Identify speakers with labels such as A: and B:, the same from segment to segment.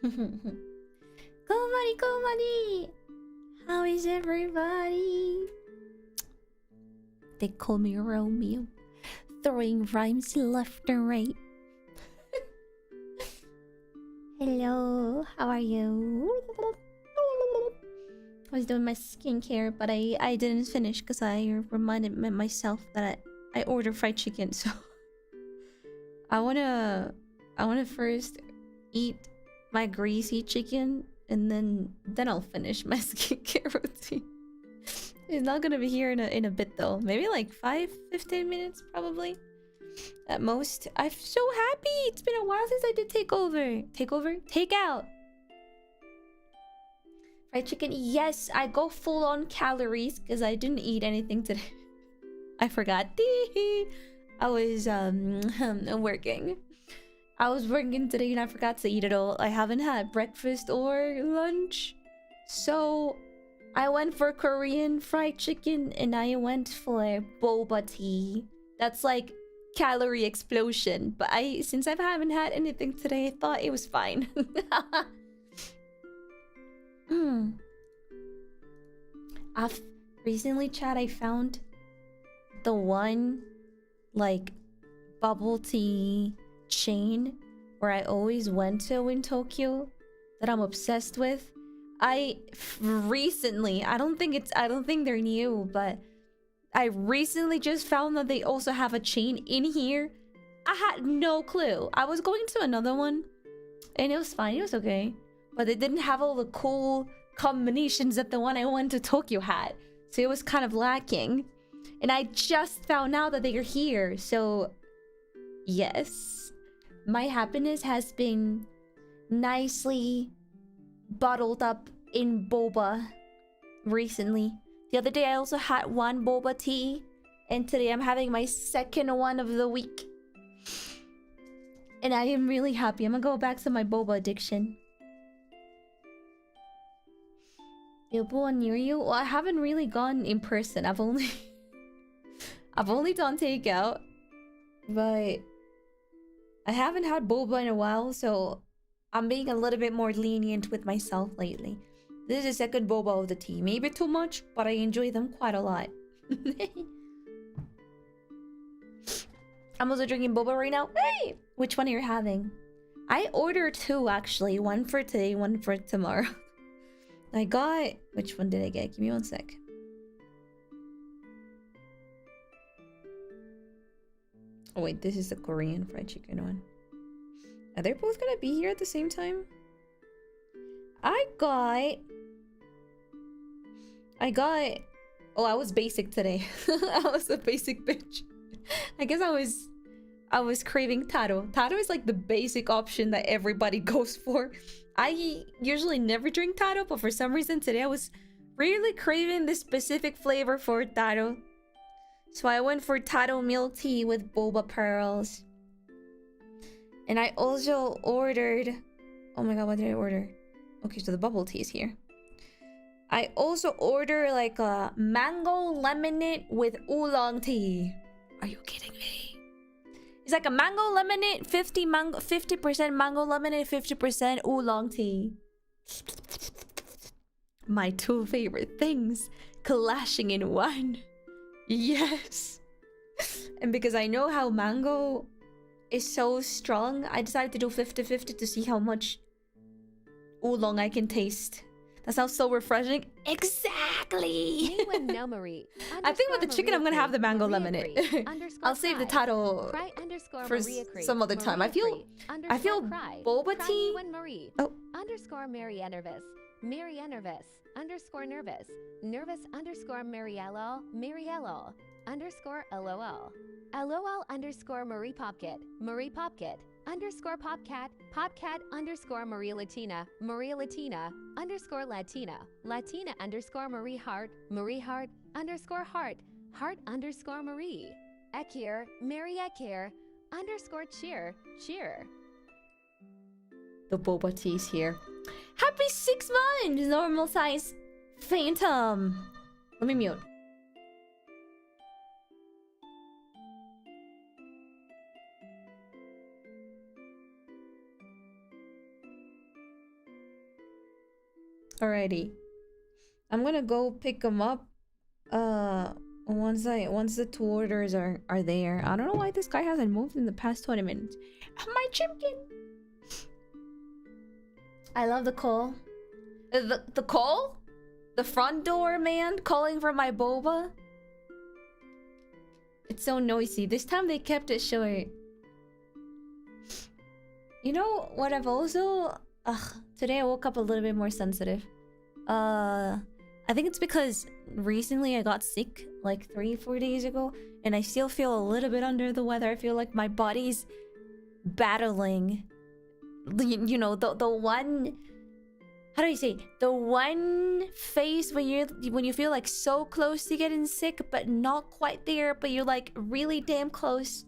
A: Konmari, konmari! How is everybody? They call me Romeo, throwing rhymes left and right. Hello, how are you? I was doing my skincare, but I didn't finish because I reminded myself that I ordered fried chicken, so I wanna first eat my greasy chicken and then I'll finish my skincare routine. It's not gonna be here in a bit though. Maybe like 5-15 minutes probably at most. I'm so happy. It's been a while since I did Takeout. Fried chicken. Yes, I go full on calories because I didn't eat anything today. I forgot. I was working. I was working today and I forgot to eat it all. I haven't had breakfast or lunch. So I went for Korean fried chicken and I went for boba tea. That's like calorie explosion. But since I haven't had anything today, I thought it was fine. I've recently, Chad, I found the one like bubble tea chain where I always went to in Tokyo that I'm obsessed with. I don't think they're new, but I recently just found that they also have a chain in here. I had no clue. I was going to another one and it was fine, it was okay, but they didn't have all the cool combinations that the one I went to Tokyo had, so it was kind of lacking. And I just found out that they are here, so yes, my happiness has been nicely bottled up in boba recently. The other day I also had one boba tea, and today I'm having my second one of the week. And I am really happy. I'm gonna go back to my boba addiction. One near you? Well, I haven't really gone in person. I've only done takeout, but I haven't had boba in a while, so I'm being a little bit more lenient with myself lately. This is the second boba of the tea. Maybe too much, but I enjoy them quite a lot. I'm also drinking boba right now. Hey! Which one are you having? I ordered two, actually. One for today, one for tomorrow. I got... Which one did I get? Give me one sec. Oh wait, this is the Korean fried chicken one. Are they both gonna be here at the same time? I got... Oh, I was basic today. I was a basic bitch. I guess I was craving taro. Taro is like the basic option that everybody goes for. I usually never drink taro, but for some reason today I was really craving this specific flavor for taro. So I went for taro milk tea with boba pearls. And I also ordered... Oh my god, what did I order? Okay, so the bubble tea is here. I also ordered like a mango lemonade with oolong tea. Are you kidding me? It's like a mango lemonade, 50% mango lemonade, 50% oolong tea. My two favorite things clashing in one. Yes. And because I know how mango is so strong, I decided to do 50-50 to see how much oolong I can taste. That sounds so refreshing. Exactly. I think with the chicken, I'm gonna have the mango lemonade. I'll save the taro for some other time. I feel boba tea. Oh.
B: Underscore Mary Enervis. Mary Enervis. Underscore nervous. Nervous underscore Mariello. Mariello. Underscore LOL. LOL underscore Marie Popkit. Marie Popkit. Underscore Popcat. Popcat underscore Marie Latina. Marie Latina. Underscore Latina. Latina underscore Marie Hart. Marie Hart. Underscore Hart. Hart underscore Marie. Ekir. Mary Ekir. Underscore cheer. Cheer.
A: The boba tea's here. Happy 6 months! Normal size phantom. Let me mute. Alrighty. I'm gonna go pick them up. Once the two orders are there. I don't know why this guy hasn't moved in the past 20 minutes. My chicken. I love the call. The call? The front door man calling for my boba? It's so noisy. This time they kept it short. You know what I've also... today I woke up a little bit more sensitive. I think it's because recently I got sick like 3-4 days ago, and I still feel a little bit under the weather. I feel like my body's battling, you know, the one, how do you say, the one phase when you feel like so close to getting sick but not quite there, but you're like really damn close.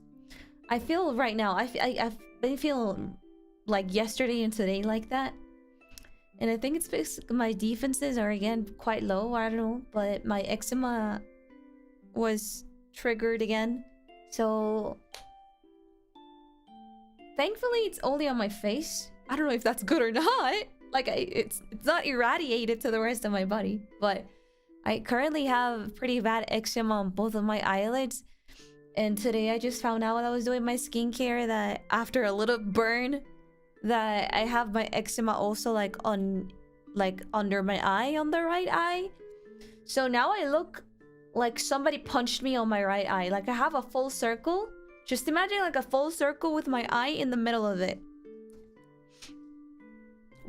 A: I feel right now, I've been feeling like yesterday and today like that. And I think it's because my defenses are again quite low. I don't know, but my eczema was triggered again. So thankfully it's only on my face. I don't know if that's good or not. Like it's not irradiated to the rest of my body, but I currently have pretty bad eczema on both of my eyelids. And today I just found out when I was doing my skincare that after a little burn, that I have my eczema also like on, like under my eye, on the right eye. So now I look like somebody punched me on my right eye. Like I have a full circle. Just imagine like a full circle with my eye in the middle of it,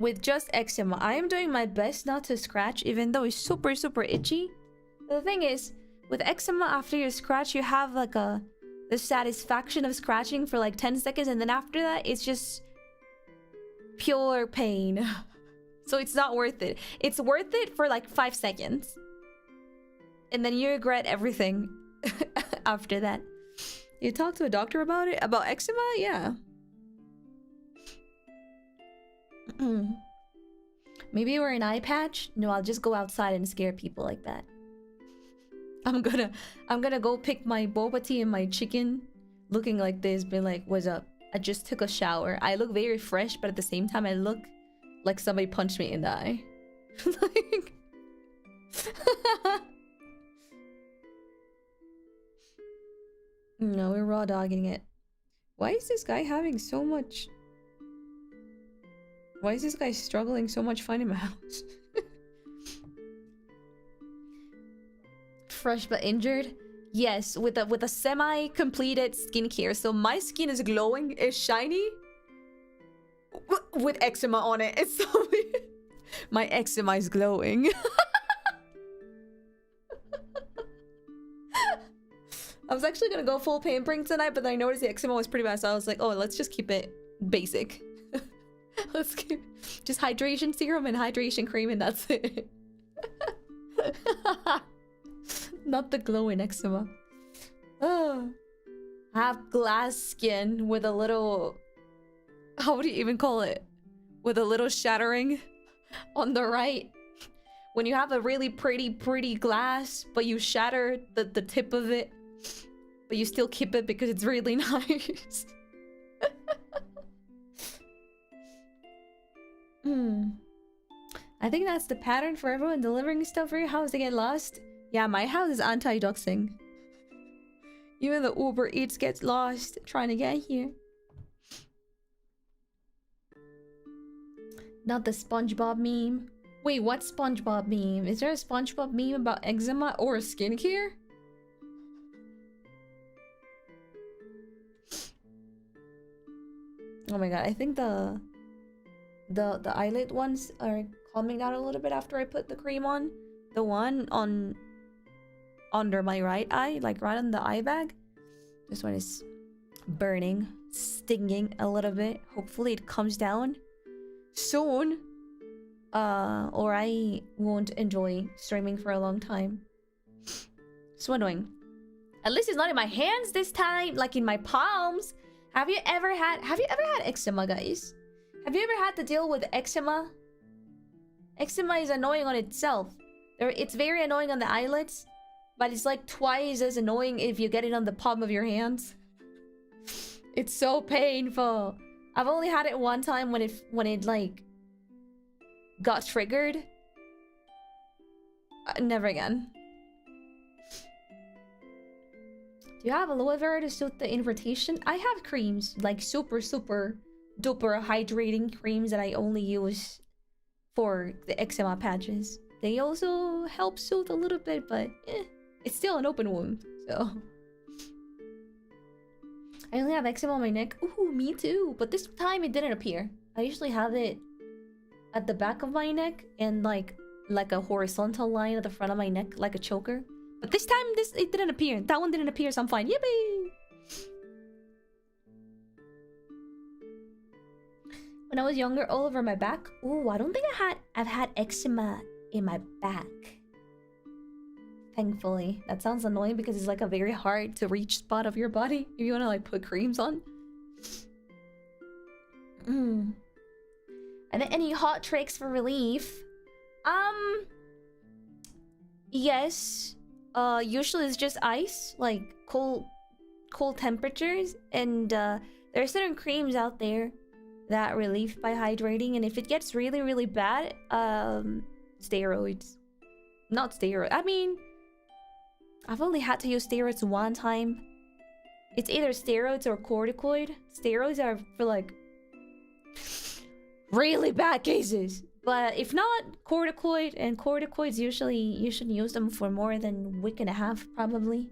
A: with just eczema. I am doing my best not to scratch, even though it's super itchy. The thing is, with eczema, after you scratch, you have like the satisfaction of scratching for like 10 seconds, and then after that it's just pure pain. So it's not worth it. It's worth it for like 5 seconds, and then you regret everything after that. You talk to a doctor about it? About eczema? Yeah. Maybe wear an eye patch? No, I'll just go outside and scare people like that. I'm gonna go pick my boba tea and my chicken looking like this, be like, what's up? I just took a shower. I look very fresh, but at the same time I look like somebody punched me in the eye. Like no, we're raw dogging it. Why is this guy having so much... Why is this guy struggling so much finding my house? Fresh but injured? Yes, with a semi-completed skincare. So my skin is glowing, it's shiny, with eczema on it. It's so weird. My eczema is glowing. I was actually gonna go full pampering tonight, but then I noticed the eczema was pretty bad, so I was like, oh, let's just keep it basic. Let's keep just hydration serum and hydration cream, and that's it. Not the glowing eczema. Oh. I have glass skin with a little... How would you even call it? With a little shattering on the right. When you have a really pretty glass, but you shatter the tip of it, but you still keep it because it's really nice. I think that's the pattern for everyone delivering stuff for your house to get lost. Yeah, my house is anti-doxing. Even the Uber Eats gets lost trying to get here. Not the SpongeBob meme. Wait, what SpongeBob meme? Is there a SpongeBob meme about eczema or skincare? Oh my god, I think the eyelid ones are calming down a little bit after I put the cream on. The one on under my right eye, like right on the eye bag, this one is burning, stinging a little bit. Hopefully it comes down soon, or I won't enjoy streaming for a long time. So annoying. At least it's not in my hands this time, like in my palms. Have you ever had eczema, guys? Have you ever had to deal with eczema? Eczema is annoying on itself. It's very annoying on the eyelids, but it's like twice as annoying if you get it on the palm of your hands. It's so painful. I've only had it one time when it like got triggered, Never again. Do you have aloe vera to suit the invitation? I have creams, like super duper hydrating creams that I only use for the eczema patches. They also help soothe a little bit, but it's still an open wound, so. I only have eczema on my neck. Ooh, me too. But this time it didn't appear. I usually have it at the back of my neck and like a horizontal line at the front of my neck, like a choker. But this time, it didn't appear. That one didn't appear, so I'm fine. Yippee! When I was younger, all over my back. Ooh, I don't think I've had eczema in my back. Thankfully. That sounds annoying because it's like a very hard to reach spot of your body if you want to like put creams on. And then any hot tricks for relief? Yes. Usually it's just ice, like cold temperatures, and there are certain creams out there that relieve by hydrating, and if it gets really bad, steroids. Not steroids. I mean, I've only had to use steroids one time. It's either steroids or corticoid. Steroids are for like really bad cases. But if not, corticoid, and corticoids usually you should use them for more than a week and a half probably.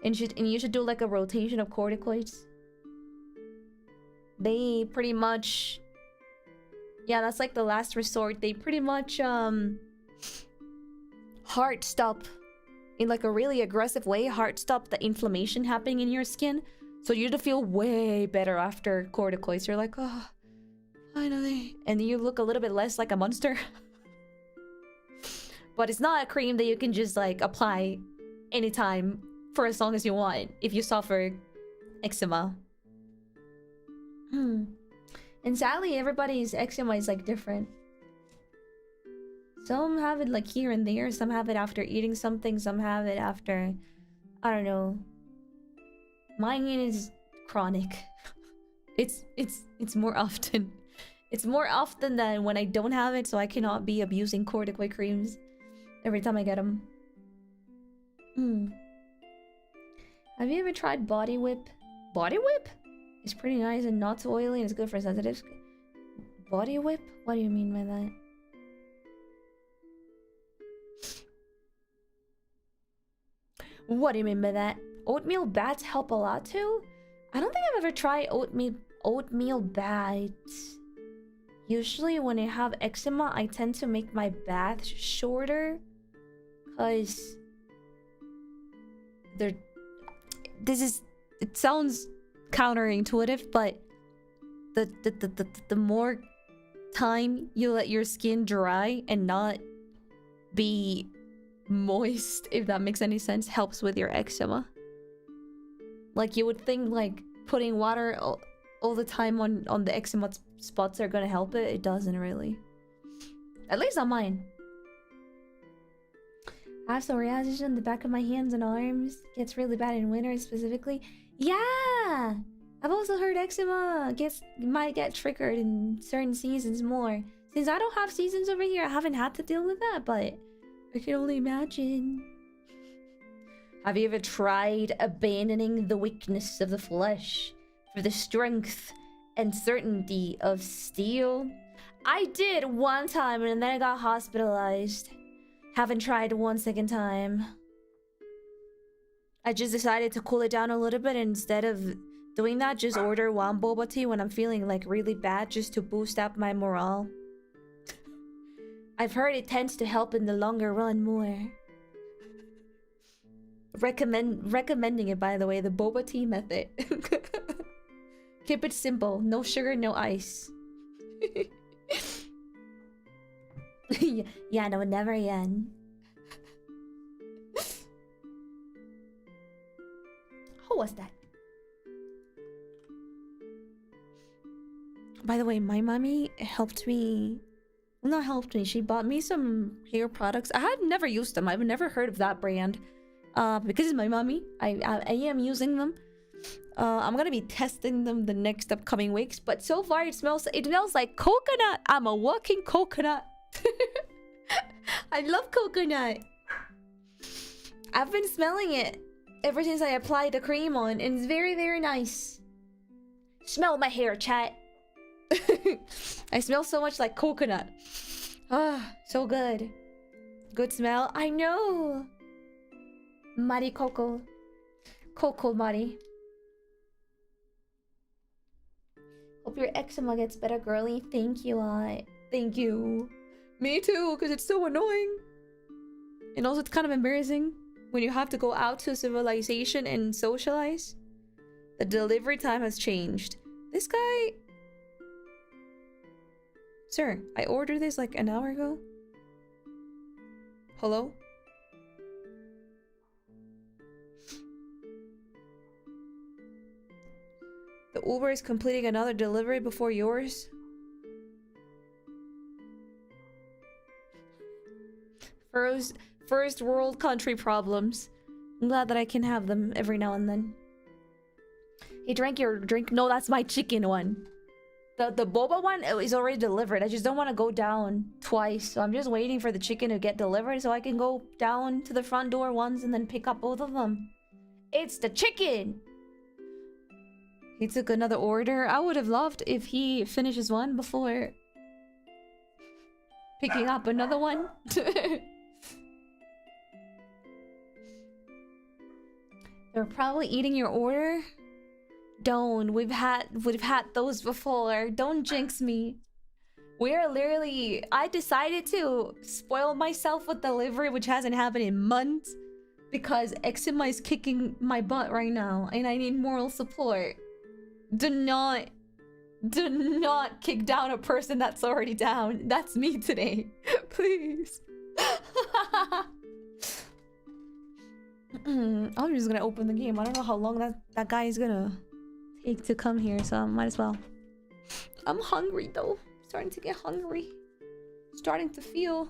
A: And you should do like a rotation of corticoids. They pretty much, yeah, that's like the last resort. They pretty much heart stop in like a really aggressive way, heart stop the inflammation happening in your skin. So you feel way better after corticoids. You're like, oh, finally. And you look a little bit less like a monster. But it's not a cream that you can just like apply anytime for as long as you want if you suffer eczema. And sadly, everybody's eczema is like different. Some have it like here and there, some have it after eating something, some have it after, I don't know. Mine is chronic. It's more often. It's more often than when I don't have it, so I cannot be abusing corticoid creams every time I get them. Have you ever tried Body Whip? Body Whip? It's pretty nice and not so oily and it's good for sensitive skin. Body Whip? What do you mean by that? What do you mean by that? Oatmeal baths help a lot too? I don't think I've ever tried oatmeal baths. Usually when I have eczema, I tend to make my bath shorter. Cause it sounds counterintuitive, but the more time you let your skin dry and not be moist, if that makes any sense, helps with your eczema. Like you would think like putting water all the time on the eczema spots are gonna help it. It doesn't really. At least on mine. I have psoriasis in the back of my hands and arms. Gets really bad in winter specifically. Yeah! I've also heard eczema might get triggered in certain seasons more. Since I don't have seasons over here, I haven't had to deal with that, but I can only imagine. Have you ever tried abandoning the weakness of the flesh for the strength and certainty of steel? I did one time and then I got hospitalized. Haven't tried one second time. I just decided to cool it down a little bit, and instead of doing that, just order one boba tea when I'm feeling like really bad just to boost up my morale. I've heard it tends to help in the longer run more. Recommending it, by the way, the boba tea method. Keep it simple, no sugar, no ice. Yeah, no, never again. Who was that? By the way, my mommy helped me. Not helped me, she bought me some hair products. I had never used them. I've never heard of that brand. Because it's my mommy, I am using them. I'm gonna be testing them the next upcoming weeks. But so far it smells like coconut. I'm a walking coconut. I love coconut. I've been smelling it ever since I applied the cream on, and it's very, very nice. Smell my hair, chat. I smell so much like coconut. Ah, so good. Good smell. I know. Mari Coco. Coco Mari. Hope your eczema gets better, girly. Thank you, thank you. Me too, because it's so annoying. And also, it's kind of embarrassing when you have to go out to civilization and socialize. The delivery time has changed. This guy... Sir, I ordered this like an hour ago. Hello? The Uber is completing another delivery before yours. First world country problems. I'm glad that I can have them every now and then. He drank your drink. No, that's my chicken one. The boba one is already delivered. I just don't want to go down twice. So I'm just waiting for the chicken to get delivered so I can go down to the front door once and then pick up both of them. It's the chicken! He took another order. I would have loved if he finishes one before picking up another one. They're probably eating your order. Don't. We've had those before. Don't jinx me. We're literally... I decided to spoil myself with delivery, which hasn't happened in months, because eczema is kicking my butt right now, and I need moral support. Do not kick down a person that's already down. That's me today. Please. I'm just gonna open the game. I don't know how long that guy is gonna take to come here, so I might as well. I'm hungry though. Starting to get hungry. Starting to feel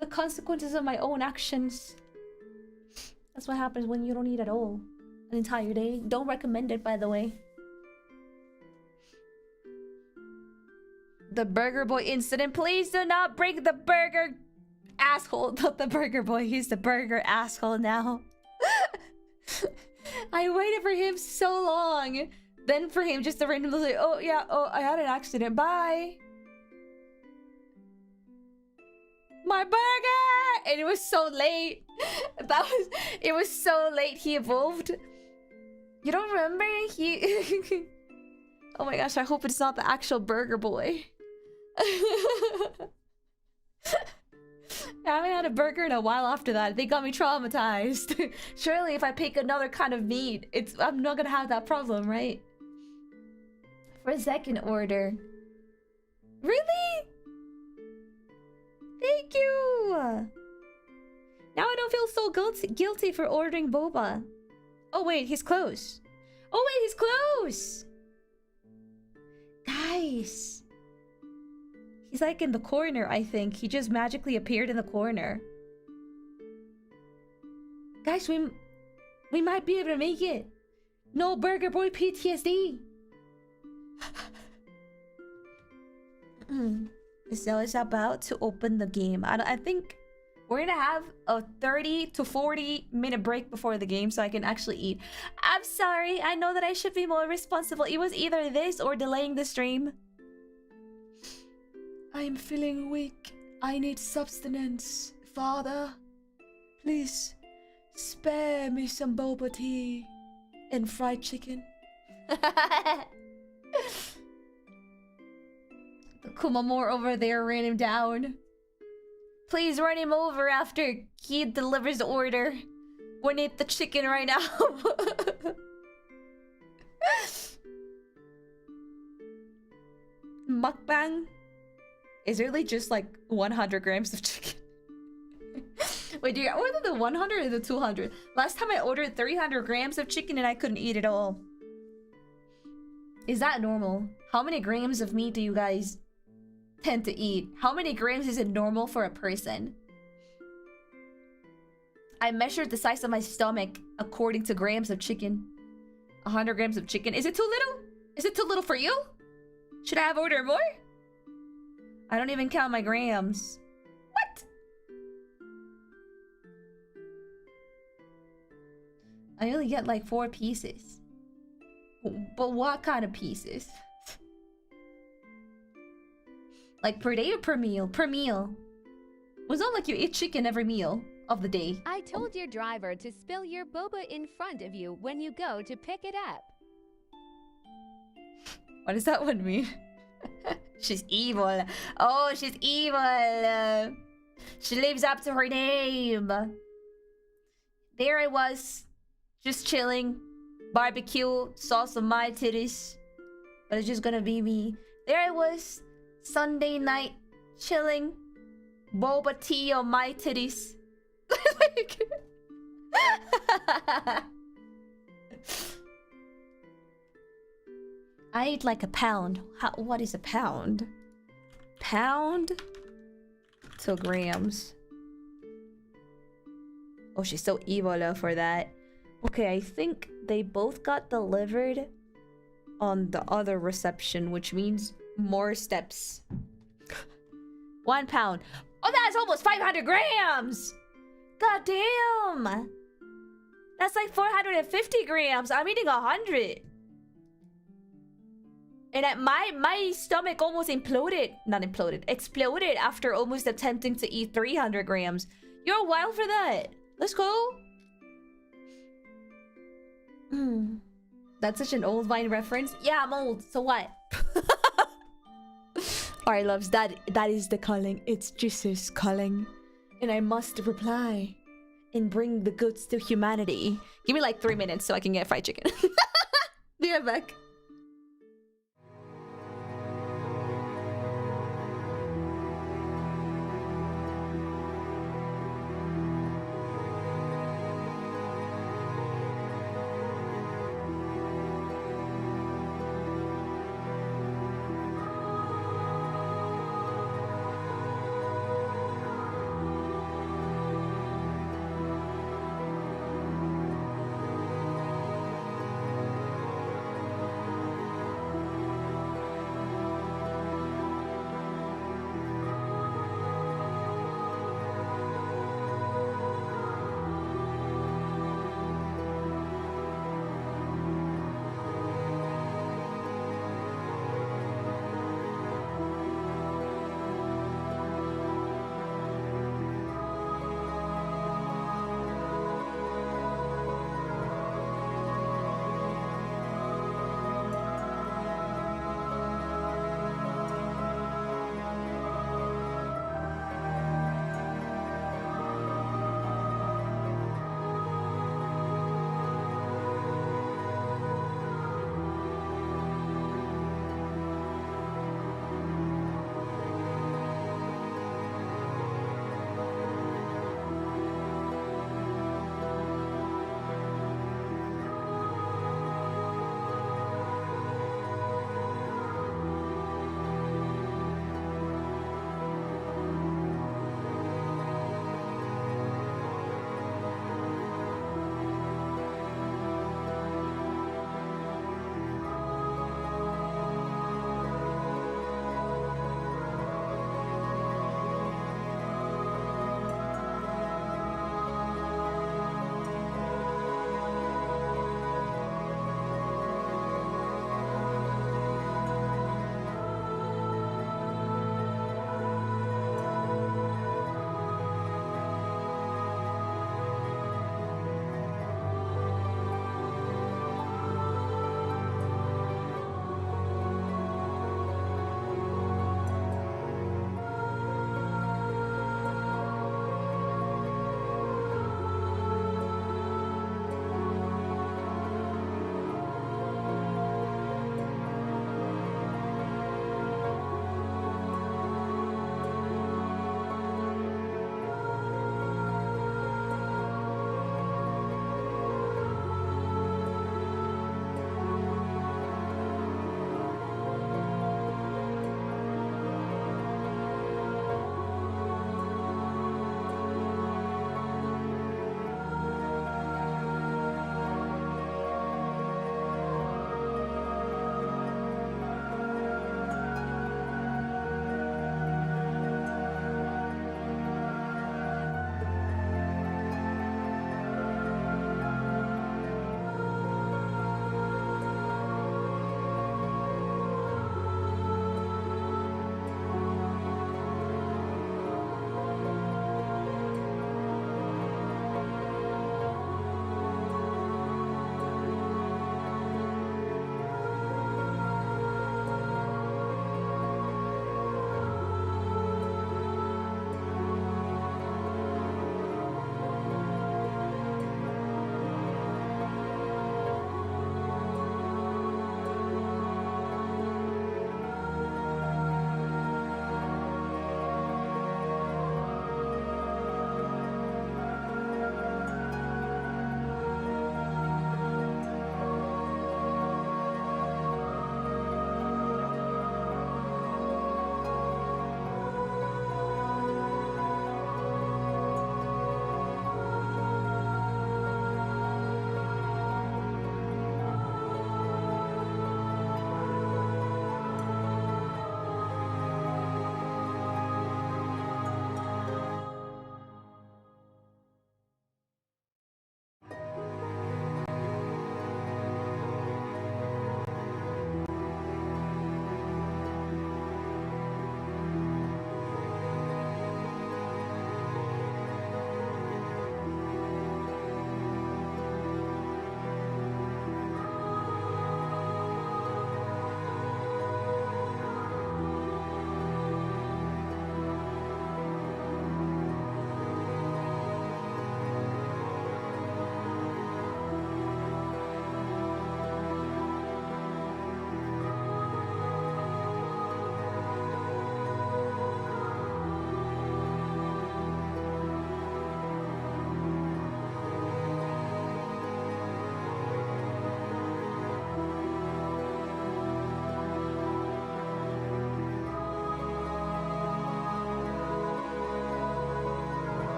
A: the consequences of my own actions. That's what happens when you don't eat at all an entire day. Don't recommend it, by the way. The Burger Boy incident. Please do not break the burger asshole. Not the Burger Boy. He's the burger asshole now. I waited for him so long. Then for him just to randomly say, oh yeah, oh I had an accident. Bye. My burger! And it was so late. It was so late he evolved. You don't remember? Oh my gosh, I hope it's not the actual Burger Boy. I haven't had a burger in a while after that. They got me traumatized. Surely if I pick another kind of meat, I'm not gonna have that problem, right? For a second order. Really? Thank you! Now I don't feel so guilty for ordering boba. Oh wait, he's close. Oh wait, he's close! Guys. He's like in the corner, I think. He just magically appeared in the corner. Guys, we might be able to make it. No Burger Boy PTSD. So it's about to open the game. I think we're gonna have a 30 to 40 minute break before the game so I can actually eat. I'm sorry. I know that I should be more responsible. It was either this or delaying the stream. I am feeling weak. I need substance. Father, please spare me some boba tea and fried chicken. The Kumamor over there ran him down. Please run him over after he delivers the order. We need the chicken right now. Mukbang is really just like 100 grams of chicken. Wait, do you order the 100 or the 200? Last time I ordered 300 grams of chicken and I couldn't eat it all. Is that normal? How many grams of meat do you guys tend to eat? How many grams is it normal for a person? I measured the size of my stomach according to grams of chicken. 100 grams of chicken. Is it too little? Is it too little for you? Should I have ordered more? I don't even count my grams. What? I only get like 4 pieces. But what kind of pieces? Like per day or per meal? Per meal. Was not like you eat chicken every meal of the day.
B: I told your driver to spill your boba in front of you when you go to pick it up.
A: What does that one mean? She's evil. Oh, she's evil. She lives up to her name. There I was, just chilling. Barbecue, saw some my titties. But it's just gonna be me. There I was, Sunday night, chilling. Boba tea on my titties. I eat like a pound. What is a pound? Pound to grams. Oh, she's so evil for that. Okay, I think they both got delivered on the other reception, which means more steps. 1 pound. Oh, that's almost 500 grams! God damn! That's like 450 grams. I'm eating 100. And my stomach almost imploded. Not imploded. Exploded after almost attempting to eat 300 grams. You're wild for that. Let's go. That's such an old Vine reference. Yeah, I'm old. So what? Alright, loves. That is the calling. It's Jesus calling. And I must reply. And bring the goods to humanity. Give me like 3 minutes so I can get fried chicken. Be right back.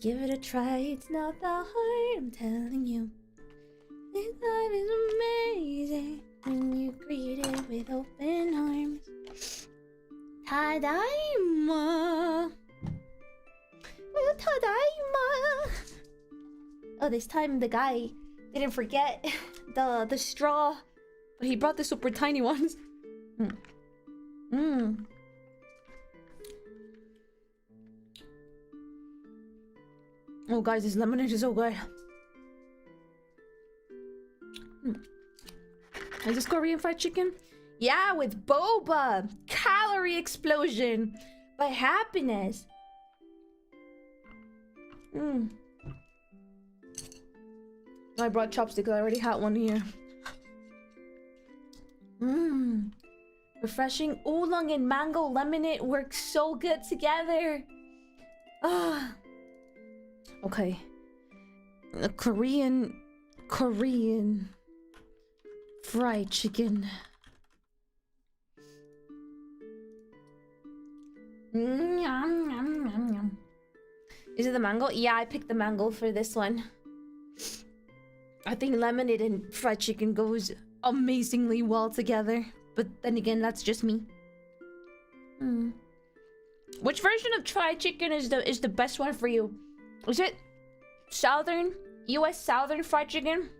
A: Give it a try, it's not that hard, I'm telling you. This life is amazing when you greet it with open arms. Tadaima! Tadaima! Oh, this time the guy didn't forget the straw, but he brought the super tiny ones. Oh, guys, this lemonade is so good. Is this Korean fried chicken? Yeah, with boba. Calorie explosion by happiness. I brought chopsticks. I already had one here. Refreshing oolong and mango lemonade work so good together. Okay. A Korean fried chicken. Is it the mango? Yeah, I picked the mango for this one. I think lemonade and fried chicken goes amazingly well together. But then again, that's just me. Which version of fried chicken is the best one for you? Is it Southern, US Southern fried chicken?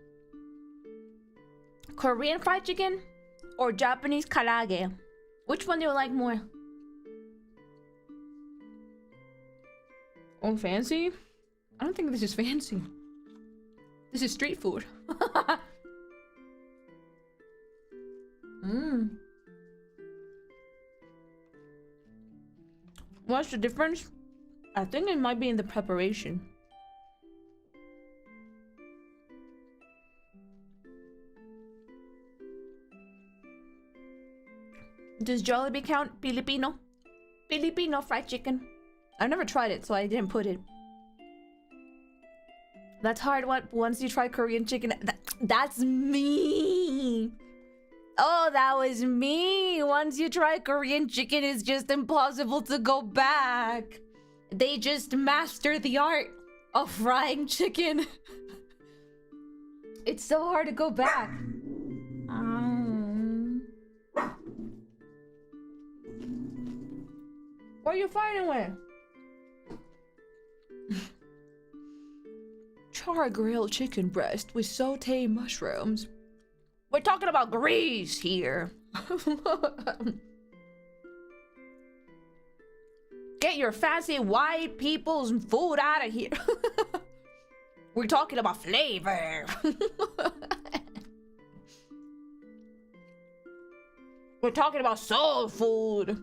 A: Korean fried chicken? Or Japanese karaage? Which one do you like more? Oh, fancy? I don't think this is fancy. This is street food. What's the difference? I think it might be in the preparation. Does Jollibee count? Filipino? Filipino fried chicken. I've never tried it, so I didn't put it. That's hard. What? Once you try Korean chicken, that's me. Oh, that was me. Once you try Korean chicken, it's just impossible to go back. They just master the art of frying chicken. It's so hard to go back. What are you fighting with? Char grilled chicken breast with sauteed mushrooms. We're talking about grease here. Get your fancy white people's food out of here. We're talking about flavor. We're talking about soul food.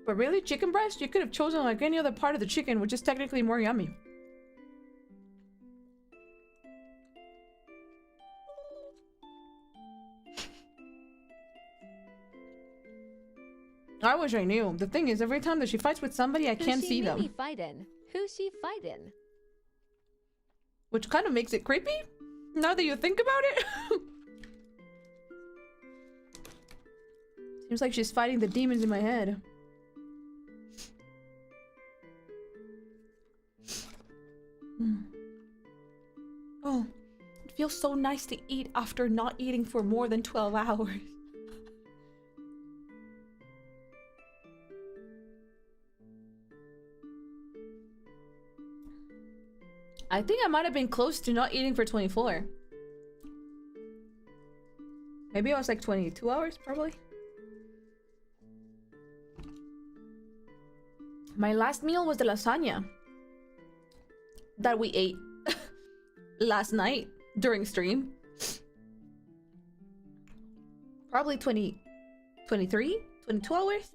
A: But really, chicken breast? You could have chosen like any other part of the chicken, which is technically more yummy. I wish I knew. The thing is, every time that she fights with somebody, I can't see them.
B: Who's she fighting?
A: Which kind of makes it creepy, now that you think about it. Seems like she's fighting the demons in my head. Oh, it feels so nice to eat after not eating for more than 12 hours. I think I might have been close to not eating for 24. Maybe I was like 22 hours, probably. My last meal was the lasagna that we ate last night during stream. Probably 23, 22 hours.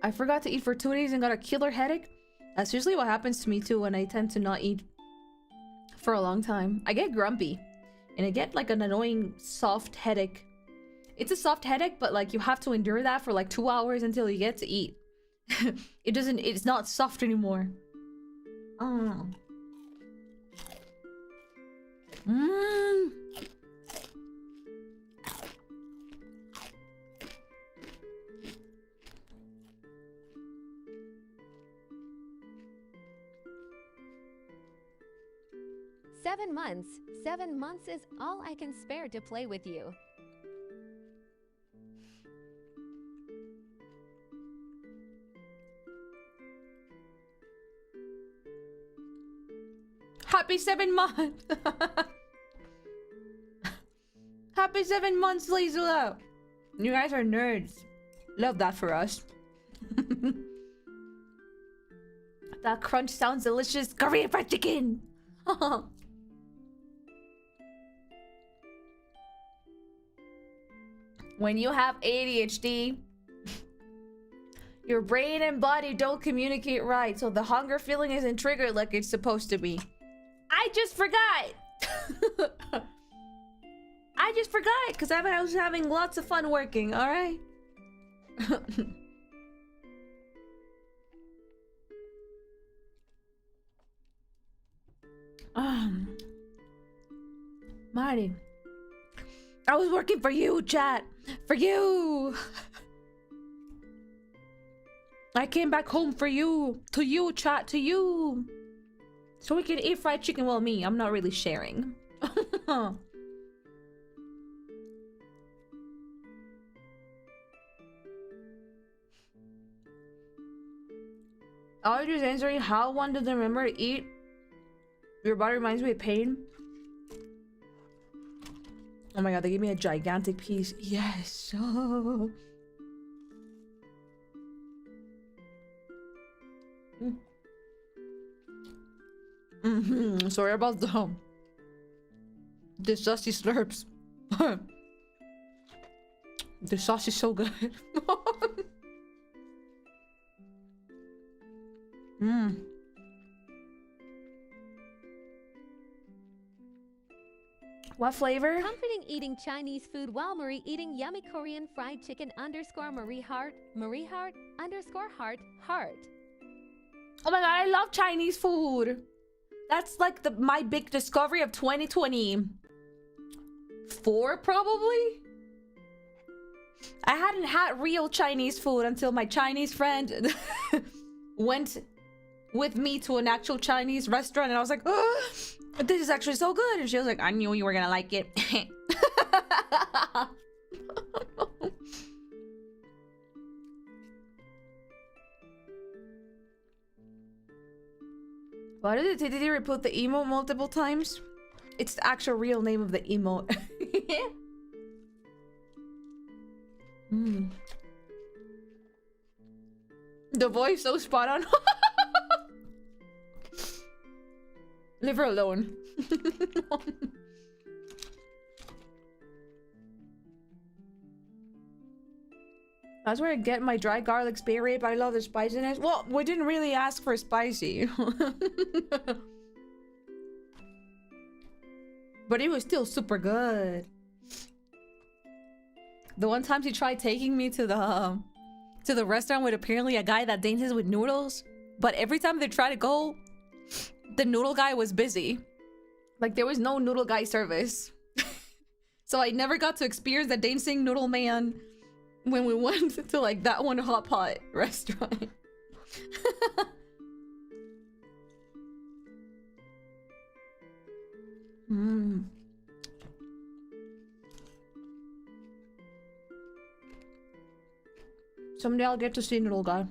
A: I forgot to eat for 2 days and got a killer headache. That's usually what happens to me too when I tend to not eat for a long time. I get grumpy and I get like an annoying soft headache It's a soft headache, but like you have to endure that for like 2 hours until you get to eat. It's not soft anymore. Oh. Mmm.
B: Seven months. 7 months is all I can spare to play with you.
A: Happy 7 months. Happy 7 months, Lizula. You guys are nerds. Love that for us. That crunch sounds delicious. Korean fried chicken. When you have ADHD, your brain and body don't communicate right, so the hunger feeling isn't triggered like it's supposed to be. I just forgot. I just forgot because I was having lots of fun working, all right? Marty, I was working for you, chat. For you. I came back home for you. To you, chat. To you. So we can eat fried chicken. Well, me. I'm not really sharing. I was just answering how one doesn't remember to eat. Your body reminds me of pain. Oh my god, they gave me a gigantic piece. Yes. Oh. Sorry about the saucy slurps. The sauce is so good. What flavor?
B: Comforting eating Chinese food while Marie eating yummy Korean fried chicken _ Marie heart _ heart.
A: Oh my god, I love Chinese food. That's like my big discovery of 2024, probably. I hadn't had real Chinese food until my Chinese friend went with me to an actual Chinese restaurant, and I was like, oh, this is actually so good. And she was like, I knew you were gonna like it. Why did they repeat the emote multiple times? It's the actual real name of the emote. The voice so spot on. Leave her alone. That's where I get my dry garlic spare rib. I love the spiciness. Well, we didn't really ask for spicy. But it was still super good. The one time she tried taking me to the restaurant with apparently a guy that dances with noodles, but every time they try to go, the noodle guy was busy. Like there was no noodle guy service. So I never got to experience the dancing noodle man when we went to like that one hot pot restaurant. Someday I'll get to see noodle guy.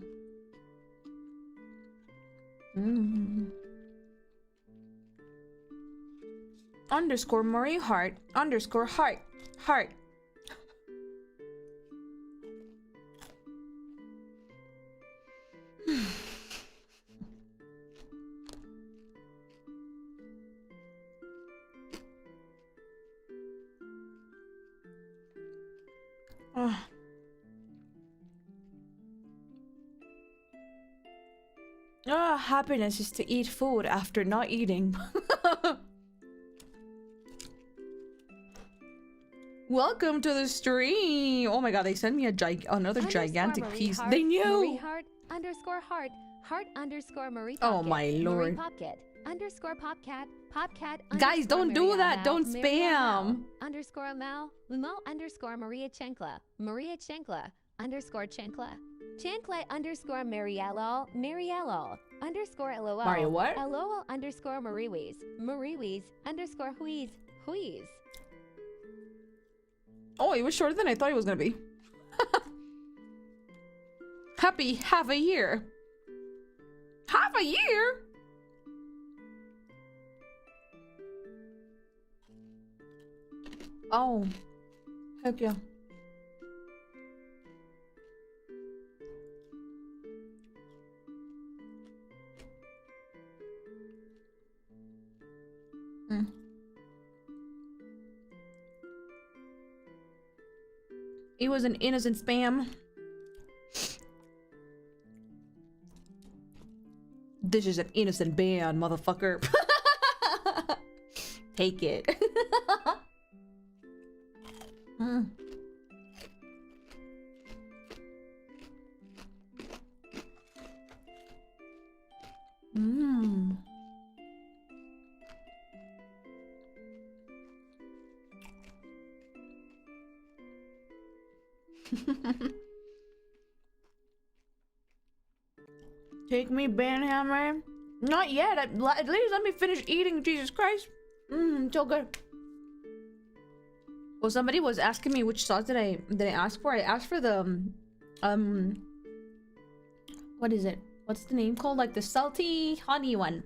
A: _ Marie heart _ heart. Happiness is to eat food after not eating. Welcome to the stream. Oh my god, they sent me another gigantic piece. They knew.
B: Marie heart underscore heart heart underscore Marie.
A: Oh my lord.
B: Marie Popkit underscore popcat popcat.
A: Guys, don't do that. Don't
B: Maria
A: spam.
B: Underscore Mao Mao underscore Maria Chenkla underscore Chenkla underscore Mariello underscore LOL.
A: Mario what?
B: LOL underscore Mariwees underscore Huiz.
A: Oh, it was shorter than I thought it was gonna be. Happy half a year. Half a year? Oh, heck yeah. It was an innocent spam. This is an innocent ban, motherfucker. Take it. Take me, Banhammer. Not yet. At least let me finish eating. Jesus Christ. So good. Well, somebody was asking me which sauce did I ask for. I asked for the what is it? What's the name called? Like the salty honey one.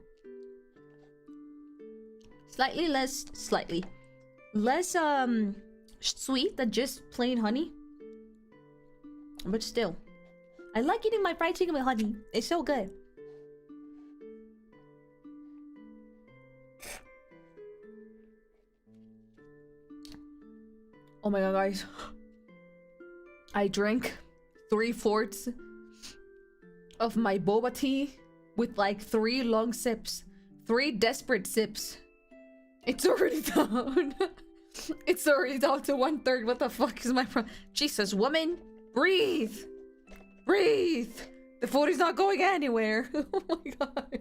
A: Slightly less sweet than just plain honey. But still, I like eating my fried chicken with honey. It's so good. Oh my god, guys. I drank 3/4 of my boba tea with like 3 long sips. 3 desperate sips. It's already down. It's already down to 1/3. What the fuck is my problem? Jesus, woman. Breathe. Breathe. The food is not going anywhere. Oh my god.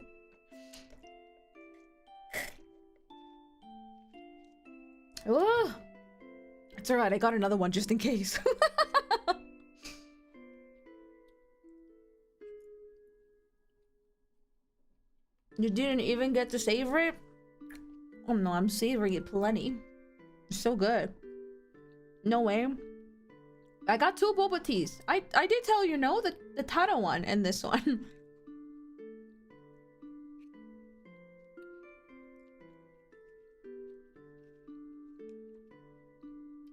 A: Oh. It's alright, I got another one just in case. You didn't even get to savor it? Oh no, I'm savoring it plenty. It's so good. No way. I got 2 boba teas. I did tell you, no, the Tata one and this one.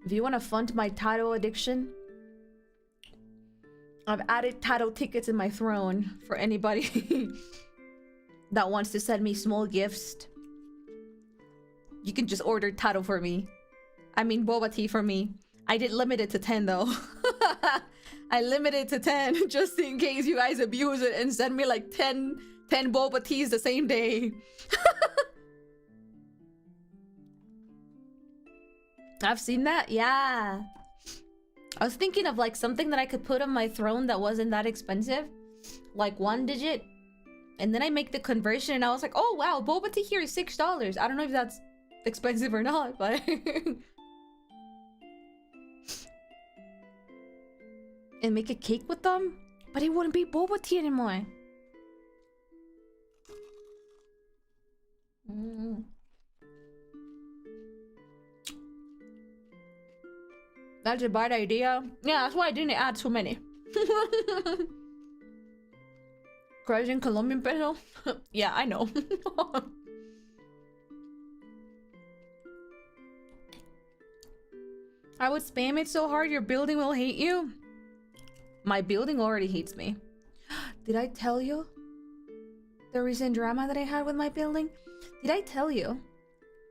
A: If you want to fund my Tato addiction, I've added Tato tickets in my throne for anybody that wants to send me small gifts. You can just order Tato for me. I mean boba tea for me. I did limit it to 10 though. I limited it to 10 just in case you guys abuse it and send me like 10 boba teas the same day. I've seen that, yeah. I was thinking of like something that I could put on my throne that wasn't that expensive. Like 1 digit. And then I make the conversion and I was like, oh wow, boba tea here is $6. I don't know if that's expensive or not, but... and make a cake with them? But it wouldn't be boba tea anymore. That's a bad idea. Yeah, that's why I didn't add too many. Crazy Colombian peso? Yeah, I know. I would spam it so hard your building will hate you. My building already hates me. Did I tell you the recent drama that I had with my building? Did I tell you?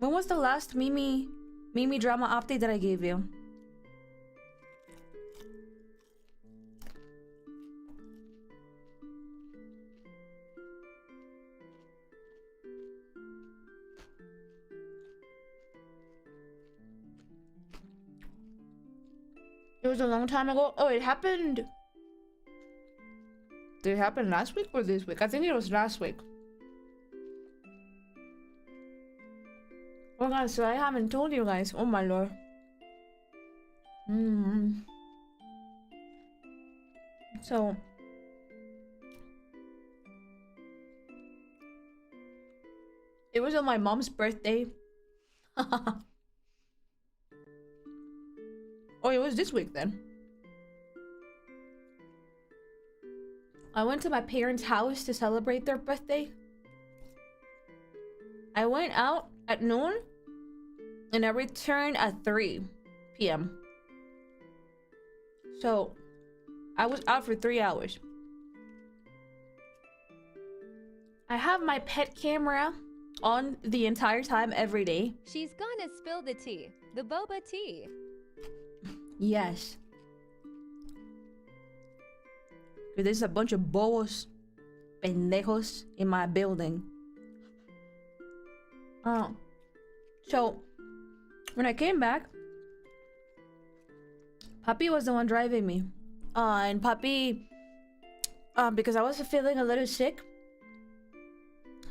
A: When was the last Mimi drama update that I gave you?
C: was a long time ago. Oh, it happened. Did it happen last week or this week? I think it was last week. Oh guys, so I haven't told you guys. Oh my lord. So it was on my mom's birthday. Oh, it was this week then. I went to my parents' house to celebrate their birthday. I went out at noon and I returned at 3 p.m. So I was out for 3 hours. I have my pet camera on the entire time every day.
B: She's gonna spill the tea. The boba tea.
C: Yes. There's a bunch of bobos, pendejos in my building. So when I came back, Papi was the one driving me. And Papi, because I was feeling a little sick,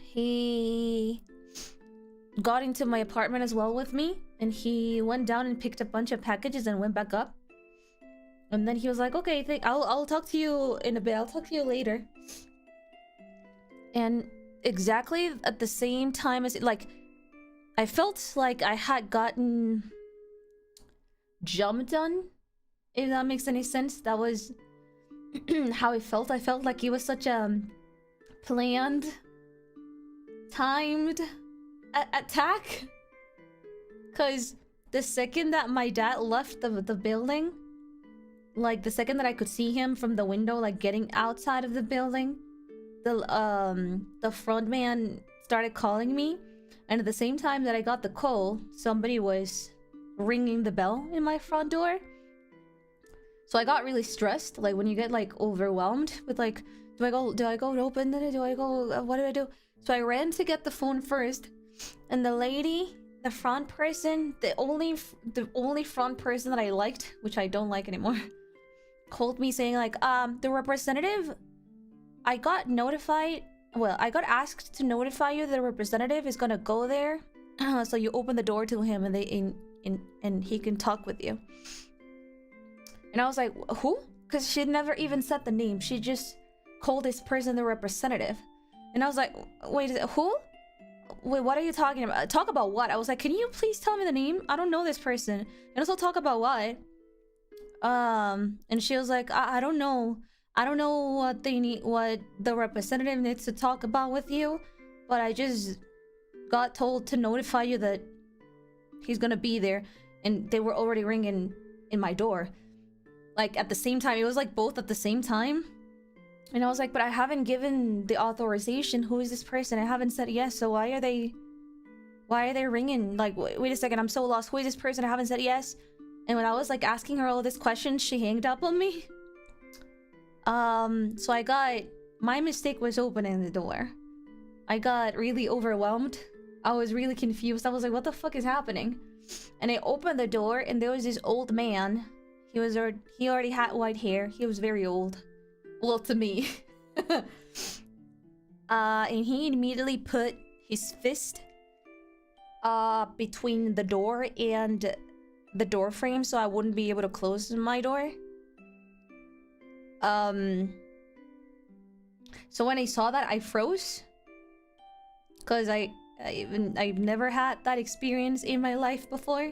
C: he got into my apartment as well with me, and he went down and picked a bunch of packages and went back up. And then he was like, okay, I'll talk to you in a bit. I'll talk to you later. And exactly at the same time as, like, I felt like I had gotten jumped on, if that makes any sense. That was how I felt. I felt like it was such a planned, timed attack. Because the second that my dad left the building, like the second that I could see him from the window, like getting outside of the building, the front man started calling me. And at the same time that I got the call, somebody was ringing the bell in my front door. So I got really stressed. Like when you get like overwhelmed with like, do I go open it? Do I go, what do I do? So I ran to get the phone first. And the lady, the front person, the only front person that I liked, which I don't like anymore, called me saying like, the representative, I got notified. Well, I got asked to notify you that the representative is gonna go there, so you open the door to him and and he can talk with you. And I was like, who? Because she never even said the name. She just called this person the representative. And I was like, wait, who? Wait, what are you talking about? Talk about what? I was like, can you please tell me the name? I don't know this person. And also talk about what? And she was like, I don't know. I don't know what they need, what the representative needs to talk about with you, but I just got told to notify you that he's gonna be there, and they were already ringing in my door, like at the same time. It was like both at the same time, and I was like, but I haven't given the authorization. Who is this person? I haven't said yes. So why are they ringing? Like, wait a second, I'm so lost. Who is this person? I haven't said yes. And when I was like asking her all this questions, she hanged up on me. So my mistake was opening the door. I got really overwhelmed. I was really confused. I was like, what the fuck is happening? And I opened the door and there was this old man. He already had white hair. He was very old. Well, to me. And he immediately put his fist between the door and the door frame so I wouldn't be able to close my door. So when I saw that, I froze, because I've never had that experience in my life before,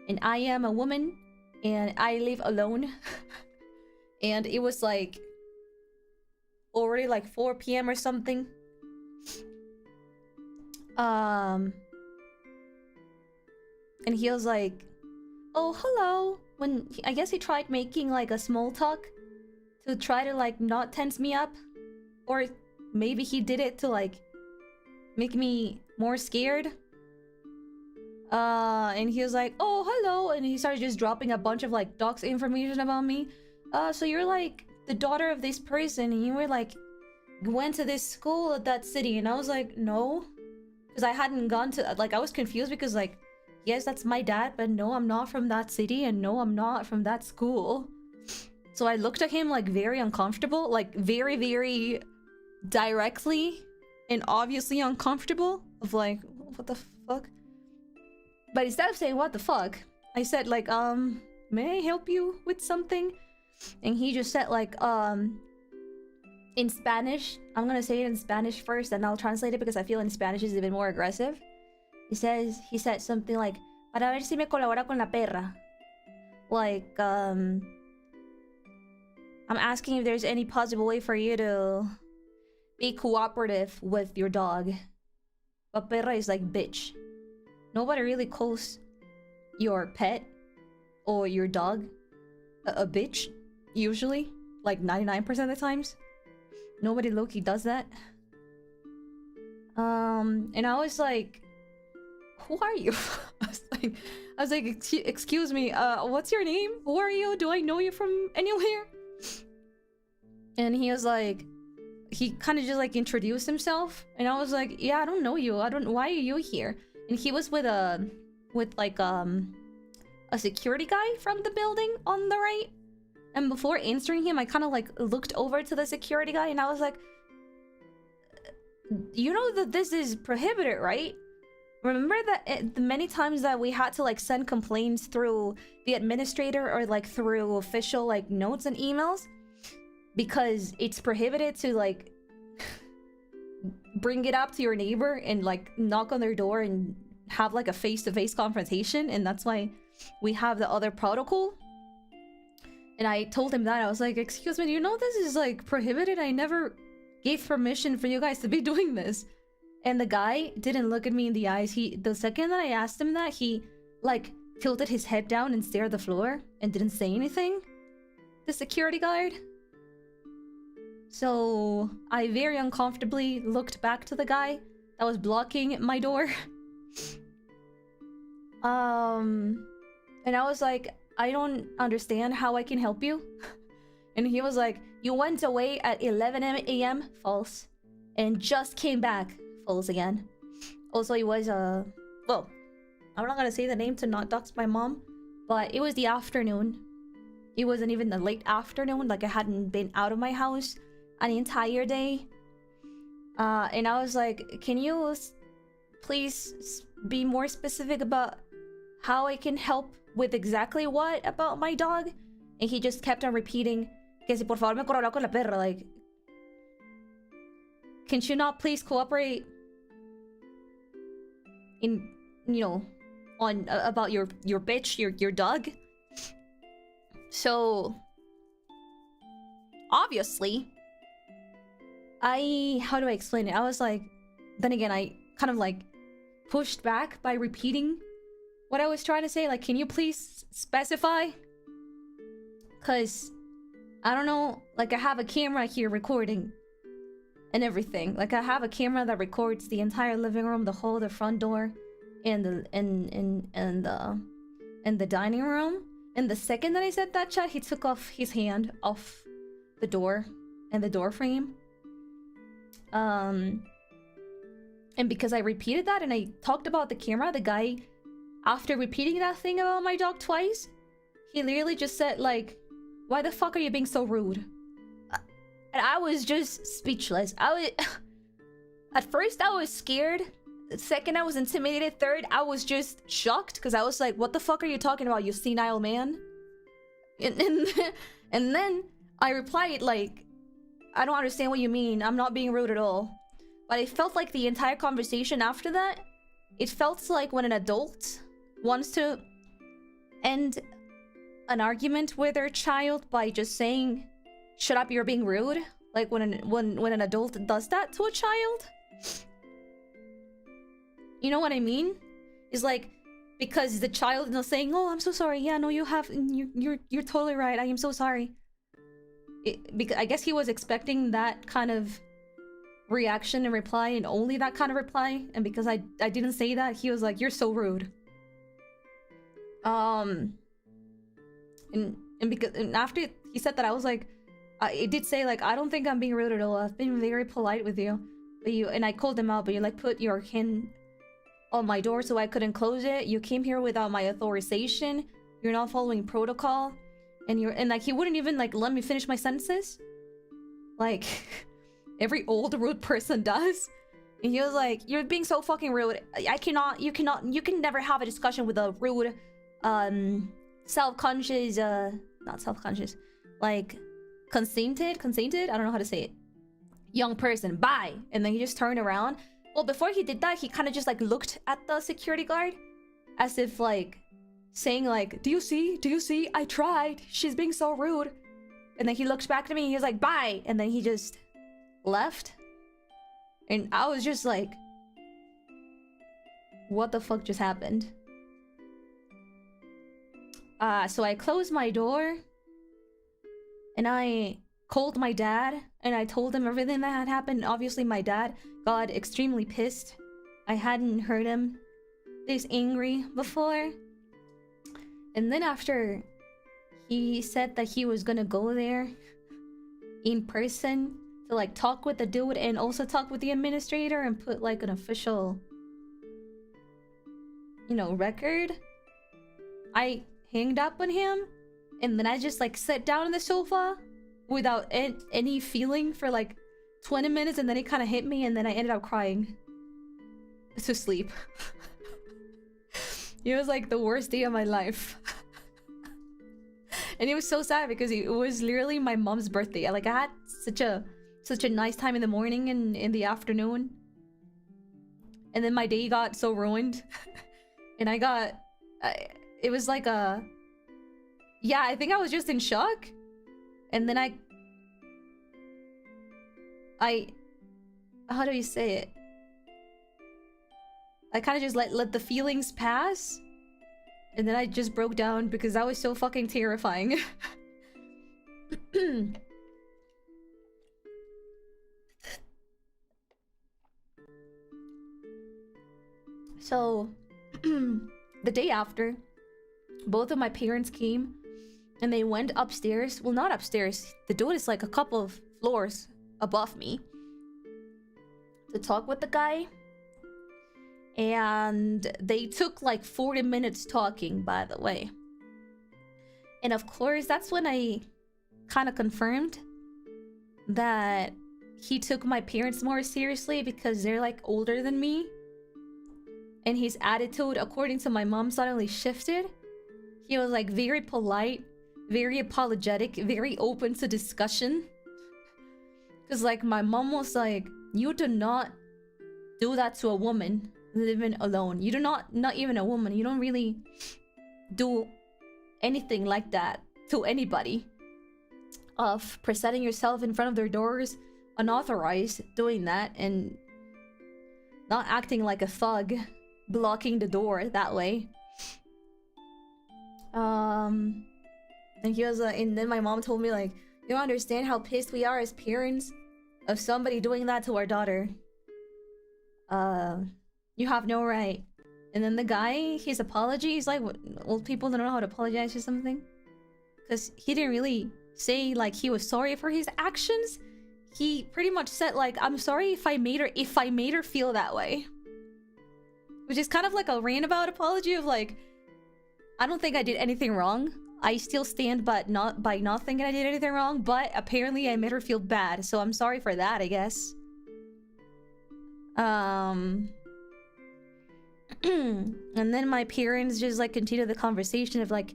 C: and I am a woman and I live alone. And it was like already like 4 p.m. or something. And he was like, oh, hello. I guess he tried making like a small talk to try to like not tense me up, or maybe he did it to like make me more scared. And he was like, oh, hello, and he started just dropping a bunch of like docs information about me. So you're like the daughter of this person, and you were like went to this school at that city. And I was like, no, because I hadn't gone to, like, I was confused because like, yes, that's my dad, but no, I'm not from that city, and no, I'm not from that school. So I looked at him like very uncomfortable, like very, very directly and obviously uncomfortable of like, what the fuck? But instead of saying what the fuck, I said like, may I help you with something? And he just said like, in Spanish, I'm gonna say it in Spanish first and I'll translate it because I feel in Spanish is even more aggressive. He said something like, para ver si me colabora con la perra. Like, I'm asking if there's any possible way for you to be cooperative with your dog. But perra is like bitch. Nobody really calls your pet or your dog a bitch, usually. Like 99% of the times. Nobody low-key does that. And I was like, who are you? I was like, excuse me, what's your name? Who are you? Do I know you from anywhere? And he was like, he kind of just like introduced himself. And I was like, yeah, I don't know you. Why are you here? And he was with like a security guy from the building on the right. And before answering him, I kind of like looked over to the security guy and I was like, you know that this is prohibited, right? Remember that the many times that we had to like send complaints through the administrator or like through official like notes and emails? Because it's prohibited to like bring it up to your neighbor and like knock on their door and have like a face-to-face confrontation. And that's why we have the other protocol. And I told him that. I was like, excuse me, do you know this is like prohibited? I never gave permission for you guys to be doing this. And the guy didn't look at me in the eyes. The second that I asked him that, he like tilted his head down and stared at the floor and didn't say anything. The security guard. So I very uncomfortably looked back to the guy that was blocking my door. And I was like, I don't understand how I can help you. And he was like, you went away at 11 a.m. False. And just came back. False again. Also, it was, well, I'm not gonna say the name to not dox my mom. But it was the afternoon. It wasn't even the late afternoon. Like I hadn't been out of my house an entire day. And I was like, can you please be more specific about how I can help with exactly what about my dog? And he just kept on repeating, que si por favor me corra con la perra, like, can you not please cooperate in, you know, on about your bitch, your dog? So obviously how do I explain it? I was like, then again, I kind of like pushed back by repeating what I was trying to say. Like, can you please specify? Because I don't know, like I have a camera here recording and everything. Like I have a camera that records the entire living room, the front door, and the dining room. And the second that I said that, chat, he took off his hand off the door and the door frame. And because I repeated that and I talked about the camera, the guy, after repeating that thing about my dog twice, he literally just said like, why the fuck are you being so rude? And I was just speechless. At first I was scared. Second I was intimidated. Third I was just shocked because I was like, what the fuck are you talking about, you senile man? And then I replied like, I don't understand what you mean. I'm not being rude at all. But it felt like the entire conversation after that, it felt like when an adult wants to end an argument with their child by just saying, shut up, you're being rude. Like when an adult does that to a child. You know what I mean? It's like, because the child is saying, oh, I'm so sorry. Yeah, no, you're totally right. I am so sorry. Because I guess he was expecting that kind of reaction and reply, and only that kind of reply. And because I didn't say that, he was like, you're so rude. And after he said that, I was like, it did say like, I don't think I'm being rude at all. I've been very polite with you. But and I called him out, but you like put your hand on my door so I couldn't close it. You came here without my authorization. You're not following protocol. And like he wouldn't even like let me finish my sentences, like every old rude person does. And he was like, "You're being so fucking rude. You can never have a discussion with a rude, self-conscious, not self-conscious, like conceited. I don't know how to say it. Young person. Bye." And then he just turned around. Well, before he did that, he kind of just like looked at the security guard, as if like saying like, "Do you see? I tried. She's being so rude." And then he looked back at me and he was like, "Bye." And then he just left. And I was just like, what the fuck just happened? So I closed my door and I called my dad and I told him everything that had happened. Obviously my dad got extremely pissed. I hadn't heard him this angry before. And then after he said that he was gonna go there in person to like talk with the dude and also talk with the administrator and put like an official, you know, record, I hanged up on him and then I just like sat down on the sofa without any feeling for like 20 minutes, and then it kind of hit me and then I ended up crying to sleep. It was like the worst day of my life. And it was so sad because it was literally my mom's birthday. I had such a nice time in the morning and in the afternoon, and then my day got so ruined. And it was like a, yeah, I think I was just in shock. And then I how do you say it, I kind of just let the feelings pass, and then I just broke down because that was so fucking terrifying. So the day after, both of my parents came and they went upstairs. Well, not upstairs. The dude is like a couple of floors above me to talk with the guy. And they took like 40 minutes talking, by the way. And of course, that's when I kind of confirmed that he took my parents more seriously because they're like older than me. And his attitude, according to my mom, suddenly shifted. He was like very polite, very apologetic, very open to discussion. Because like my mom was like, "You do not do that to a woman living alone. You do not even a woman. You don't really do anything like that to anybody. Of presenting yourself in front of their doors, unauthorized, doing that, and not acting like a thug, blocking the door that way." And he was and then my mom told me like, "You don't understand how pissed we are as parents of somebody doing that to our daughter. You have no right." And then the guy, his apology, he's like, old people don't know how to apologize or something, because he didn't really say like he was sorry for his actions. He pretty much said like, "I'm sorry if I made her feel that way," which is kind of like a roundabout apology of like, I don't think I did anything wrong. I still stand but not by not thinking I did anything wrong, but apparently I made her feel bad, so I'm sorry for that, I guess. And then my parents just like continued the conversation of like,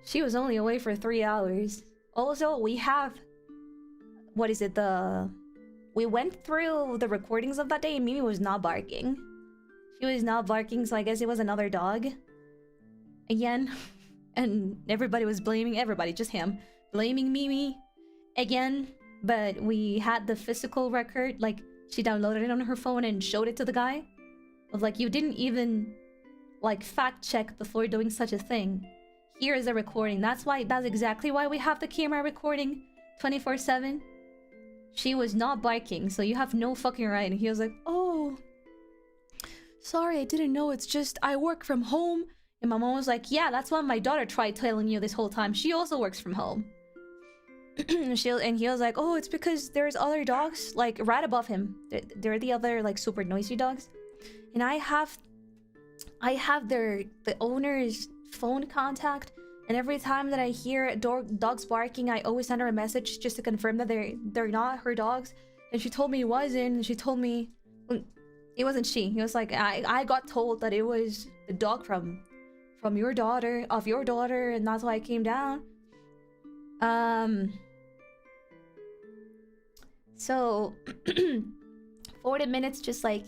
C: she was only away for 3 hours. Also, we have, what is it, we went through the recordings of that day and Mimi was not barking. She was not barking, so I guess it was another dog. Again. And everybody was blaming everybody, just him. Blaming Mimi again. But we had the physical record, like she downloaded it on her phone and showed it to the guy. Of like, you didn't even like fact check before doing such a thing. Here is a recording. That's exactly why we have the camera recording 24/7. She was not barking, so you have no fucking right. And he was like, "Oh, sorry, I didn't know. It's just I work from home." And my mom was like, "Yeah, that's what my daughter tried telling you this whole time. She also works from home." And he was like, "Oh, it's because there's other dogs like right above him. They're the other like super noisy dogs. And I have the owner's phone contact And every time that I hear dogs barking, I always send her a message just to confirm that they're not her dogs. And she told me it wasn't. And she told me it wasn't she. It was like I got told that it was the dog from your daughter, and that's why I came down. So 40 minutes just like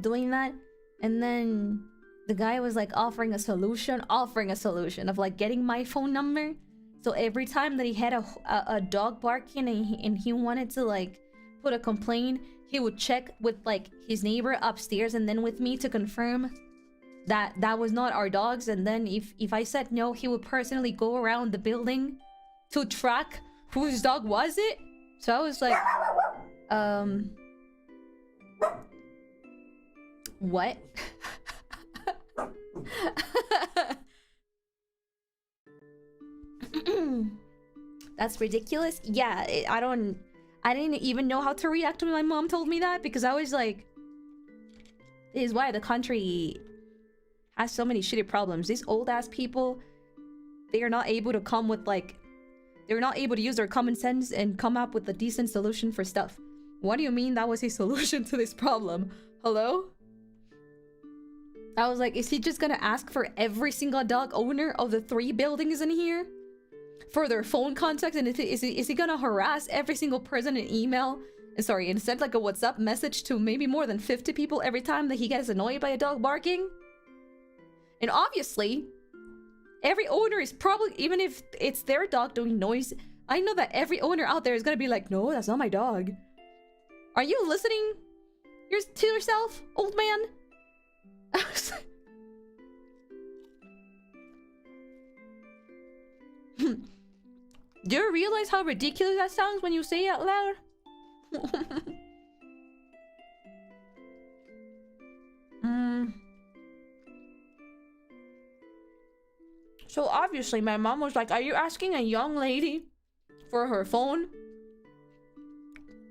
C: doing that, and then the guy was like offering a solution of like getting my phone number. So every time that he had a dog barking and he wanted to like put a complaint, he would check with like his neighbor upstairs and then with me to confirm that that was not our dogs. And then if I said no, he would personally go around the building to track whose dog was it. So I was like, what? That's ridiculous. Yeah, I didn't even know how to react when my mom told me that, because I was like, this is why the country has so many shitty problems. These old ass people, they are not able to come with like, they're not able to use their common sense and come up with a decent solution for stuff. What do you mean that was a solution to this problem? Hello? I was like, is he just gonna ask for every single dog owner of the 3 buildings in here for their phone contacts? And is he gonna harass every single person in email? Sorry, and send like a WhatsApp message to maybe more than 50 people every time that he gets annoyed by a dog barking? And obviously, every owner is probably, even if it's their dog doing noise, I know that every owner out there is gonna be like, no, that's not my dog. Are you listening to yourself, old man? Do you realize how ridiculous that sounds when you say it out loud? So obviously my mom was like, are you asking a young lady for her phone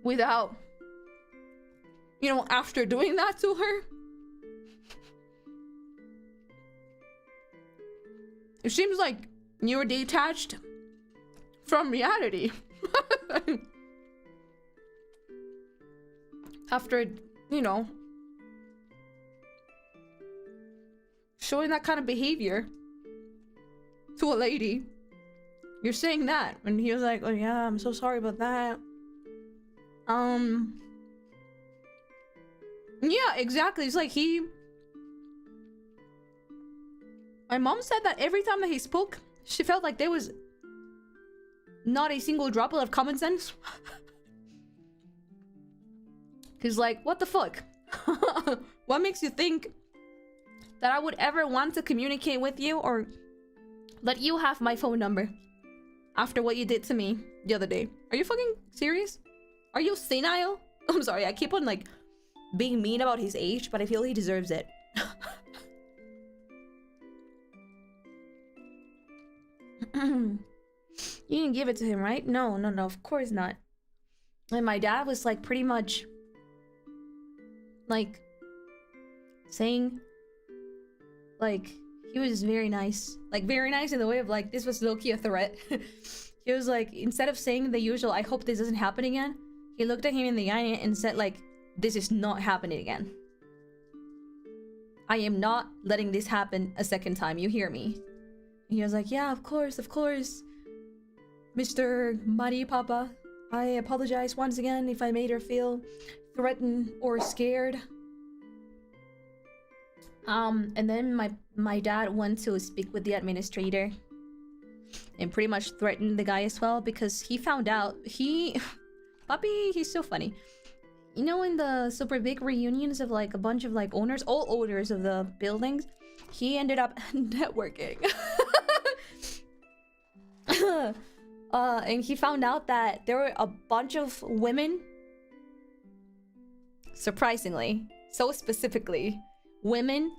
C: without, you know, after doing that to her? It seems like you're detached from reality. After, you know, showing that kind of behavior to a lady, you're saying that. And he was like, oh yeah, I'm so sorry about that. Yeah, exactly. It's like my mom said that every time that he spoke, she felt like there was not a single droplet of common sense. Cause like, what the fuck? What makes you think that I would ever want to communicate with you or let you have my phone number after what you did to me the other day? Are you fucking serious? Are you senile? I'm sorry, I keep on like being mean about his age, but I feel he deserves it. You didn't give it to him, right? No, of course not. And my dad was like pretty much like saying like he was very nice. Like very nice in the way of like this was low-key a threat. He was like, instead of saying the usual, I hope this doesn't happen again, he looked at him in the eye and said like, this is not happening again. I am not letting this happen a second time, you hear me? And he was like, yeah, of course, Mr. Marie Papa. I apologize once again if I made her feel threatened or scared. And then my dad went to speak with the administrator and pretty much threatened the guy as well, because he found out Papi, he's so funny. You know, in the super big reunions of like a bunch of like owners, all owners of the buildings, he ended up networking. And he found out that there were a bunch of women, surprisingly, so specifically, women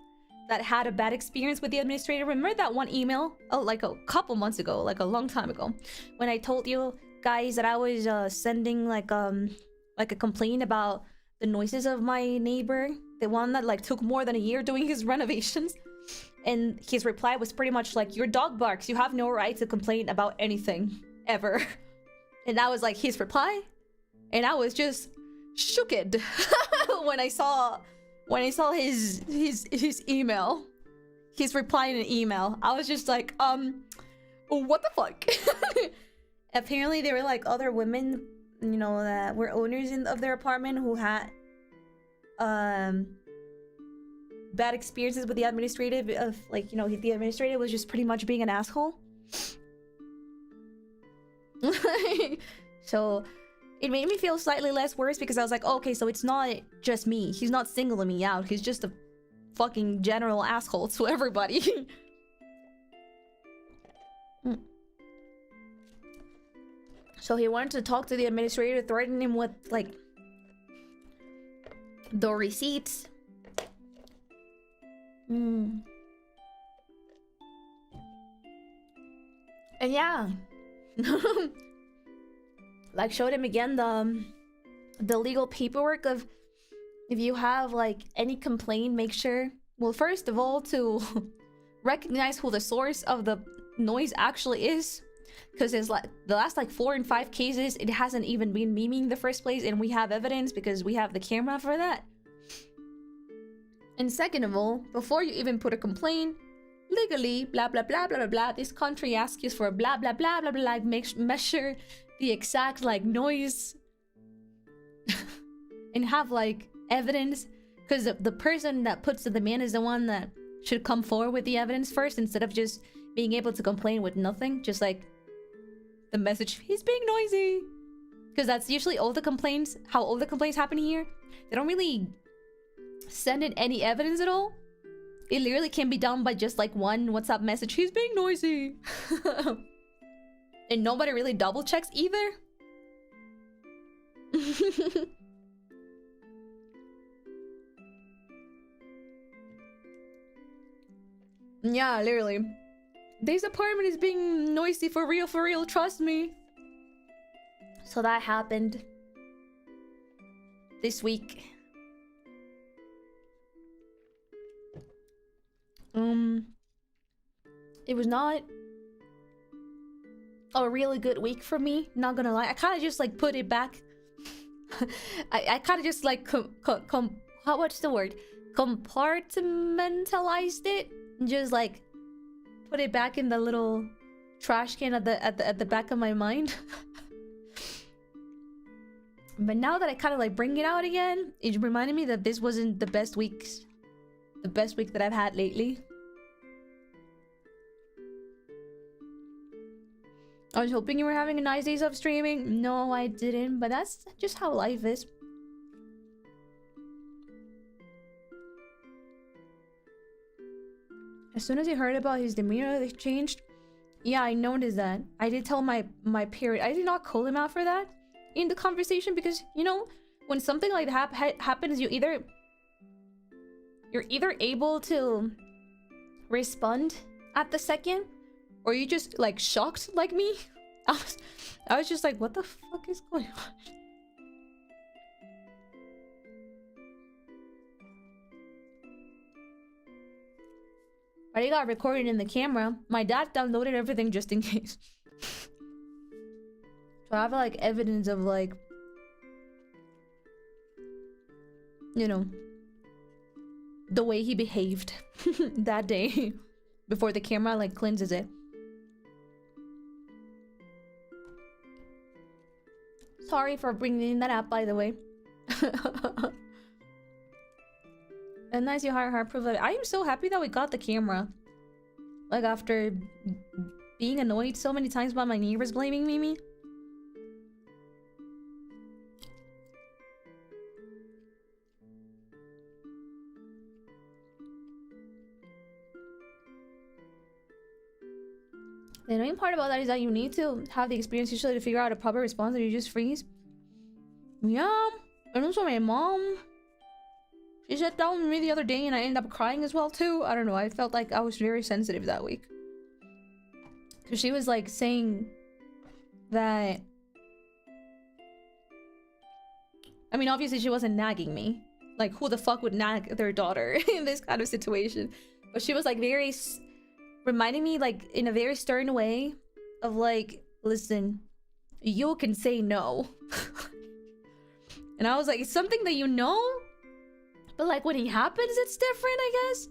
C: that had a bad experience with the administrator. Remember that one email, like a couple months ago, like a long time ago, when I told you guys that I was sending like a complaint about the noises of my neighbor, the one that like took more than a year doing his renovations? And his reply was pretty much like, your dog barks, you have no right to complain about anything ever. And that was like his reply, and I was just shooked when I saw his email, his reply in an email. I was just like, what the fuck? Apparently there were like other women, you know, that were owners of their apartment who had bad experiences with the administrative of, like, you know, the administrative was just pretty much being an asshole. So it made me feel slightly less worse because I was like, oh, okay, so it's not just me. He's not singling me out. He's just a fucking general asshole to everybody. So he wanted to talk to the administrator, threaten him with, like, the receipts. And yeah. Like, showed him again the legal paperwork of, if you have like any complaint, make sure, well, first of all, to recognize who the source of the noise actually is, because it's like the last like 4 and 5 cases it hasn't even been memeing in the first place, and we have evidence because we have the camera for that. And second of all, before you even put a complaint, legally, blah blah blah blah blah blah, this country asks you for blah blah blah blah blah, like measure the exact like noise and have like evidence, because the person that puts the demand is the one that should come forward with the evidence first, instead of just being able to complain with nothing, just like the message, he's being noisy, because that's usually all the complaints, how all the complaints happen here. They don't really send in any evidence at all. It literally can be done by just like one WhatsApp message, he's being noisy. And nobody really double checks either. Yeah, literally. This apartment is being noisy for real, trust me. So that happened this week. It was not a really good week for me, not gonna lie. I kind of just like put it back. I kind of just like what's the word? Compartmentalized it, and just like put it back in the little trash can at the back of my mind. But now that I kind of like bring it out again, it reminded me that this wasn't the best week that I've had lately. I was hoping you were having a nice days of streaming. No, I didn't, but that's just how life is. As soon as he heard about his demeanor changed, yeah, I noticed that. I did tell my parent. I did not call him out for that in the conversation, because, you know, when something like that happens, you're either able to respond at the second, or you just like shocked like me. I was just like, what the fuck is going on? I already got recorded in the camera. My dad downloaded everything just in case. So I have like evidence of like, you know, the way he behaved that day before the camera like cleanses it. Sorry for bringing that up, by the way. And nice you hard proof of it. I am so happy that we got the camera. Like, after being annoyed so many times by my neighbors blaming Mimi. The annoying part about that is that you need to have the experience usually to figure out a proper response, and you just freeze. Yeah, and also my mom, she sat down with me the other day and I ended up crying as well too. I don't know, I felt like I was very sensitive that week. Because she was like saying that... I mean, obviously she wasn't nagging me. Like, who the fuck would nag their daughter in this kind of situation? But she was like very reminding me like in a very stern way of like, listen, you can say no. And I was like, it's something that you know, but like when it happens, it's different, I guess.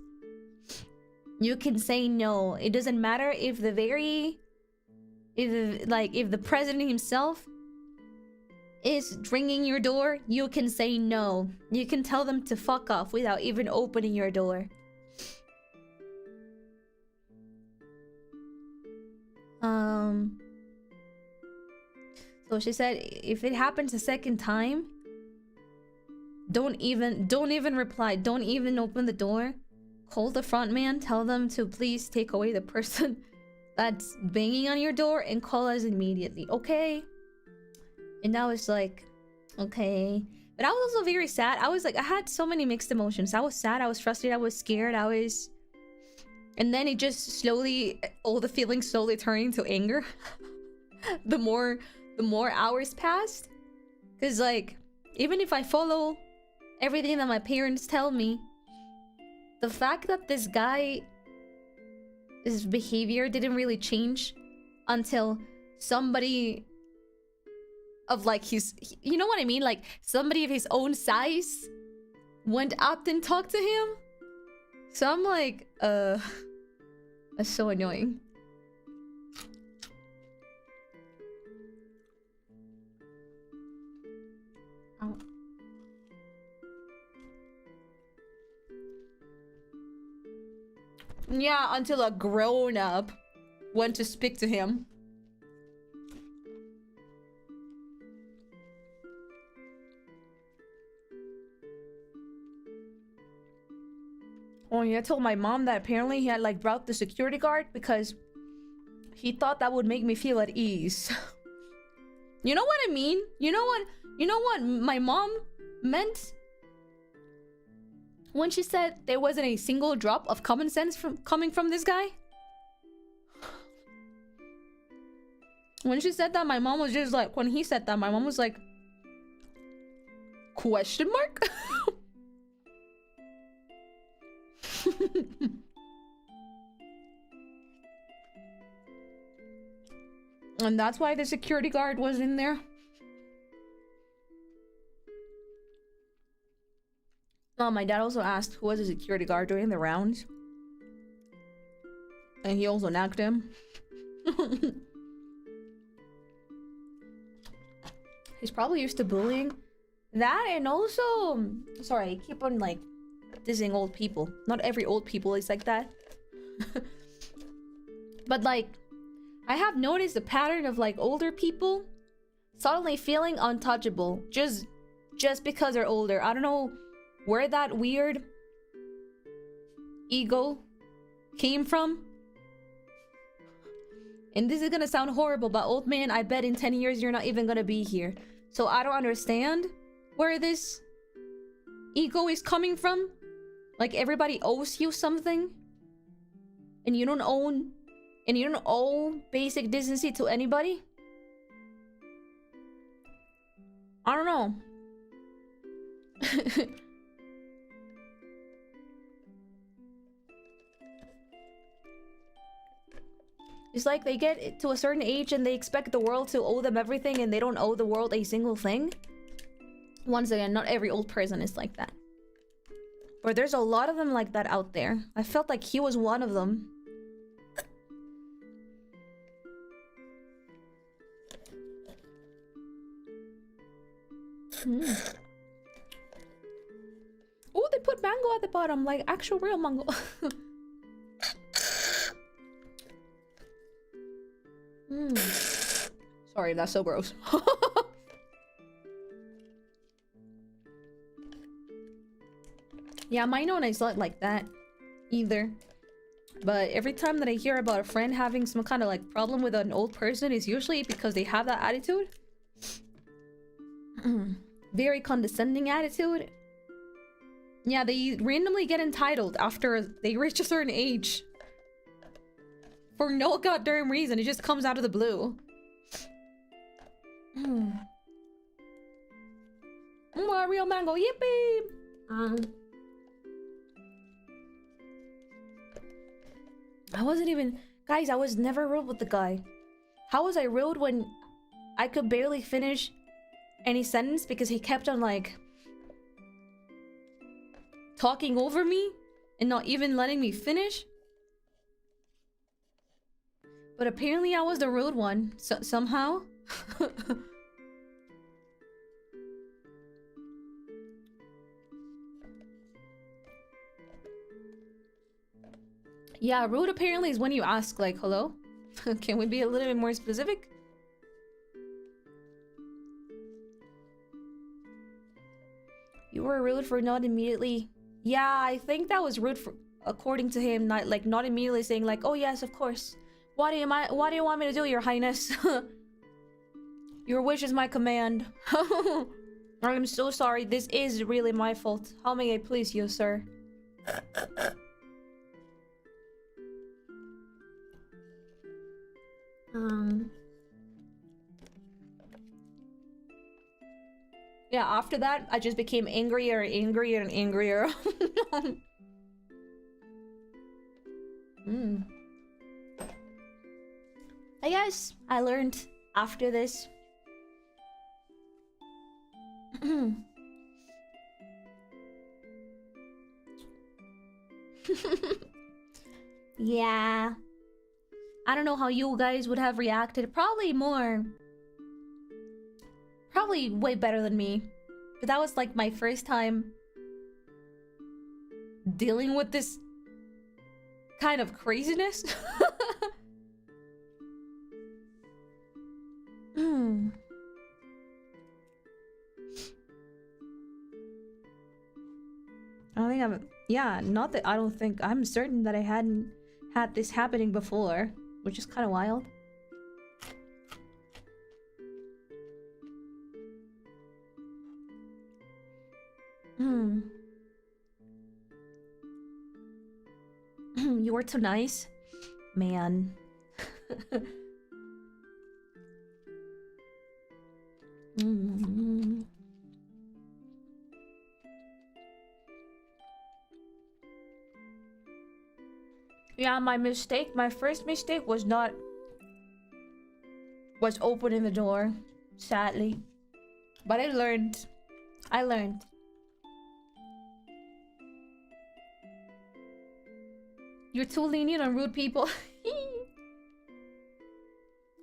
C: You can say no. It doesn't matter if the president himself is ringing your door, you can say no. You can tell them to fuck off without even opening your door. So she said if it happens a second time, don't even reply, don't even open the door. Call the front man, tell them to please take away the person that's banging on your door and call us immediately, okay? And I was like, okay. But I was also very sad. I was like, I had so many mixed emotions. I was sad, I was frustrated, I was scared, and then it just slowly, all the feelings slowly turned into anger. the more hours passed. Because like, even if I follow everything that my parents tell me, the fact that this guy's behavior didn't really change until somebody of like his, you know what I mean? Like somebody of his own size went up and talked to him. So I'm like, that's so annoying. Oh. Yeah, until a grown-up went to speak to him. Oh yeah, I told my mom that apparently he had like brought the security guard because he thought that would make me feel at ease. You know what I mean? You know what my mom meant when she said there wasn't a single drop of common sense coming from this guy? When she said that, my mom was just like, when he said that, my mom was like, question mark? And that's why the security guard was in there. Oh, my dad also asked who was the security guard during the rounds. And he also knocked him. He's probably used to bullying. That and also... Sorry, I keep on like dissing old people. Not every old people is like that. But like, I have noticed a pattern of like older people suddenly feeling untouchable just because they're older. I don't know where that weird ego came from. And this is gonna sound horrible, but old man, I bet in 10 years you're not even gonna be here. So I don't understand where this ego is coming from. Like everybody owes you something, and you don't owe basic decency to anybody. I don't know. It's like they get to a certain age and they expect the world to owe them everything, and they don't owe the world a single thing. Once again, not every old person is like that. But there's a lot of them like that out there. I felt like he was one of them. Oh, they put mango at the bottom, like actual real mango. Sorry, that's so gross. Yeah, my nona is not like that either. But every time that I hear about a friend having some kind of like problem with an old person, it's usually because they have that attitude. Very condescending attitude. Yeah, they randomly get entitled after they reach a certain age. For no goddamn reason, it just comes out of the blue. Real mango, yippee! I wasn't even... Guys, I was never rude with the guy. How was I rude when I could barely finish any sentence because he kept on, like, talking over me and not even letting me finish? But apparently I was the rude one, somehow. Yeah, rude apparently is when you ask, like, hello? Can we be a little bit more specific? You were rude for not immediately... Yeah, I think that was rude for, according to him, not immediately saying like, oh yes, of course. What do you want me to do, Your Highness? Your wish is my command. I'm so sorry, this is really my fault. How may I please you, sir? Yeah, after that, I just became angrier and angrier and angrier. I guess I learned after this. Yeah. I don't know how you guys would have reacted. Probably way better than me. But that was like my first time dealing with this kind of craziness. I'm certain that I hadn't had this happening before, which is kind of wild. You were too nice, man. Yeah, my first mistake was opening the door, sadly. But I learned. You're too lenient on rude people.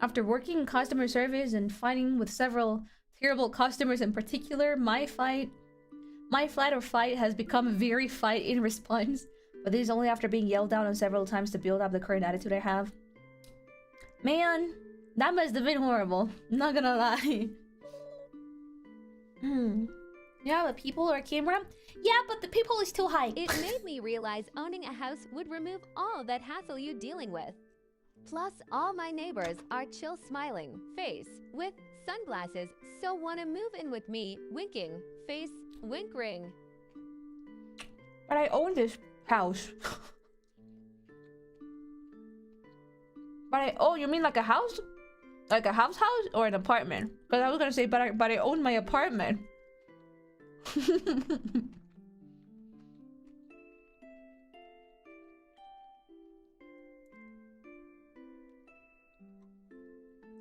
C: After working in customer service and fighting with several terrible customers in particular, my flight or fight has become very fight in response. But this is only after being yelled down on several times to build up the current attitude I have. Man, that must have been horrible. Not gonna lie. Yeah, the people are camera. Yeah, but the people is too high.
B: It made me realize owning a house would remove all that hassle you dealing with. Plus, all my neighbors are chill smiling, face, with sunglasses, so wanna move in with me, winking, face, wink ring.
C: But I own this house. Oh, you mean like a house? Like a house or an apartment? Because I was gonna say, but I own my apartment.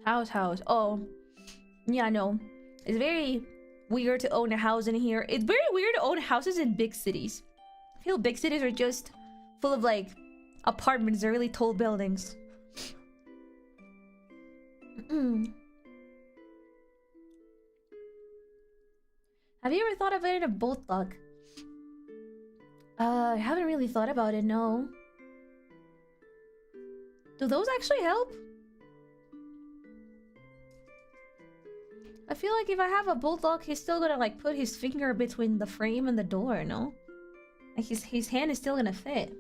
C: House. Oh, yeah, no. It's very weird to own a house in here. It's very weird to own houses in big cities. I feel big cities are just full of like apartments or really tall buildings. Have you ever thought of it in a bulldog? I haven't really thought about it, no. Do those actually help? I feel like if I have a bulldog, he's still gonna like put his finger between the frame and the door, no? Like his hand is still gonna fit.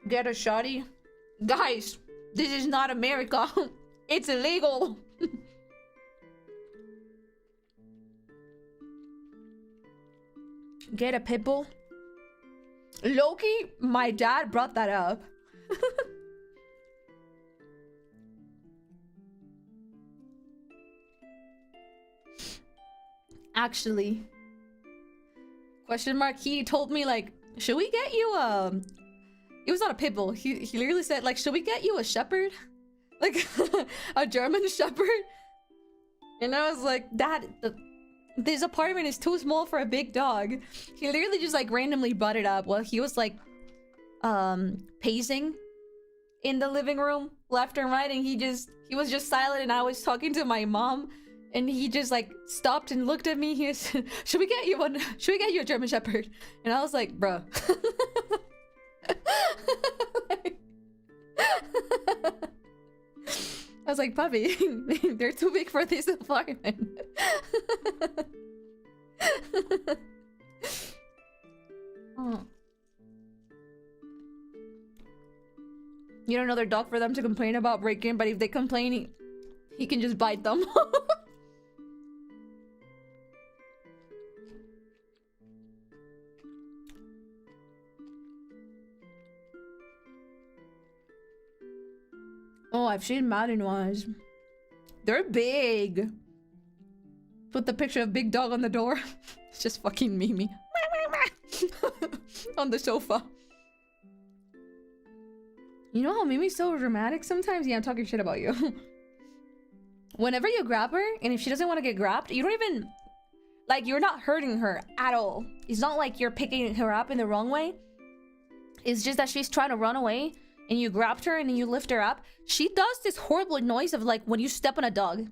C: Get a shotty? Guys, this is not America. It's illegal. Get a pit bull? Loki, my dad brought that up. Actually. Question mark. He told me like, should we get you it was not a pit bull. He literally said like, should we get you a shepherd? Like a German shepherd? And I was like, Dad, this apartment is too small for a big dog. He literally just like randomly butted up while he was like pacing in the living room left and right, and he was just silent, and I was talking to my mom, and he just like stopped and looked at me. He said, should we get you a German shepherd? And I was like, bruh. I was like, puppy, they're too big for this apartment. Oh. You don't know their dog for them to complain about breaking, but if they complain, he can just bite them. Oh, I've seen mountain ones. They're big. Put the picture of big dog on the door. It's just fucking Mimi. On the sofa. You know how Mimi's so dramatic sometimes? Yeah, I'm talking shit about you. Whenever you grab her, and if she doesn't want to get grabbed, you don't even... Like, you're not hurting her at all. It's not like you're picking her up in the wrong way. It's just that she's trying to run away, and you grabbed her, and then you lift her up. She does this horrible noise of, like, when you step on a dog.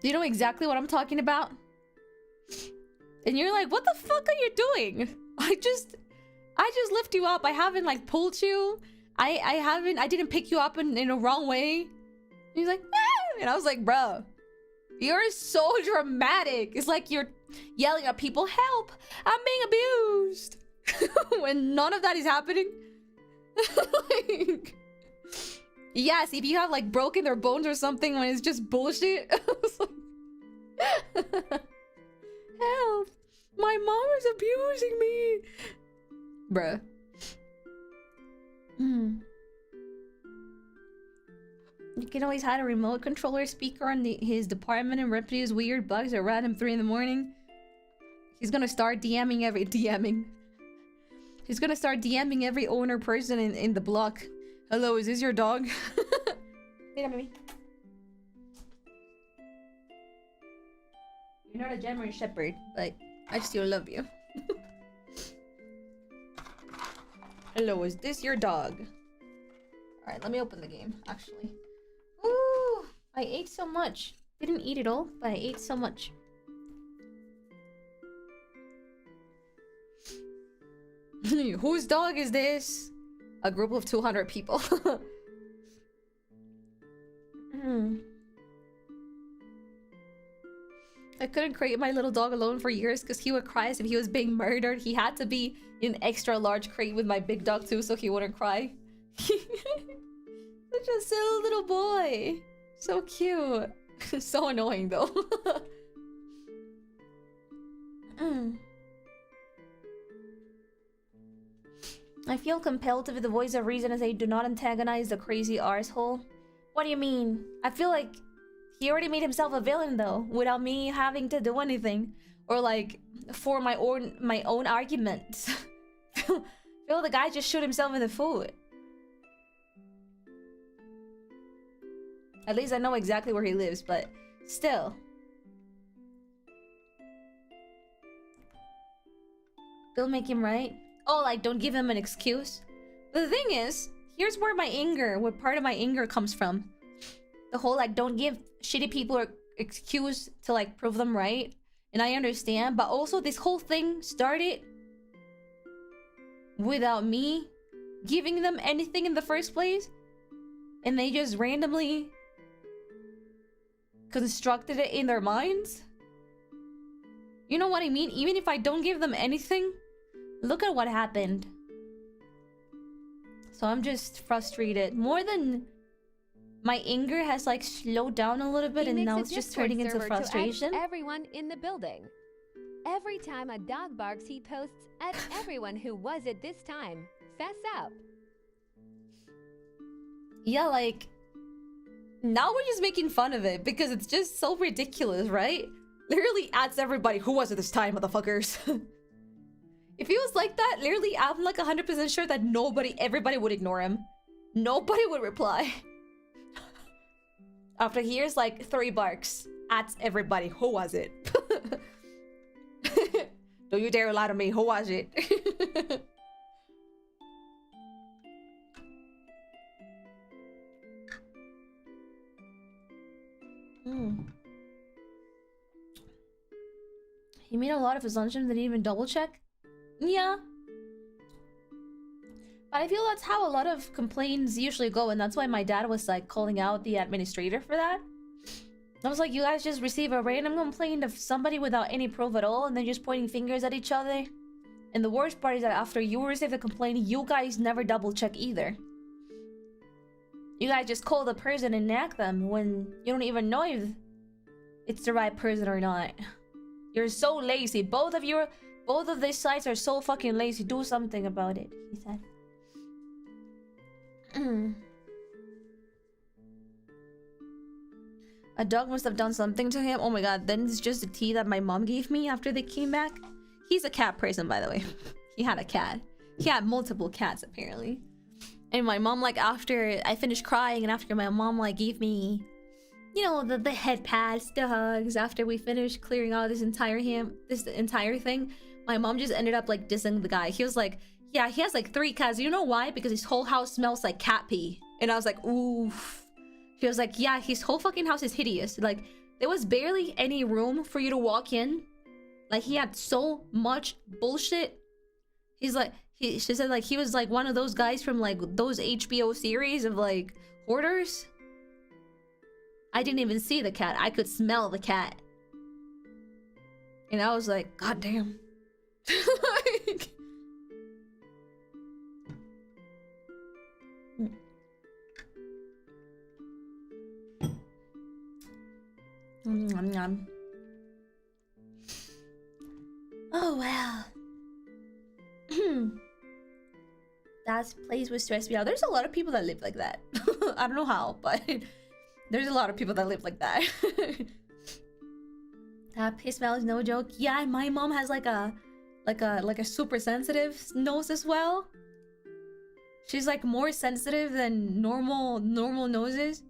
C: Do you know exactly what I'm talking about? And you're like, what the fuck are you doing? I just lift you up. I haven't like pulled you. I didn't pick you up in a wrong way. And he's like, ah! And I was like, bro, you're so dramatic. It's like you're yelling at people, help, I'm being abused. When none of that is happening. Like, yes, if you have like broken their bones or something when it's just bullshit. I was like, help, my mom is abusing me. Bruh. You can always hide a remote controller speaker on his department and reprise weird bugs at random 3 in the morning. He's gonna start DMing. He's gonna start DMing every owner person in the block. Hello, is this your dog? Mira, baby. You're not a German shepherd, but I still love you. Hello, is this your dog? Alright, let me open the game, actually. Ooh, I ate so much. Didn't eat it all, but I ate so much. Whose dog is this? A group of 200 people. I couldn't create my little dog alone for years because he would cry as if he was being murdered. He had to be in an extra large crate with my big dog too so he wouldn't cry. Such a silly little boy. So cute. So annoying though. I feel compelled to be the voice of reason as I do not antagonize the crazy arsehole. What do you mean? I feel like he already made himself a villain though, without me having to do anything. Or like, for my own arguments. Feel the guy just shoot himself in the foot. At least I know exactly where he lives, but still. They'll make him right. Oh, like, don't give him an excuse. But the thing is, here's where part of my anger comes from. The whole, like, don't give shitty people an excuse to, like, prove them right. And I understand, but also this whole thing started without me giving them anything in the first place. And they just randomly constructed it in their minds. You know what I mean? Even if I don't give them anything, look at what happened. So I'm just frustrated. More than my anger has like slowed down a little bit, and now it's just turning into frustration.
B: To everyone in the building. Every time a dog barks, he posts at everyone who was it this time. Fess up.
C: Yeah, like Now we're just making fun of it because it's just so ridiculous, right? Literally asks everybody, who was it this time, motherfuckers? If he was like that, literally, I'm like 100% sure that everybody would ignore him. Nobody would reply. After he hears like 3 barks, asks everybody, who was it? Don't you dare lie to me, who was it? He made a lot of assumptions and didn't even double check. Yeah. But I feel that's how a lot of complaints usually go, and that's why my dad was like calling out the administrator for that. I was like, you guys just receive a random complaint of somebody without any proof at all, and then just pointing fingers at each other. And the worst part is that after you receive the complaint, you guys never double check either. You guys just call the person and nag them when you don't even know if it's the right person or not. You're so lazy. Both of these sites are so fucking lazy. Do something about it, he said. A dog must have done something to him. Oh my god, then it's just the tea that my mom gave me after they came back. He's a cat person, by the way. He had a cat. He had multiple cats, apparently. And my mom, like, after I finished crying and after my mom, like, gave me, you know, the head pats, the hugs, after we finished clearing out this entire thing, my mom just ended up, like, dissing the guy. He was like, yeah, he has, like, 3 cats. You know why? Because his whole house smells like cat pee. And I was like, oof. He was like, yeah, his whole fucking house is hideous. Like, there was barely any room for you to walk in. Like, he had so much bullshit. He's like, she said, like, he was like one of those guys from like those HBO series of like hoarders. I didn't even see the cat. I could smell the cat. And I was like, god damn. Like... Oh well. That place would stress me out. There's a lot of people that live like that. I don't know how, but there's a lot of people that live like that. That piss smell is no joke. Yeah, my mom has like a super sensitive nose as well. She's like more sensitive than normal noses.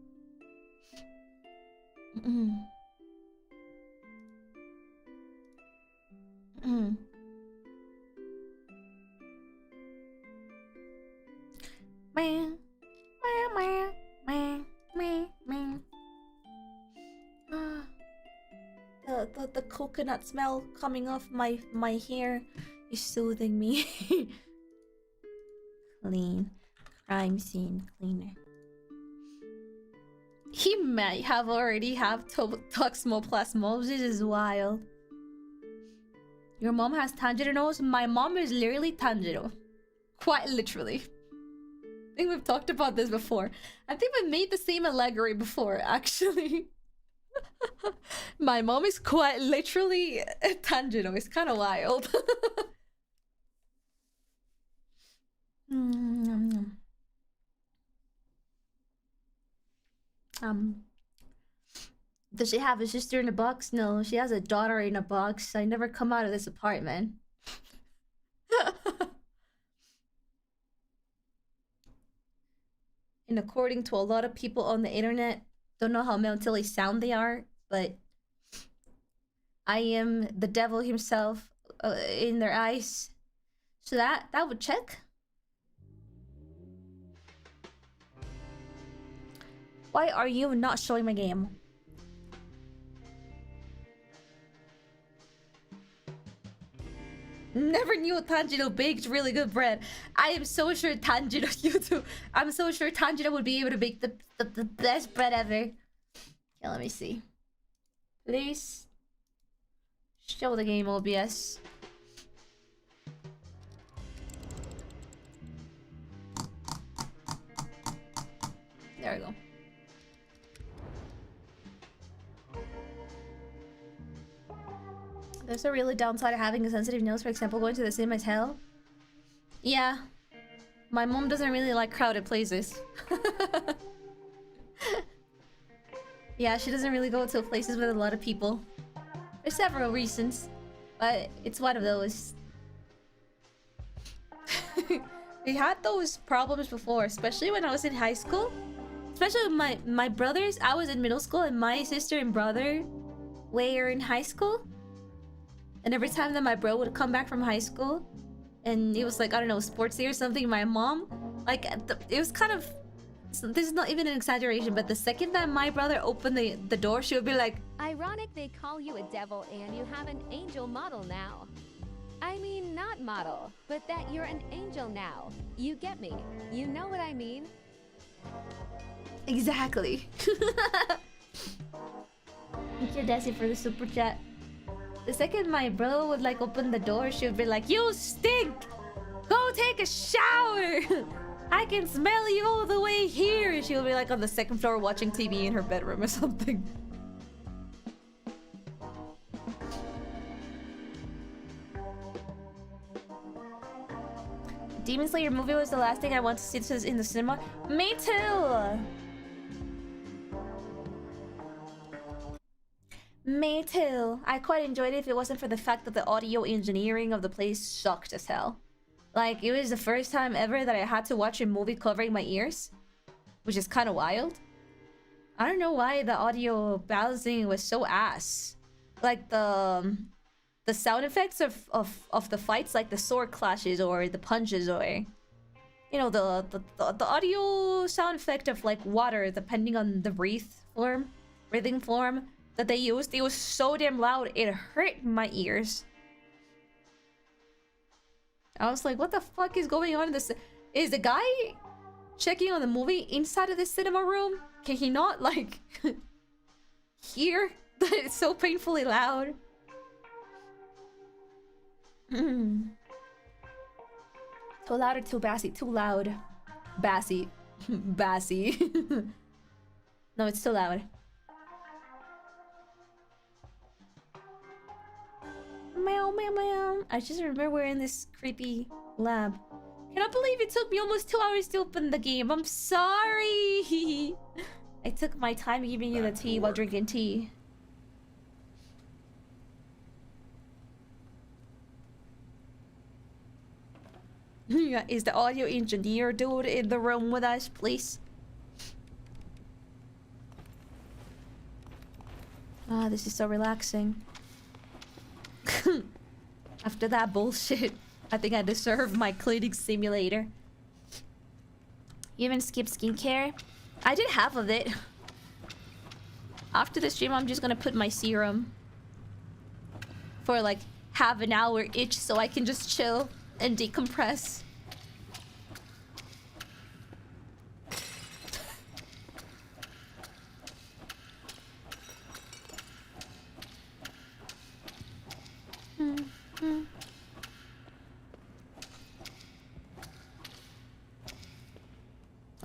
C: The coconut smell coming off my hair is soothing me. Clean. Crime scene cleaner. He might have already have toxoplasmosis. This is wild. Your mom has Tanjiro nose? My mom is literally Tanjiro. Quite literally. I think we've talked about this before. I think we made the same allegory before, actually. My mom is quite literally Tanjiro. It's kind of wild. Does she have a sister in a box? No, she has a daughter in a box. I never come out of this apartment. And according to a lot of people on the internet, don't know how mentally sound they are, but I am the devil himself in their eyes. So that would check. Why are you not showing my game? Never knew Tanjiro baked really good bread. I am so sure Tanjiro, you too. I'm so sure Tanjiro would be able to bake the best bread ever. Okay, let me see. Please show the game, OBS. There we go. There's a really downside of having a sensitive nose, for example, going to the cinema as hell. Yeah. My mom doesn't really like crowded places. Yeah, she doesn't really go to places with a lot of people. There's several reasons, but it's one of those. We had those problems before, especially when I was in high school. Especially with my brothers. I was in middle school and my sister and brother were in high school. And every time that my bro would come back from high school and it was like, I don't know, sports day or something, my mom, like, it was kind of... This is not even an exaggeration, but the second that my brother opened the door, she would be like...
B: Ironic they call you a devil and you have an angel model now. I mean, not model, but that you're an angel now. You get me. You know what I mean?
C: Exactly. Thank you, Desi, for the super chat. The second my bro would like open the door, she would be like, "You stink! Go take a shower! I can smell you all the way here!" She would be like on the second floor watching TV in her bedroom or something. Demon Slayer movie was the last thing I want to see in the cinema. Me too! Me too. I quite enjoyed it if it wasn't for the fact that the audio engineering of the place sucked as hell. Like, it was the first time ever that I had to watch a movie covering my ears, which is kind of wild. I don't know why the audio balancing was so ass. Like, the sound effects of the fights, like the sword clashes or the punches, or you know, the audio sound effect of like water, depending on the breathing form that they used, it was so damn loud it hurt my ears. I was like, what the fuck is going on in this? Is the guy checking on the movie inside of the cinema room? Can he not like hear that it's so painfully loud? Too loud or too bassy? Too loud. Bassy. Bassy. No, it's too loud. Meow, meow, meow. I just remember we're in this creepy lab. Cannot believe it took me almost 2 hours to open the game. I'm sorry. I took my time giving you the tea while drinking tea. Is the audio engineer dude in the room with us, please? Ah, this is so relaxing. After that bullshit, I think I deserve my cleaning simulator. You even skip skincare? I did half of it. After the stream, I'm just gonna put my serum for like half an hour each so I can just chill and decompress.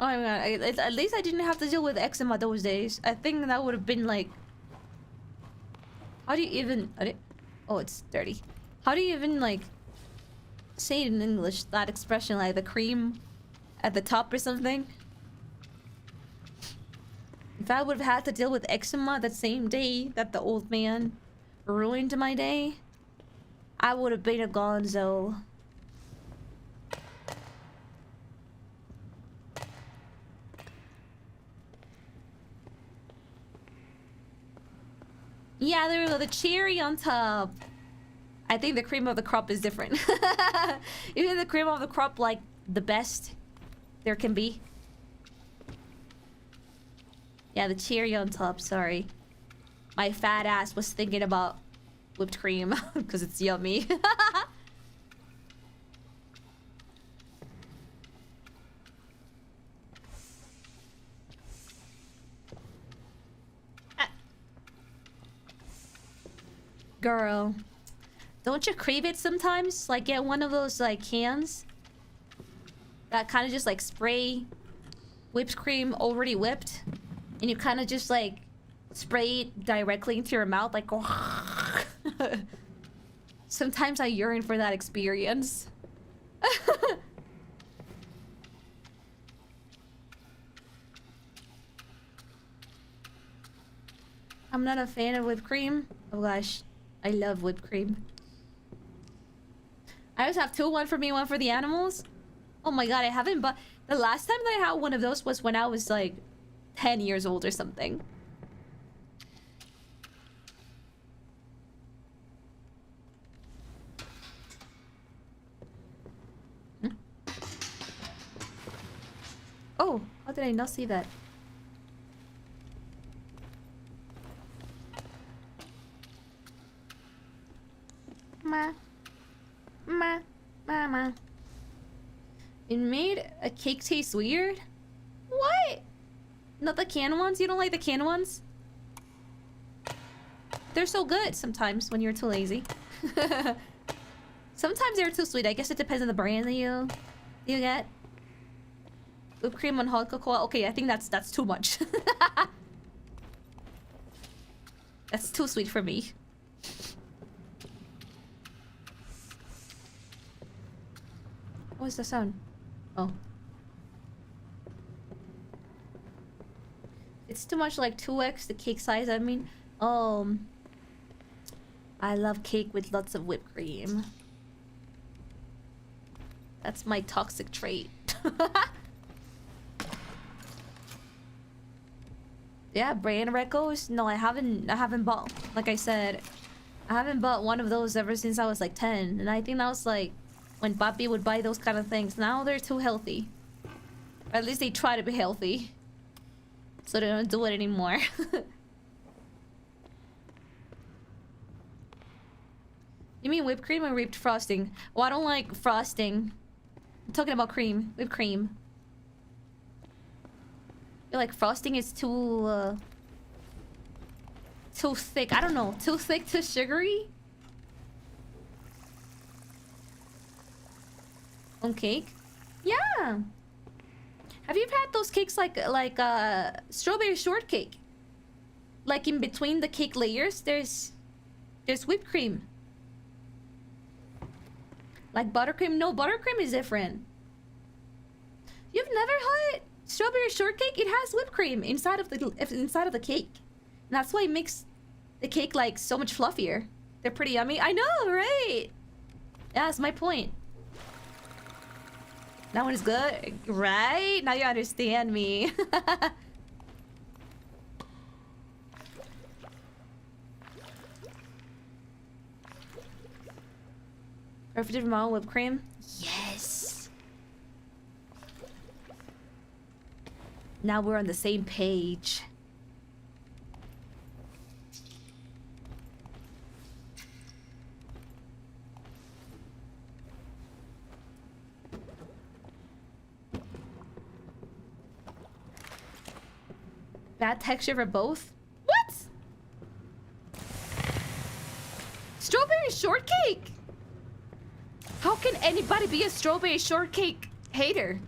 C: Oh my god, at least I didn't have to deal with eczema those days. I think that would have been like... How do you even... Oh, it's dirty. How do you even like say it in English, that expression, like the cream at the top or something? If I would have had to deal with eczema that same day that the old man ruined my day, I would have been a gonzo. Yeah, there we go, the cherry on top. I think the cream of the crop is different. Even the cream of the crop, like, the best there can be. Yeah, the cherry on top, sorry. My fat ass was thinking about whipped cream, because it's yummy. Girl, don't you crave it sometimes? Like, get one of those like cans that kind of just like spray whipped cream already whipped, and you kind of just like spray it directly into your mouth, like. Sometimes I yearn for that experience. I'm not a fan of whipped cream. Oh gosh, I love whipped cream. I always have two, one for me, one for the animals. Oh my god, I haven't bought... The last time that I had one of those was when I was like 10 years old or something. Oh, how did I not see that? Mama. It made a cake taste weird? What? Not the canned ones? You don't like the canned ones? They're so good sometimes when you're too lazy. Sometimes they're too sweet. I guess it depends on the brand that you get. Whipped cream on hot cocoa. Okay, I think that's too much. That's too sweet for me. What's the sound? Oh. It's too much, like 2x the cake size. I mean, I love cake with lots of whipped cream. That's my toxic trait. Yeah, brand recos. No, I haven't bought, like I said, I haven't bought one of those ever since I was like 10. And I think that was like when Papi would buy those kind of things. Now they're too healthy. Or at least they try to be healthy. So they don't do it anymore. You mean whipped cream or whipped frosting? Oh, I don't like frosting. I'm talking about cream. Whipped cream. I feel like frosting is too thick. I don't know. Too thick, too sugary? On cake? Yeah. Have you had those cakes like strawberry shortcake? Like in between the cake layers, there's whipped cream. Like buttercream? No, buttercream is different. You've never had strawberry shortcake? It has whipped cream inside of the cake. And that's why it makes the cake like so much fluffier. They're pretty yummy. I know, right? Yeah, that's my point. That one is good, right? Now you understand me. Perfect amount of whipped cream? Yes! Now we're on the same page. Bad texture for both? What? Strawberry shortcake? How can anybody be a strawberry shortcake hater?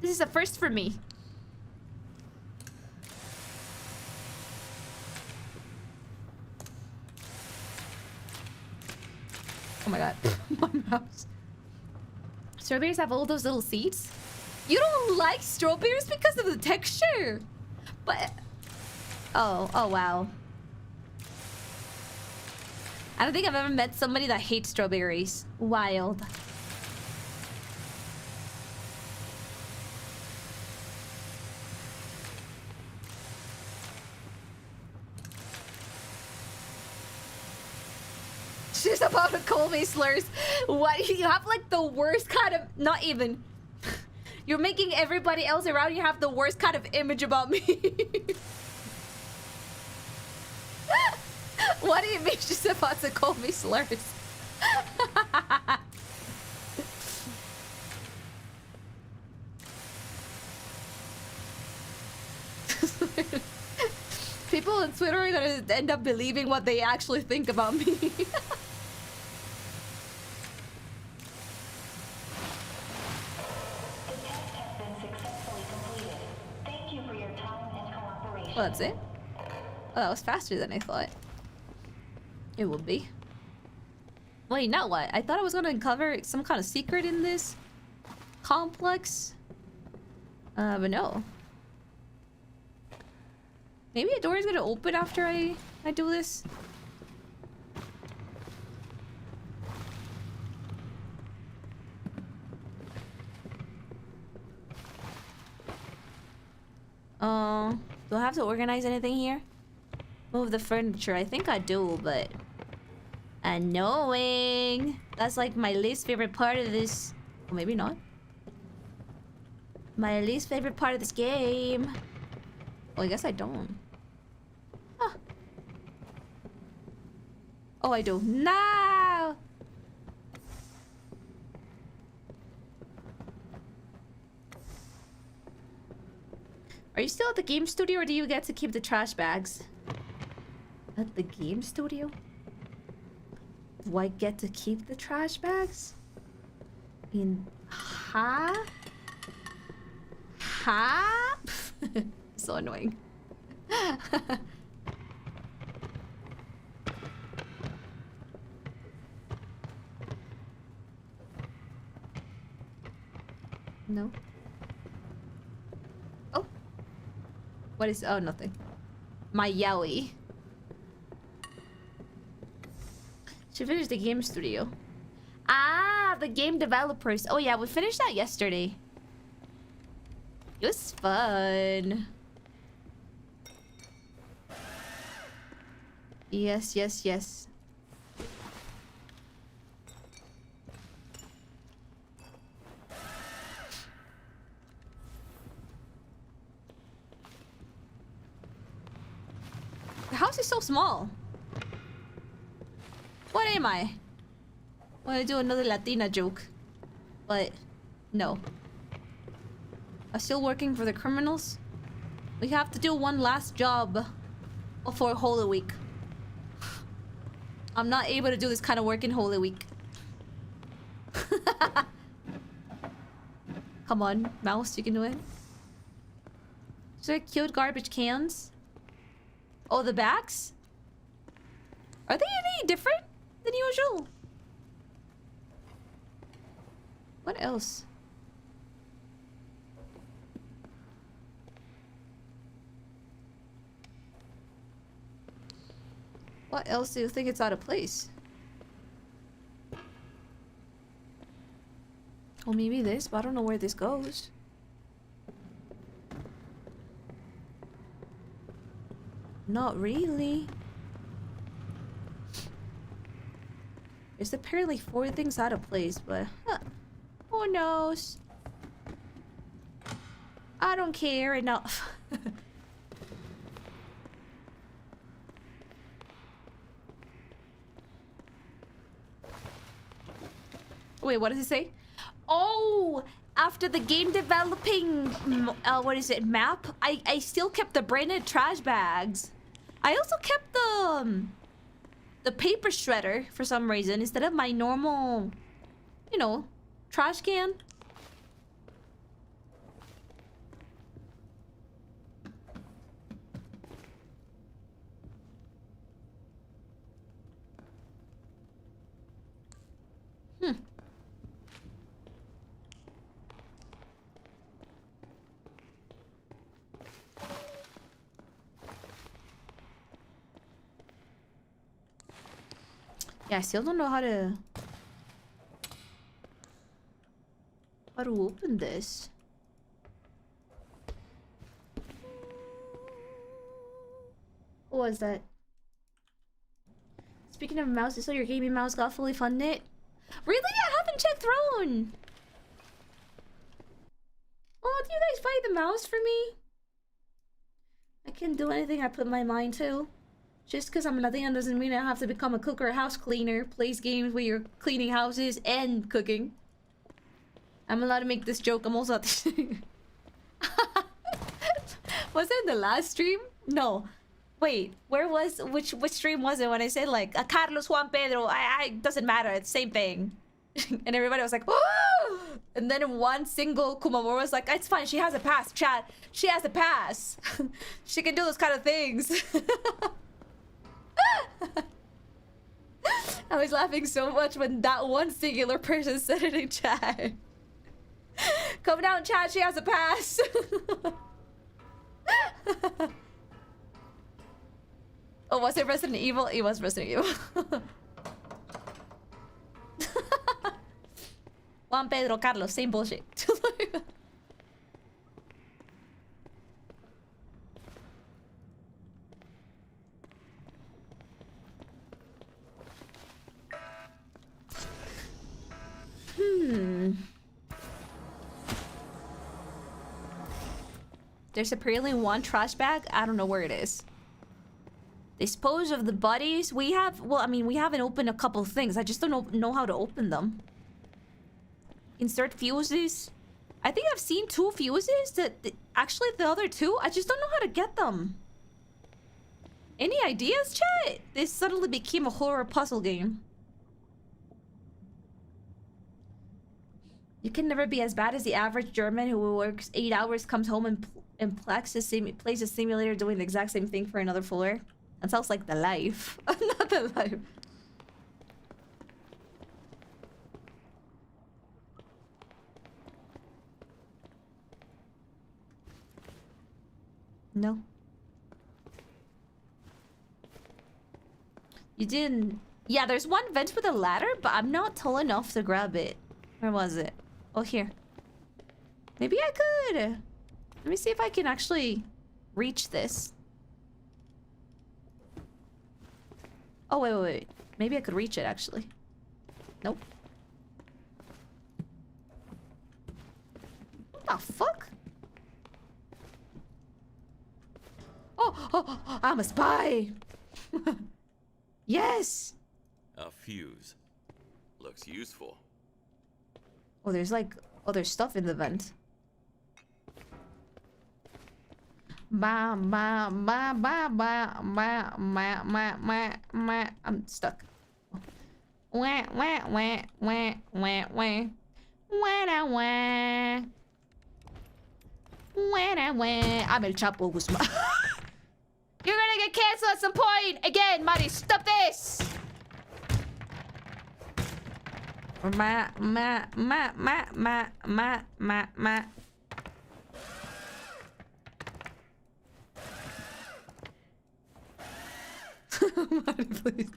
C: This is a first for me. Oh my god. My mouse. Strawberries have all those little seeds? You don't like strawberries because of the texture? But... Oh wow. I don't think I've ever met somebody that hates strawberries. Wild. She's about to call me slurs. What? You have like the worst kind of... Not even. You're making everybody else around you have the worst kind of image about me. What do you mean she's about to call me slurs? People on Twitter are gonna end up believing what they actually think about me. Well, that's it. Oh, that was faster than I thought. It would be. Wait, now what? I thought I was gonna uncover some kind of secret in this complex. But no. Maybe a door is gonna open after I do this. Do I have to organize anything here? Move the furniture. I think I do, but annoying. That's like my least favorite part of this. Or maybe not. My least favorite part of this game. Oh, I guess I don't. Huh. Oh, I do. No! Are you still at the game studio or do you get to keep the trash bags? At the game studio? Do I get to keep the trash bags? I mean, huh? Huh? So annoying. No. Oh. What is... Oh, nothing. My yowie. She finished the game studio. Ah, the game developers. Oh yeah, we finished that yesterday. It was fun. Yes, yes, yes. The house is so small. What am I? I want to do another Latina joke. But no. I'm still working for the criminals. We have to do one last job before Holy Week. I'm not able to do this kind of work in Holy Week. Come on, mouse, you can do it. Is there cute garbage cans? Oh, the bags? Are they any different than usual? What else? What else do you think it's out of place? Well, maybe this, but I don't know where this goes. Not really. There's apparently 4 things out of place, but who knows? I don't care enough. Wait, what does it say? Oh, after the game developing, what is it, map? I still kept the branded trash bags. I also kept the paper shredder for some reason instead of my normal, you know, trash can. Yeah, I still don't know how to open this. What was that? Speaking of mouse, you saw your gaming mouse got fully funded? Really? I haven't checked Throne. Oh, do you guys buy the mouse for me? I can do anything I put my mind to. Just because I'm Latina doesn't mean I have to become a cook or a house cleaner. Plays games where you're cleaning houses and cooking. I'm allowed to make this joke. I'm also... Was it in the last stream? No. Wait, which stream was it when I said like Carlos, Juan, Pedro? Doesn't matter. It's the same thing. And everybody was like, oh! And then one single Kumamura was like, it's fine. She has a pass, chat. She has a pass. She can do those kind of things. I was laughing so much when that one singular person said it in chat. Come down, chat. She has a pass. But was it Resident Evil? It was Resident Evil. Juan Pedro Carlos, same bullshit. There's apparently one trash bag. I don't know where it is. Dispose of the bodies. We have... Well, I mean, we haven't opened a couple things. I just don't know how to open them. Insert fuses. I think I've seen 2 fuses. Actually, the other 2, I just don't know how to get them. Any ideas, chat? This suddenly became a horror puzzle game. You can never be as bad as the average German who works 8 hours, comes home and plays a simulator doing the exact same thing for another floor. That sounds like the life. Not the life. No. You didn't... Yeah, there's one vent with a ladder, but I'm not tall enough to grab it. Where was it? Oh, here. Maybe I could. Let me see if I can actually reach this. Oh, wait. Maybe I could reach it, actually. Nope. What the fuck? Oh, I'm a spy. Yes.
D: A fuse. Looks useful.
C: Oh, there's like other stuff in the vent. I'm stuck. I'm El Chapo Guzman. You're gonna get canceled at some point! Again, Mari, stop this! Mari, please.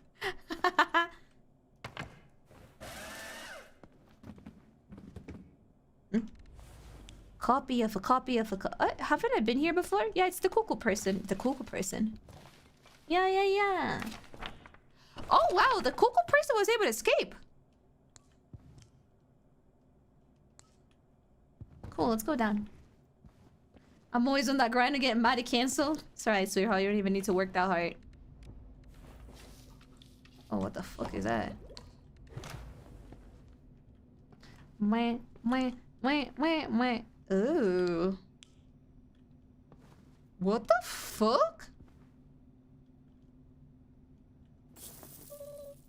C: Copy of a haven't I been here before? Yeah, it's the cuckoo person. The cuckoo person. Yeah. Oh, wow. The cuckoo person was able to escape. Cool, let's go down. I'm always on that grind to get Maddie canceled. It's alright, sweetheart. You don't even need to work that hard. Oh, what the fuck is that? Ooh. What the fuck?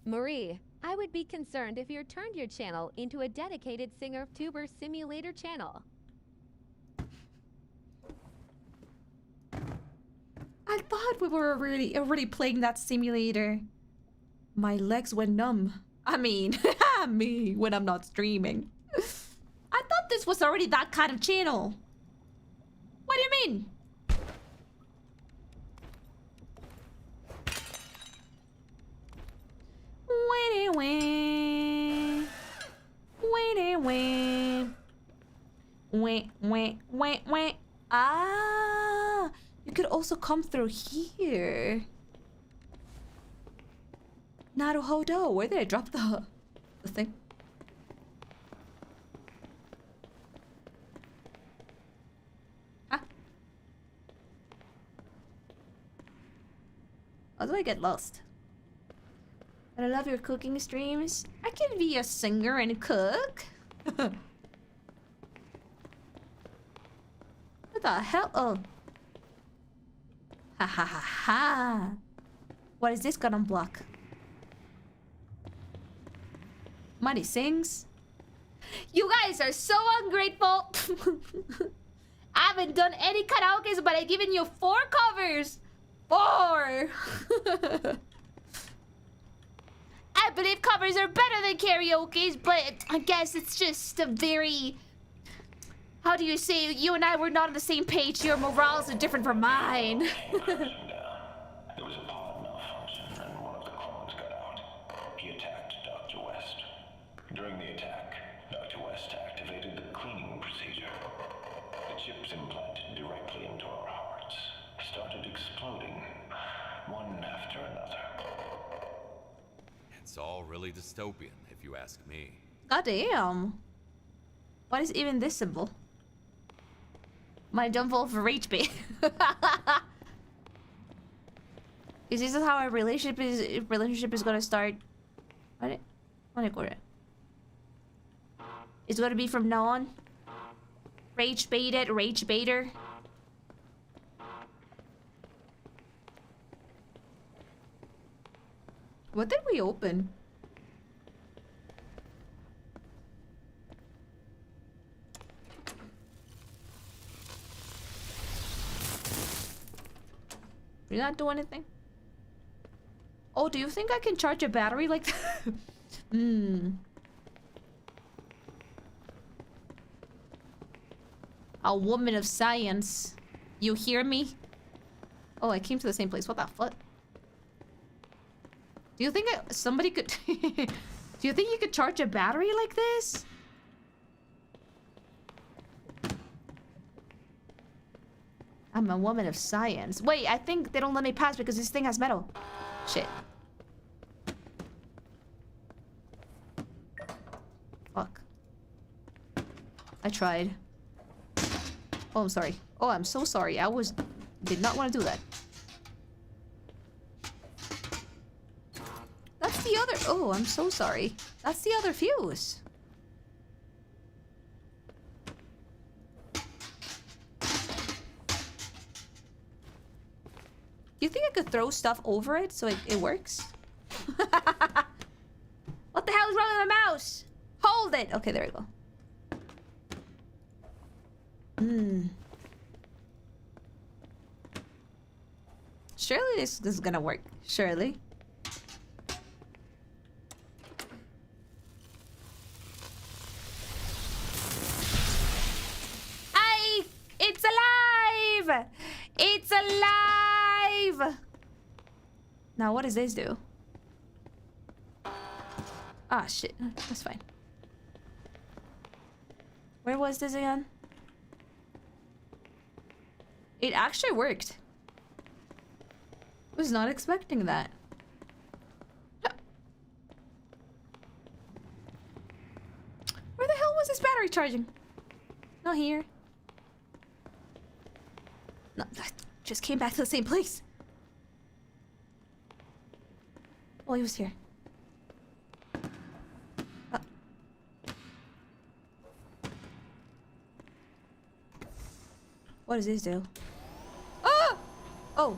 B: Marie, I would be concerned if you turned your channel into a dedicated singer-tuber simulator channel.
C: I thought we were already playing that simulator. My legs went numb. I mean, me when I'm not streaming. I thought this was already that kind of channel. What do you mean? Wait. Ah, you could also come through here. Naruhodo. Where did I drop the thing? Huh? How do I get lost? But I love your cooking streams. I can be a singer and cook. What the hell? Oh. Ha. What is this gonna block? Money sings. You guys are so ungrateful. I haven't done any karaokes, but I've given you 4 covers. 4. I believe covers are better than karaoke's, but I guess it's just a very... How do you say? You and I were not on the same page. Your morals are different from mine.
E: It was hot enough. directly into our hearts, started exploding, one after another.
D: It's all really dystopian, if you ask me.
C: Goddamn. What is even this symbol? My downfall for rage bait. Is this how our relationship is gonna start? It's gonna be from now on. Rage baited, rage baiter. What did we open? Did not do anything? Oh, do you think I can charge a battery like that? A woman of science. You hear me? Oh, I came to the same place. What the fuck? Do you think somebody could... Do you think you could charge a battery like this? I'm a woman of science. Wait, I think they don't let me pass because this thing has metal. Shit. Fuck. I tried. Oh, I'm sorry. Oh, I'm so sorry. Did not want to do that. That's the other... Oh, I'm so sorry. That's the other fuse. Do you think I could throw stuff over it so it works? What the hell is wrong with my mouse? Hold it! Okay, there we go. Surely this is gonna work. Surely. It's alive! It's alive! Now what does this do? Ah, shit. That's fine. Where was this again? It actually worked. Was not expecting that. Where the hell was this battery charging? Not here. No, I just came back to the same place. Oh, he was here. What does this do? Ah! Oh.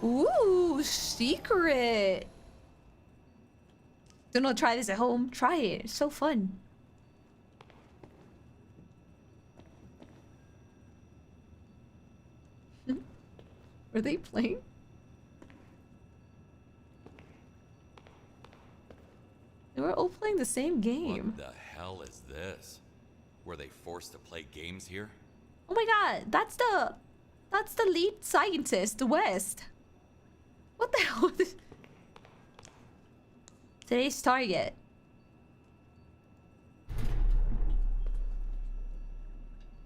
C: Ooh, secret. Do not try this at home. Try it. It's so fun. Are they playing? They were all playing the same game.
D: What the hell is this? Were they forced to play games here?
C: Oh my god, that's the lead scientist, West. What the hell is this? Today's target.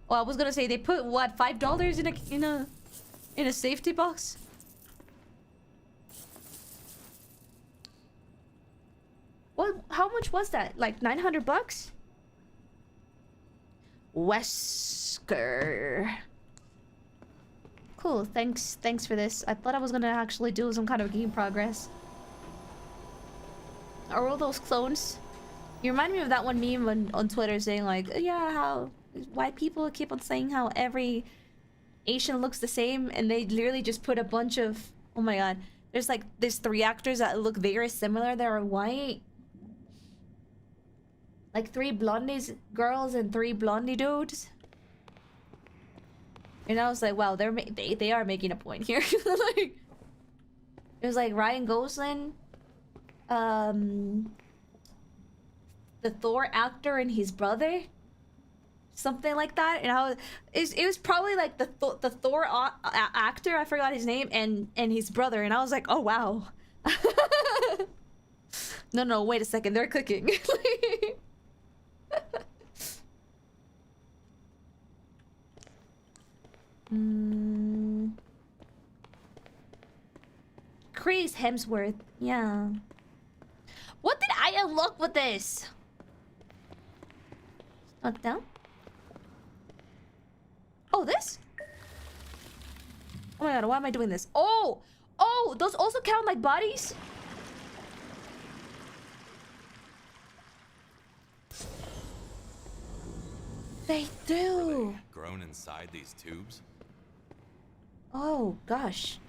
C: Well, I was gonna say they put what, $5 in a safety box? What? How much was that? Like $900? Wesker. Cool. Thanks for this. I thought I was gonna actually do some kind of game progress. Are all those clones? You remind me of that one meme on Twitter saying like, yeah, why people keep on saying how every Asian looks the same, and they literally just put a bunch of... Oh my god. There's 3 actors that look very similar that are white. Like 3 blondies girls and 3 blondie dudes. And I was like, wow, they are making a point here. Like, it was like Ryan Gosling, the Thor actor and his brother, something like that. And it was probably like the Thor actor, I forgot his name, and his brother. And I was like, oh wow. No, wait a second, they're cooking. Chris Hemsworth. Yeah. What did I unlock with this? Not down. Oh, this? Oh my god, why am I doing this? Oh! Oh, those also count like bodies? They do.
D: Grown inside these tubes?
C: Oh, gosh.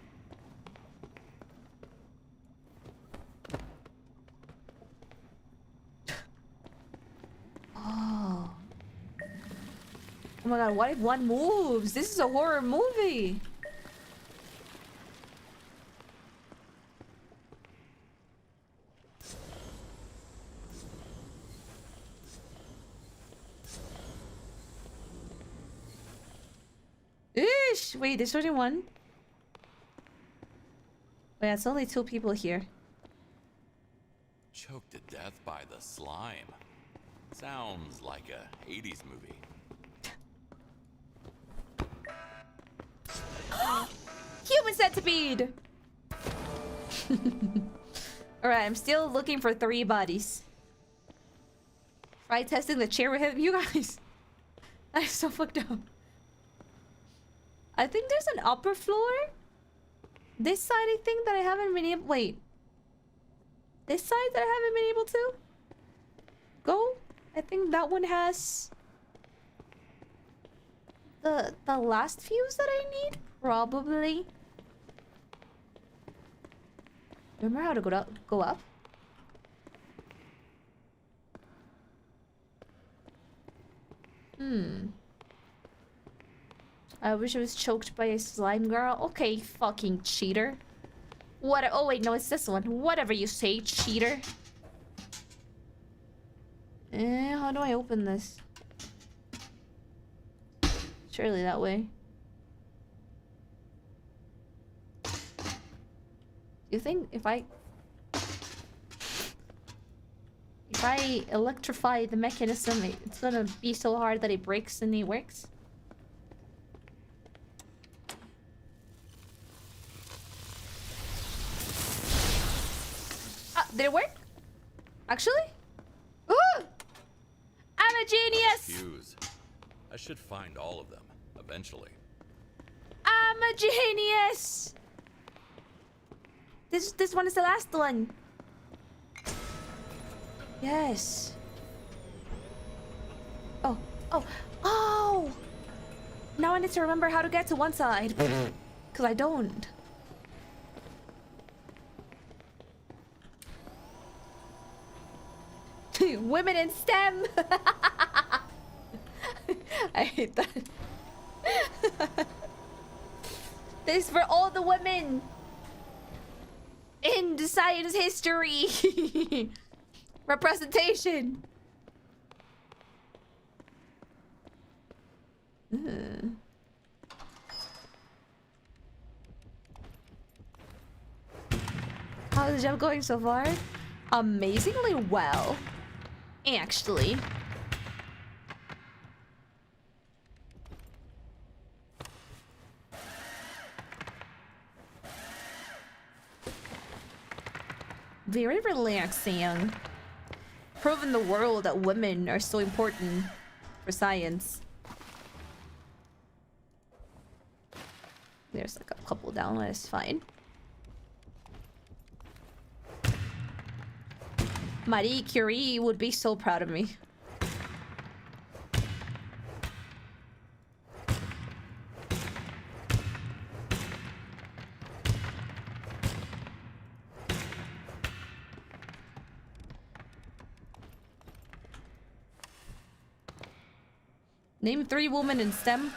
C: Oh. Oh my god, what if one moves? This is a horror movie. Ish! Wait, there's only one? Wait, it's only 2 people here.
D: Choked to death by the slime. Sounds like a 80s movie.
C: Human centipede! Alright, I'm still looking for 3 bodies. Try testing the chair with him. You guys! I'm so fucked up. I think there's an upper floor. This side, I think, that I haven't been able... Wait. This side that I haven't been able to go? I think that one has... the last fuse that I need? Probably. Remember how to go up? I wish I was choked by a slime girl. Okay, fucking cheater. What? Oh wait, no, it's this one. Whatever you say, cheater. How do I open this? Surely that way. Do you think if I electrify the mechanism, it's gonna be so hard that it breaks and it works? Did it work? Actually? Ooh! I'm a genius!
D: Fuse. I should find all of them eventually.
C: I'm a genius! This one is the last one. Yes. Oh! Now I need to remember how to get to one side. Because I don't. Women in STEM! I hate that. This is for all the women in the science history. Representation. How's the job going so far? Amazingly well. Actually. Very relaxing. Proving the world that women are so important for science. There's like a couple down, that's fine. Marie Curie would be so proud of me. Name 3 women in STEM.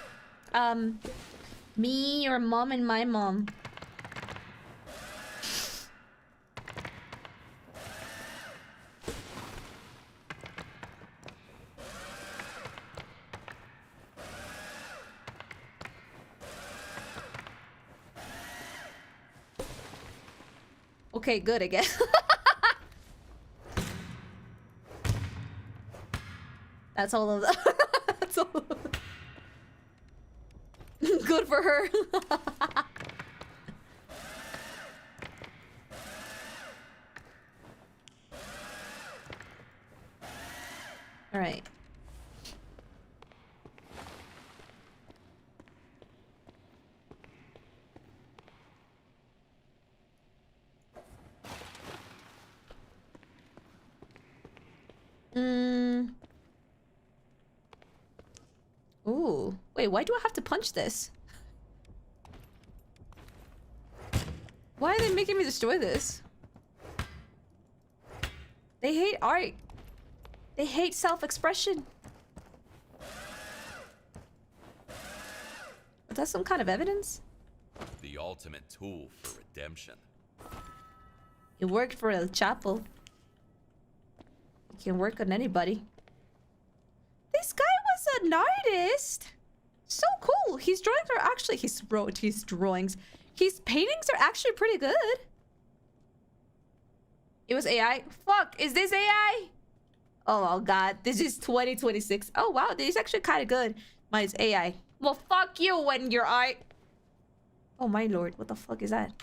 C: Me, your mom, and my mom. Okay, good, I guess. That's all of them. That's all of them. Good for her. All right. Ooh. Wait, why do I have to punch this? Why are they making me destroy this? They hate art. They hate self-expression. Is that some kind of evidence?
D: The ultimate tool for redemption.
C: It worked for El Chapo. It can work on anybody. This guy was an artist. So cool. His drawings are actually his drawings. His paintings are actually pretty good. It was AI. Fuck, is this AI? Oh god, this is 2026. Oh wow, this is actually kind of good. Mine's AI. Well, fuck you when your art. Oh my lord, what the fuck is that?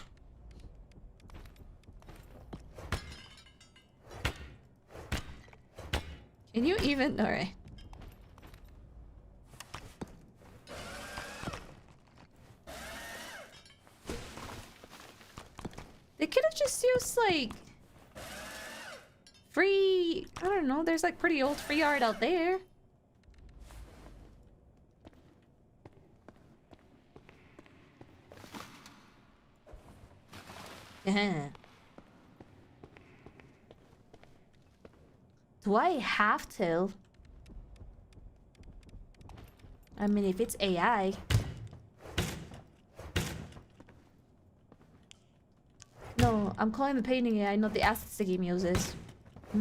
C: Can you even? All right. They could have just used like free. I don't know. There's like pretty old free art out there. Yeah. Do I have to? I mean, if it's AI. No, I'm calling the painting AI, not the assets the game uses. Oh,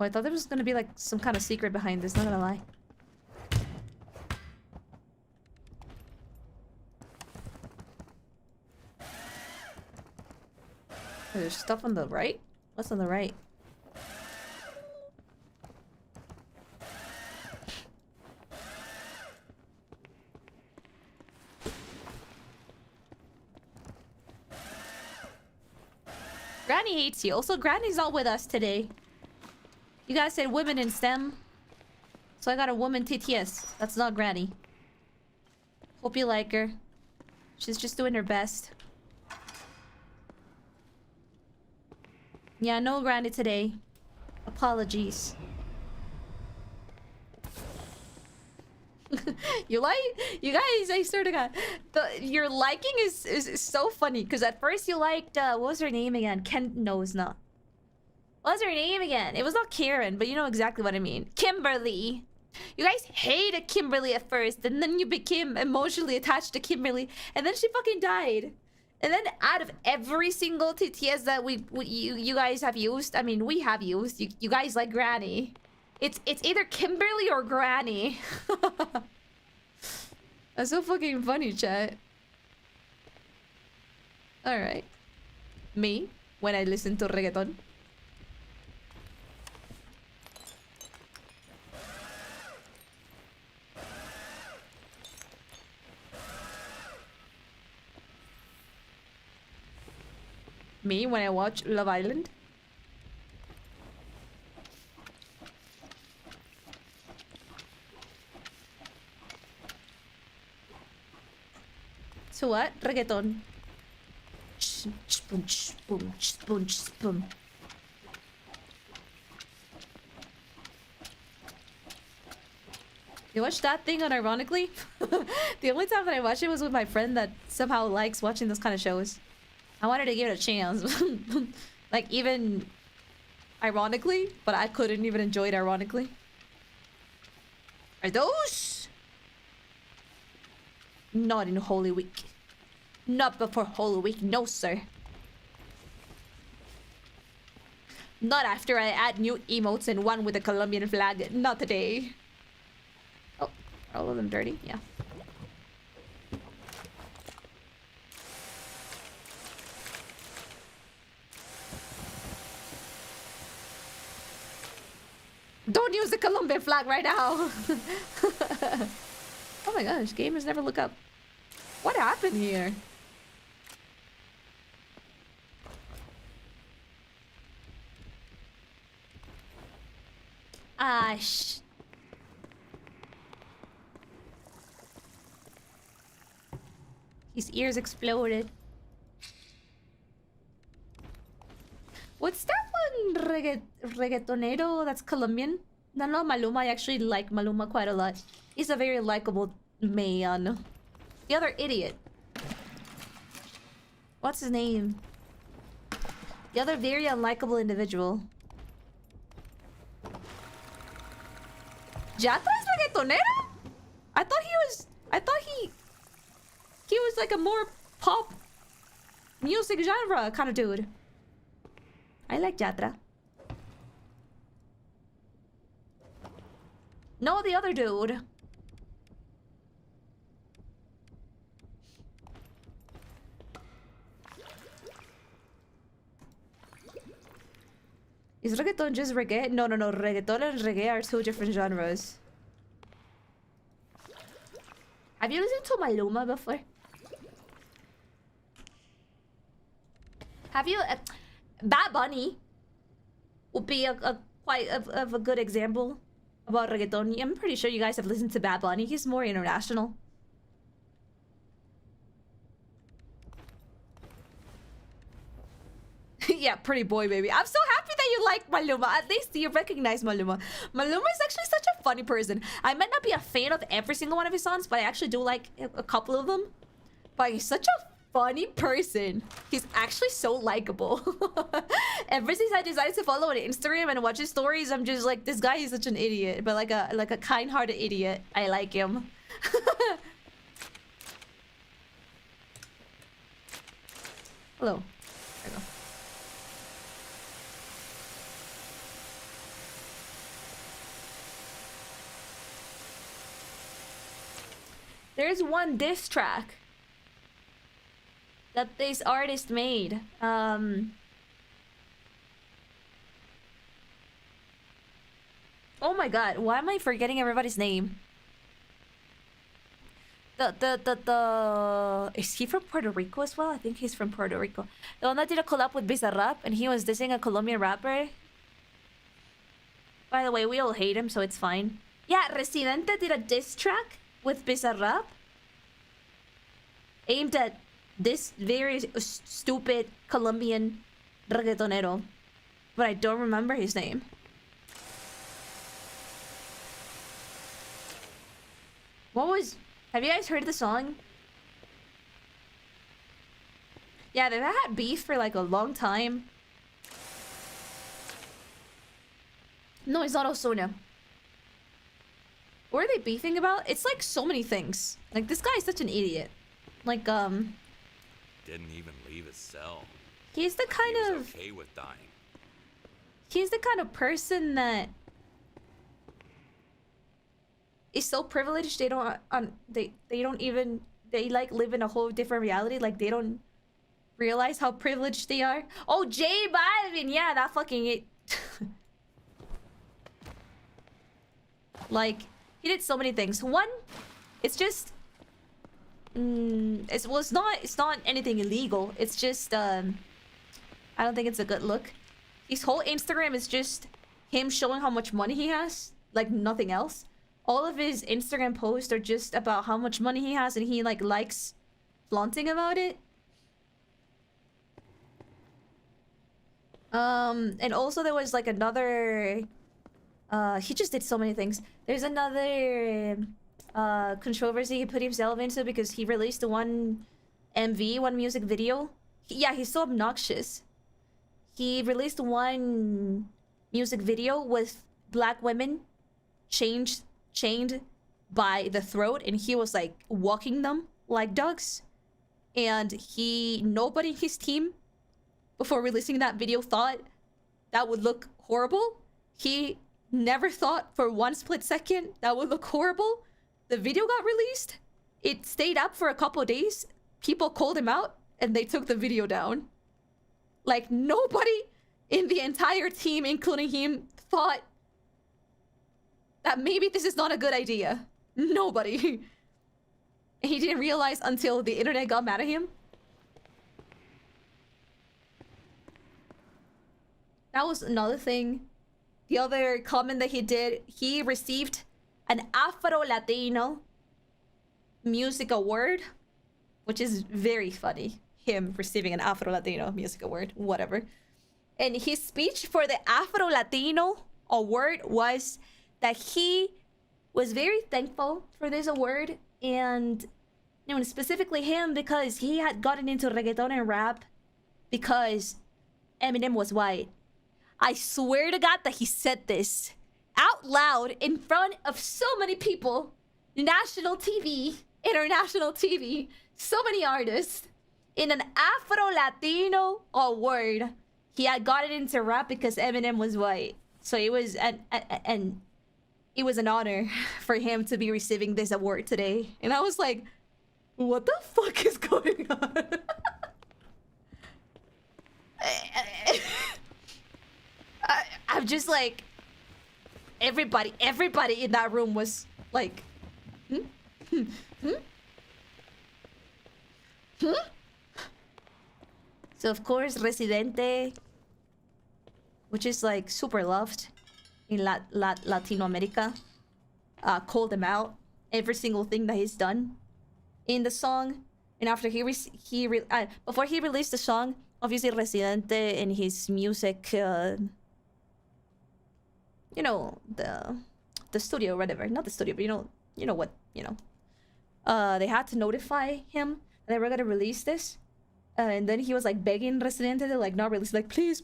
C: I thought there was gonna be like some kind of secret behind this, not gonna lie. There's stuff on the right? What's on the right? Granny hates you. Also, Granny's not with us today. You guys said women in STEM. So I got a woman TTS. That's not Granny. Hope you like her. She's just doing her best. Yeah, no Granny today. Apologies. You guys, I swear to God, your liking is so funny because at first you liked what was her name again? No, it's not. What was her name again? It was not Karen, but you know exactly what I mean. Kimberly. You guys hated Kimberly at first, and then you became emotionally attached to Kimberly, and then she fucking died. And then out of every single TTS that you guys have used, I mean we have used, you guys like Granny. It's either Kimberly or Granny. That's so fucking funny, chat. Alright. Me, when I listen to reggaeton. Me, when I watch Love Island. So what? Reggaeton. You watched that thing unironically? The only time that I watched it was with my friend that somehow likes watching those kind of shows. I wanted to give it a chance. Like, even ironically, but I couldn't even enjoy it ironically. Are those? Not in Holy Week. Not before Holy Week, no sir. Not after I add new emotes and one with a Colombian flag. Not today. Oh, are all of them dirty? Yeah. Don't use the Colombian flag right now. Oh my gosh, gamers never look up. What happened here? Ah, his ears exploded. What's that one reggaetonero that's Colombian? No, Maluma. I actually like Maluma quite a lot. He's a very likable man. The other idiot. What's his name? The other very unlikable individual. Yatra is reggaetonero? I thought he was like a more pop music genre kind of dude. I like Yatra. No, the other dude. Is reggaeton just reggae? No. Reggaeton and reggae are two different genres. Have you listened to Maluma before? Have you... Bad Bunny would be quite a good example about reggaeton. I'm pretty sure you guys have listened to Bad Bunny. He's more international. Yeah, pretty boy, baby. I'm so happy that you like Maluma. At least you recognize Maluma. Maluma is actually such a funny person. I might not be a fan of every single one of his songs, but I actually do like a couple of them. But he's such a funny person. He's actually so likable. Ever since I decided to follow on Instagram and watch his stories, I'm just like, this guy is such an idiot, but like a kind-hearted idiot. I like him. Hello. There we go. There's one diss track that this artist made. Oh my god, why am I forgetting everybody's name? Is he from Puerto Rico as well? I think he's from Puerto Rico. The one that did a collab with Bizarrap and he was dissing a Colombian rapper. By the way, we all hate him, so it's fine. Yeah, Residente did a diss track with Bizarrap aimed at this very stupid Colombian reggaetonero, but I don't remember his name. Have you guys heard the song? Yeah, they've had beef for like a long time. No, it's not Osuna. What are they beefing about? It's like so many things. Like, this guy is such an idiot. Like,
D: Didn't even leave his cell.
C: He's the kind
D: He was
C: of...
D: okay with dying.
C: He's the kind of person that is so privileged they don't they like live in a whole different reality. Like, they don't realize how privileged they are. Oh, J Balvin, yeah, that fucking it. Like, he did so many things. One, it's just it's not anything illegal. It's just I don't think it's a good look. His whole Instagram is just him showing how much money he has, like nothing else. All of his Instagram posts are just about how much money he has, and he like likes flaunting about it. And also there was like another he just did so many things. There's another controversy he put himself into because he released one music video. Yeah, he's so obnoxious. He released one music video with black women chained by the throat, and he was like walking them like dogs. And nobody in his team before releasing that video thought that would look horrible. He never thought for one split second that would look horrible. The video got released. It stayed up for a couple days. People called him out and they took the video down. Like, nobody in the entire team, including him, thought that maybe this is not a good idea. Nobody. He didn't realize until the internet got mad at him. That was another thing. The other comment that he did, he received an Afro-Latino music award, which is very funny. Him receiving an Afro-Latino music award, whatever. And his speech for the Afro-Latino award was that he was very thankful for this award, and you know, specifically him, because he had gotten into reggaeton and rap because Eminem was white. I swear to God that he said this out loud in front of so many people, national TV, international TV, so many artists, in an Afro-Latino award. He had gotten into rap because Eminem was white. So it was and it was an honor for him to be receiving this award today. And I was like, what the fuck is going on? I'm just like, everybody in that room was like, So of course, Residente, which is like super loved in Latino America, called him out every single thing that he's done in the song. And after before he released the song, obviously Residente and his music, you know, the studio, whatever, not the studio, but you know what, they had to notify him that they were gonna release this. And then he was like begging Residente to like not release, like please,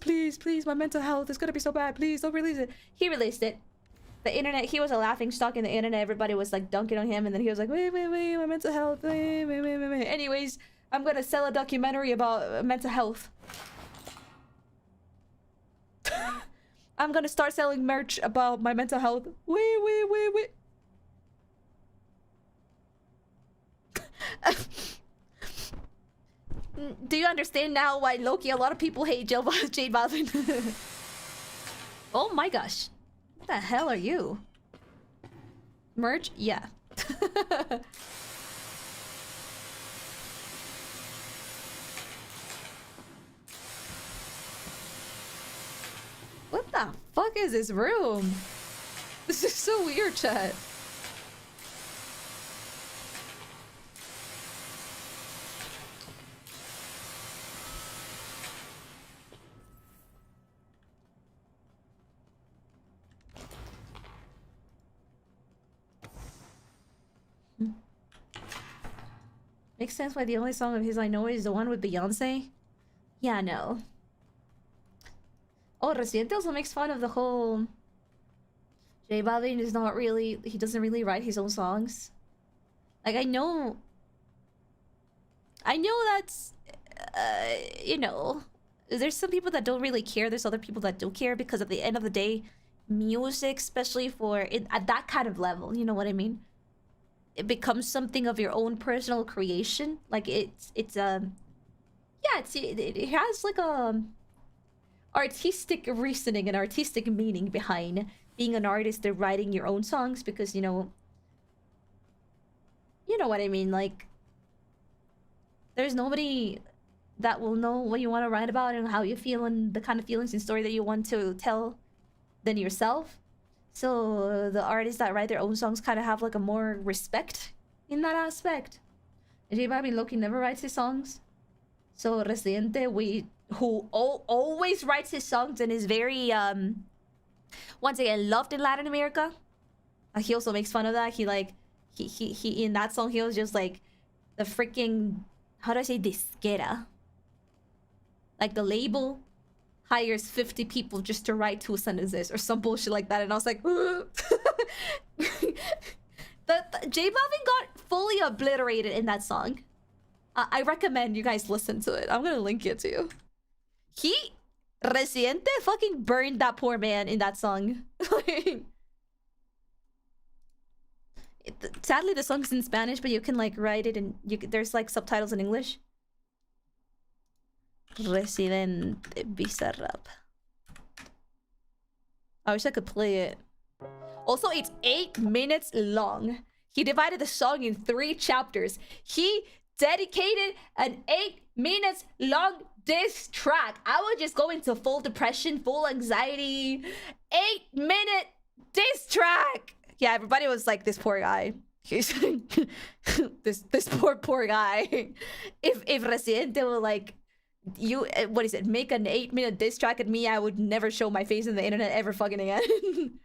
C: my mental health is gonna be so bad, please don't release it. He released it. The internet, he was a laughing stock in the internet. Everybody was like dunking on him, and then he was like, wait, my mental health, wait. Anyways, I'm gonna sell a documentary about mental health. I'm gonna start selling merch about my mental health. Wait. Do you understand now why Loki, a lot of people hate Jade Balvin? Oh my gosh. What the hell are you? Merch? Yeah. What the fuck is this room? This is so weird, chat. Makes sense why the only song of his I know is the one with Beyonce. Yeah, no. Oh, Residente also makes fun of the whole J Balvin is not really, he doesn't really write his own songs. Like, I know that's, you know, there's some people that don't really care. There's other people that do care, because at the end of the day, music, especially for it at that kind of level, you know what I mean? It becomes something of your own personal creation. Like it has like a artistic reasoning and artistic meaning behind being an artist and writing your own songs, because you know what I mean. Like, there's nobody that will know what you want to write about and how you feel and the kind of feelings and story that you want to tell than yourself. So the artists that write their own songs kind of have like a more respect in that aspect. J Balvin Loki never writes his songs. So Residente, who always writes his songs and is very once again loved in Latin America. He also makes fun of that. He in that song he was just like the freaking, how do I say, disquera. Like the label hires 50 people just to write 2 sentences or some bullshit like that, and I was like, the J Balvin got fully obliterated in that song. I recommend you guys listen to it. I'm gonna link it to you. Residente fucking burned that poor man in that song. Sadly, the song's in Spanish, but you can like write it and there's like subtitles in English. Residente Bizarrap. I wish I could play it. Also, it's 8 minutes long. He divided the song in 3 chapters. He dedicated an 8 minutes long diss track. I would just go into full depression, full anxiety. 8-minute diss track. Yeah, everybody was like, this poor guy. He's this poor guy. If Residente will like what is it? Make an 8-minute diss track at me, I would never show my face in the internet ever fucking again.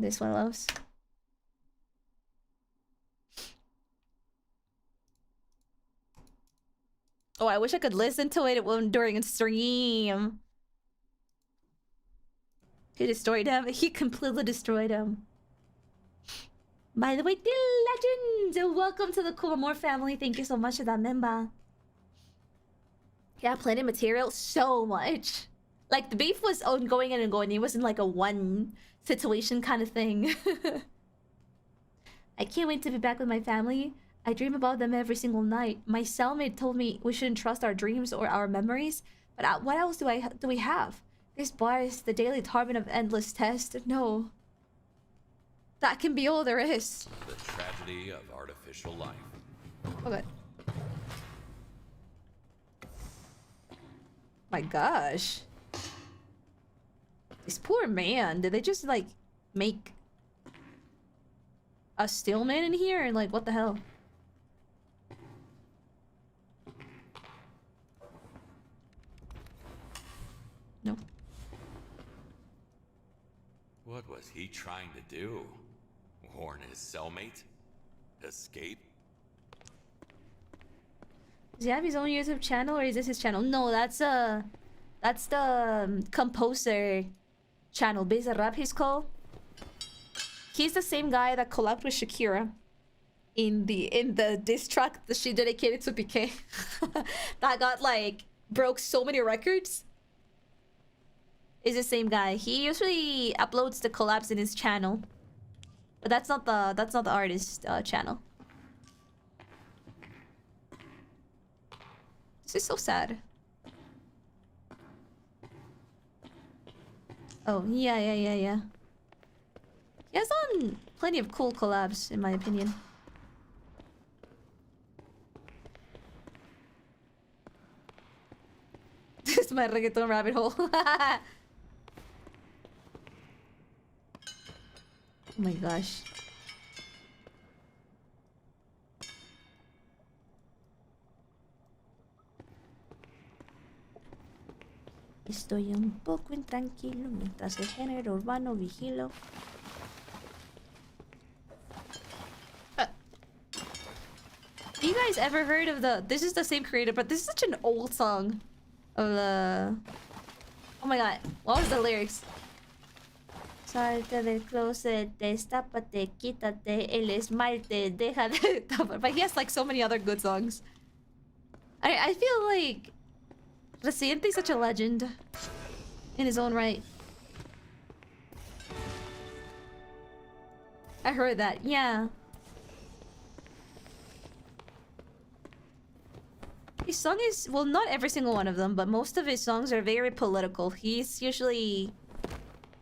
C: This one loves. Oh, I wish I could listen to it during a stream. He destroyed him. He completely destroyed him. By the way, the legends, welcome to the Kumamore family. Thank you so much for that member. Yeah, plenty of material, so much. Like the beef was ongoing and ongoing. It wasn't like a one situation kind of thing. I can't wait to be back with my family. I dream about them every single night. My cellmate told me we shouldn't trust our dreams or our memories. But what else do we have? This bar is the daily torment of endless test. No. That can be all there is.
D: The tragedy of artificial life.
C: Okay. My gosh. This poor man. Did they just like make a stillman in here? Like, what the hell? No.
D: What was he trying to do? Warn his cellmate? Escape?
C: Does he have his own YouTube channel or is this his channel? No, that's the composer channel. Beza Rap he's called. He's the same guy that collabed with Shakira in the diss track that she dedicated to Piqué. That got like broke so many records. Is the same guy. He usually uploads the collabs in his channel. But that's not the artist channel. This is so sad. Oh, yeah. He has done plenty of cool collabs, in my opinion. This is my reggaeton rabbit hole. Oh my gosh. Estoy un poco intranquilo mientras el género urbano vigilo. You guys ever heard of the... This is the same creator, but this is such an old song. Of the... Oh my god. What was the lyrics? Salte del closet, destápate, quítate el esmalte, deja de tapar. But he has like so many other good songs. I feel like Residente is such a legend in his own right. I heard that, yeah. His song is, well, not every single one of them, but most of his songs are very political. He's usually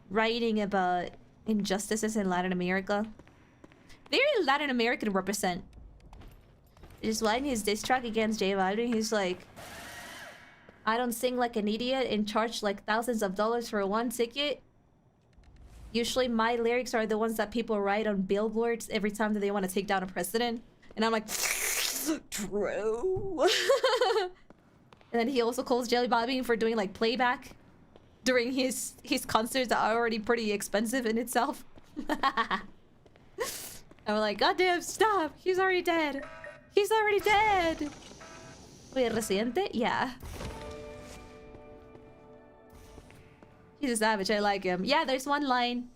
C: writing about injustices in Latin America. Very Latin American represent. Just why in his diss track against J Balvin, he's like, I don't sing like an idiot and charge like thousands of dollars for one ticket. Usually my lyrics are the ones that people write on billboards every time that they want to take down a president. And I'm like, true. And then he also calls Jelly Bobby for doing like playback during his concerts that are already pretty expensive in itself. I'm like, goddamn, stop! He's already dead. He's already dead. Wait, Residente? Yeah. He's a savage. I like him. Yeah, there's one line.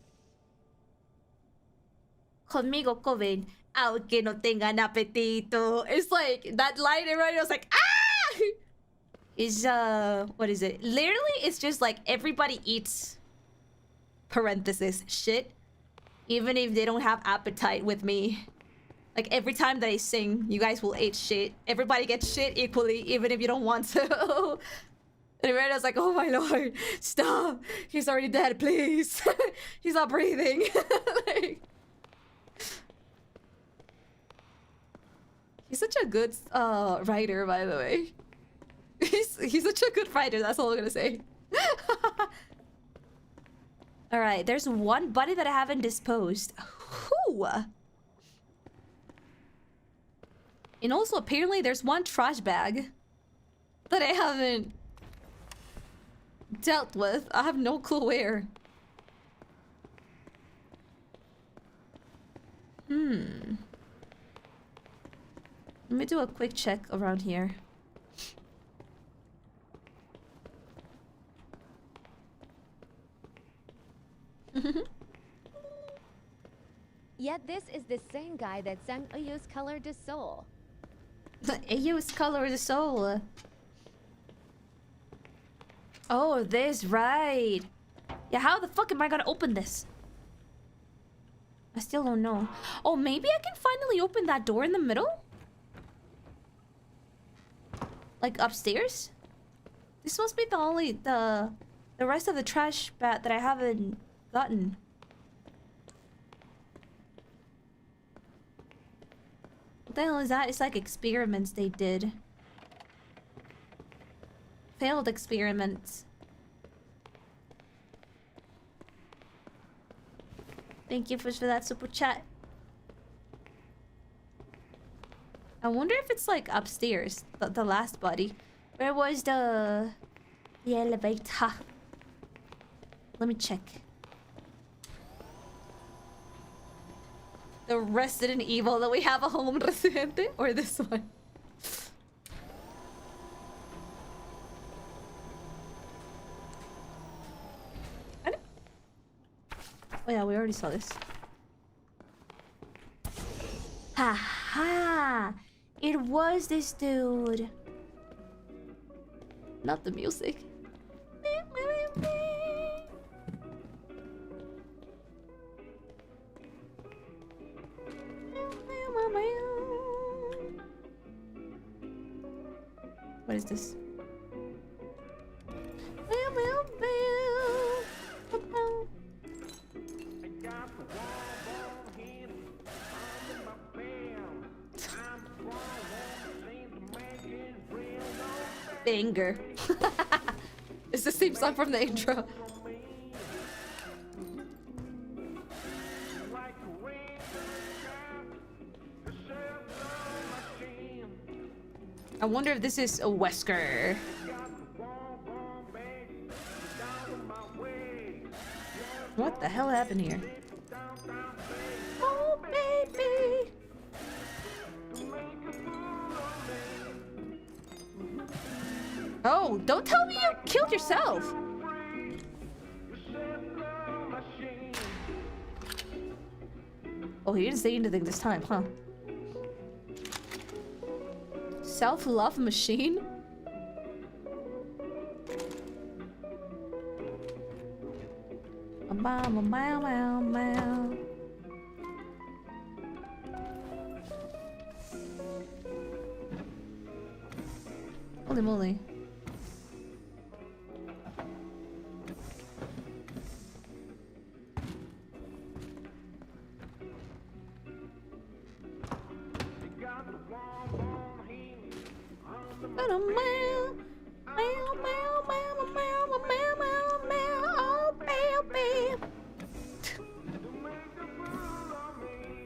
C: Conmigo comen, aunque no tengan apetito. It's like that line, and right, I was like, ah! Is what is it? Literally, it's just like everybody eats. Parenthesis shit, even if they don't have appetite with me. Like every time that I sing, you guys will eat shit. Everybody gets shit equally, even if you don't want to. And Miranda's like, oh my lord, stop. He's already dead, please. He's not breathing. Like, he's such a good writer, by the way. He's such a good writer, that's all I'm gonna say. Alright, there's one buddy that I haven't disposed. Whew. And also, apparently, there's one trash bag that I haven't dealt with. I have no clue where. Let me do a quick check around here.
B: Yet this is the same guy that sang Ayu's Color de Soul.
C: Ayu's Color de Soul. Oh, this, right. Yeah, how the fuck am I gonna open this? I still don't know. Oh, maybe I can finally open that door in the middle? Like upstairs? This must be the only, the rest of the trash bat that I haven't gotten. What the hell is that? It's like experiments they did. Failed experiments. Thank you for that super chat. I wonder if it's like upstairs, the last body. Where was the elevator? Let me check. The Resident Evil that we have a home residente, or this one? Oh yeah, we already saw this. Ha ha! It was this dude. Not the music. What is this? Banger. It's the same song from the intro. I wonder if this is a Wesker. What the hell happened here? Oh, baby. Oh, don't tell me you killed yourself. Oh, he didn't say anything this time, huh? Self-love machine? Holy moly.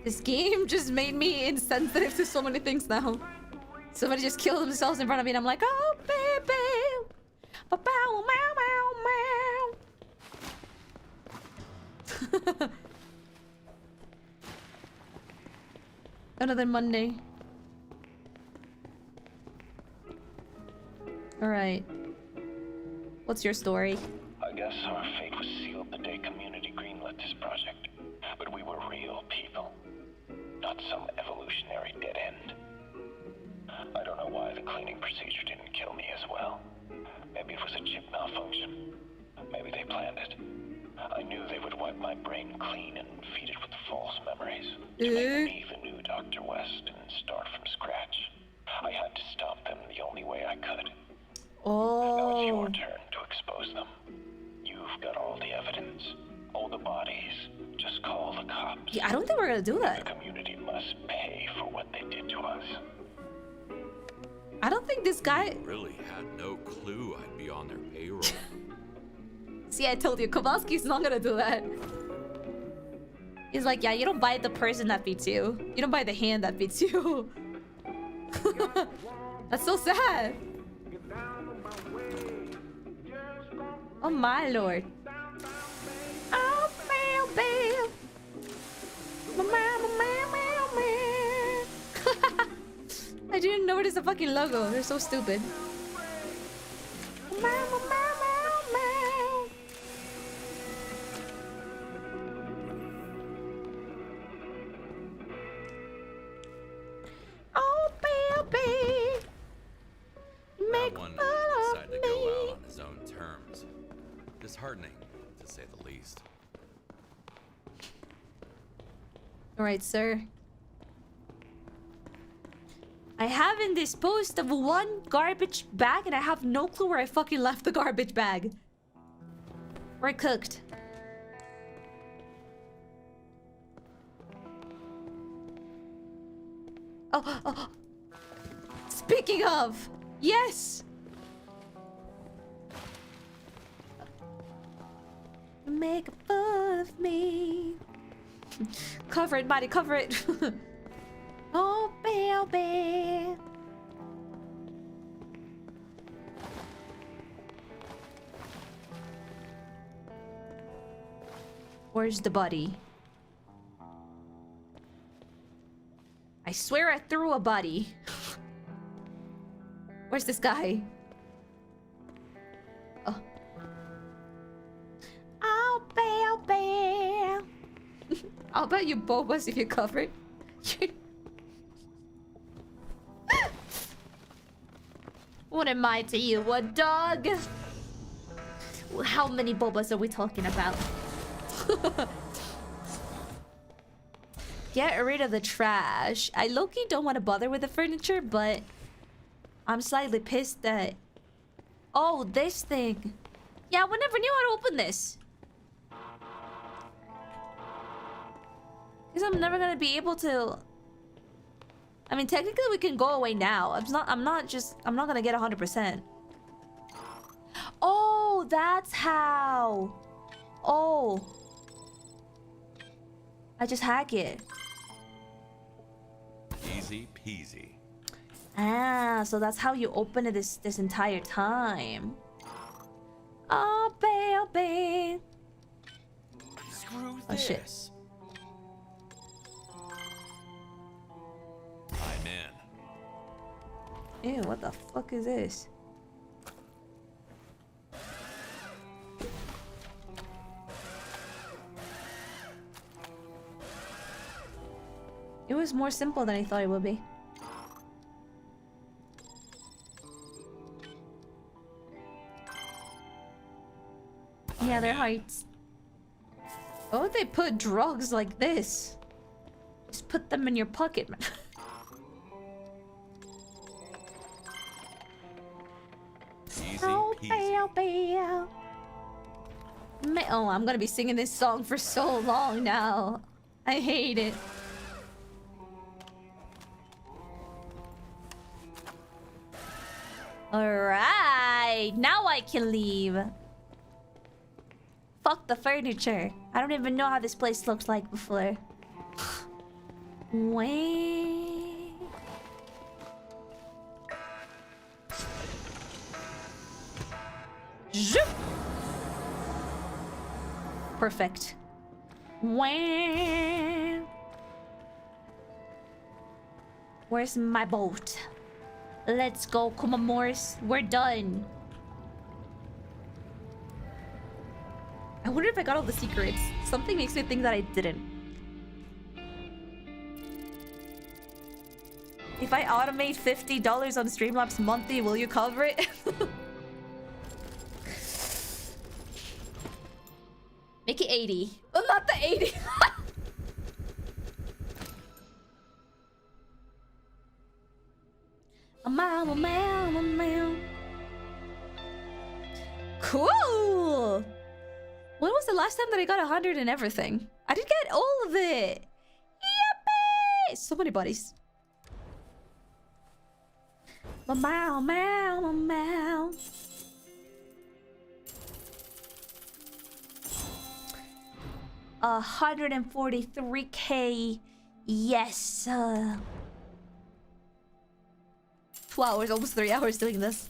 C: This game just made me insensitive to so many things now. Somebody just killed themselves in front of me and I'm like, oh baby. Ba-bow, meow, meow. Another Monday. Alright. What's your story?
E: I guess our fate was sealed the day community greenlit this project. But we were real people. Not some evolutionary dead end. I don't know why the cleaning procedure didn't kill me as well. Maybe it was a chip malfunction. Maybe they planned it. I knew they would wipe my brain clean and feed it with false memories. To make me the new Dr. West and start from scratch. I had to stop them the only way I could. Now it's your
C: Oh.
E: turn to expose them. You've got all the evidence, all the bodies. Just call the cops.
C: Yeah, I don't think we're gonna do
E: The
C: that.
E: community must pay for what they did to us.
C: I don't think this guy.
D: Really had no clue I'd be on their payroll.
C: See, I told you, Kowalski's not gonna do that. He's like, yeah, you don't buy the person that beats you. You don't buy the hand that beats you. That's so sad. Oh my lord. Oh, bam, bam. I didn't notice the fucking logo. They're so stupid. Oh, baby. Make
D: That one
C: fun of
D: decided to go
C: me.
D: out on his own terms. Disheartening, to say the least.
C: All right, sir. I haven't disposed of one garbage bag and I have no clue where I fucking left the garbage bag. We're cooked. Oh. Speaking of, yes. Make a fool of me. Cover it, buddy, cover it. Oh, baby. Where's the body? I swear I threw a body. Where's this guy? Oh. Oh, baby. I'll bet you bobas if you cover it. What am I to you, a dog? How many bobas are we talking about? Get rid of the trash. I low-key don't want to bother with the furniture, but I'm slightly pissed that... Oh, this thing. Yeah, we never knew how to open this. Because I'm never gonna be able to... I mean, technically we can go away now. I'm not gonna get 100%. Oh, that's how. Oh. I just hack it.
D: Easy peasy.
C: Ah, so that's how you open it this entire time. Oh, baby.
D: Screw
C: Oh, shit.
D: this. I'm in.
C: Ew, what the fuck is this? It was more simple than I thought it would be. Yeah, they're heights. Oh, they put drugs like this. Just put them in your pocket, man.
D: Easy
C: Oh,
D: peasy.
C: Oh, I'm gonna be singing this song for so long now. I hate it. Alright, now I can leave. Fuck the furniture. I don't even know how this place looks like before. Wait. Zoop. Perfect. Wah. Where's my boat? Let's go, Kumamors. We're done. I wonder if I got all the secrets. Something makes me think that I didn't. If I automate $50 on Streamlabs monthly, will you cover it? Make it 80. Oh, not the 80. A meow, a meow, a meow. Cool! When was the last time that I got 100 and everything? I did get all of it! Yippee! So many bodies. Meow, meow, meow. $143K. Yes. 2 hours, almost 3 hours doing this.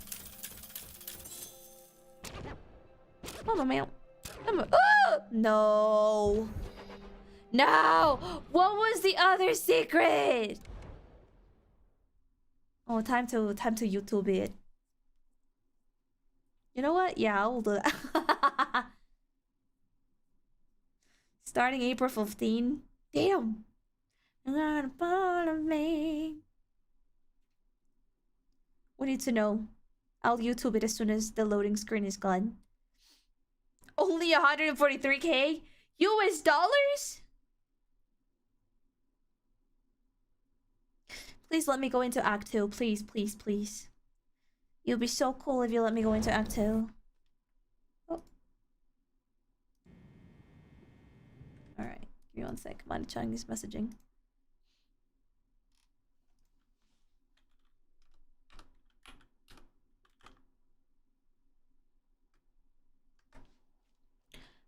C: Mama meow. No. No! What was the other secret? Oh, time to YouTube it. You know what? Yeah, I'll do that. Starting April 15. Damn. You're not a part of me. We need to know. I'll YouTube it as soon as the loading screen is gone. Only 143K US dollars? Please let me go into Act 2. Please, please, please. It would be so cool if you let me go into Act 2. Oh. Alright, give me 1 sec. Come on, Chinese messaging.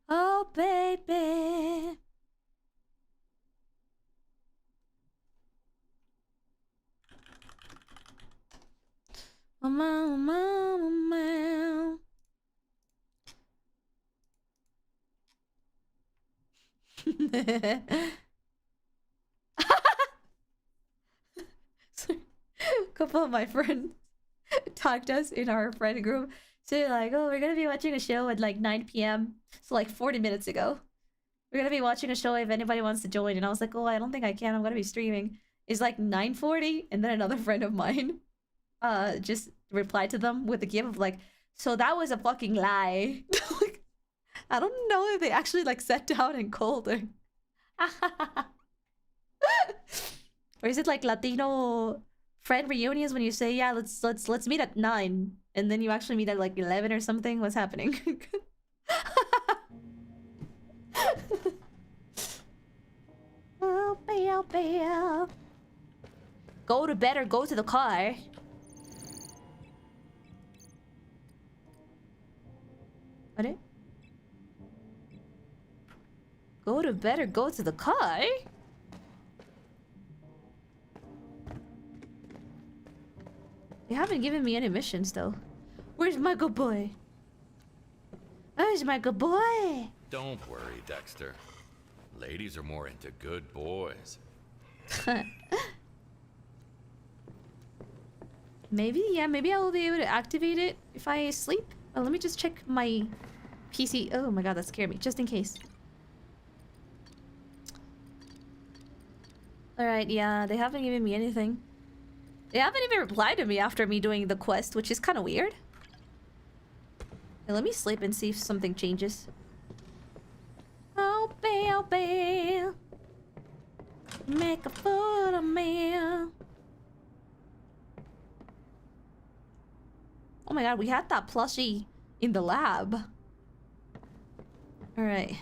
C: Oh, baby. Mama, mama, mama. So, a couple of my friends tagged us in our friend group. So like, oh, we're gonna be watching a show at like 9 p.m. So like 40 minutes ago. We're gonna be watching a show if anybody wants to join. And I was like, oh, I don't think I can. I'm gonna be streaming. It's like 9:40, and then another friend of mine just replied to them with a gif of like, so that was a fucking lie. Like, I don't know if they actually like sat down and called her. Or is it like Latino friend reunions when you say, yeah, let's meet at 9, and then you actually meet at like 11 or something? What's happening? Oh, baby. Go to bed or go to the car. What? Go to bed or go to the car? They haven't given me any missions though. Where's my good boy? Where's my good boy?
D: Don't worry, Dexter. Ladies are more into good boys.
C: Maybe, yeah, maybe I will be able to activate it if I sleep. Let me just check my PC. Oh my god, that scared me. Just in case. Alright, yeah, they haven't given me anything. They haven't even replied to me after me doing the quest, which is kind of weird. Okay, let me sleep and see if something changes. Oh, baby. Make a fool of me. Oh my god, we had that plushie in the lab. Alright.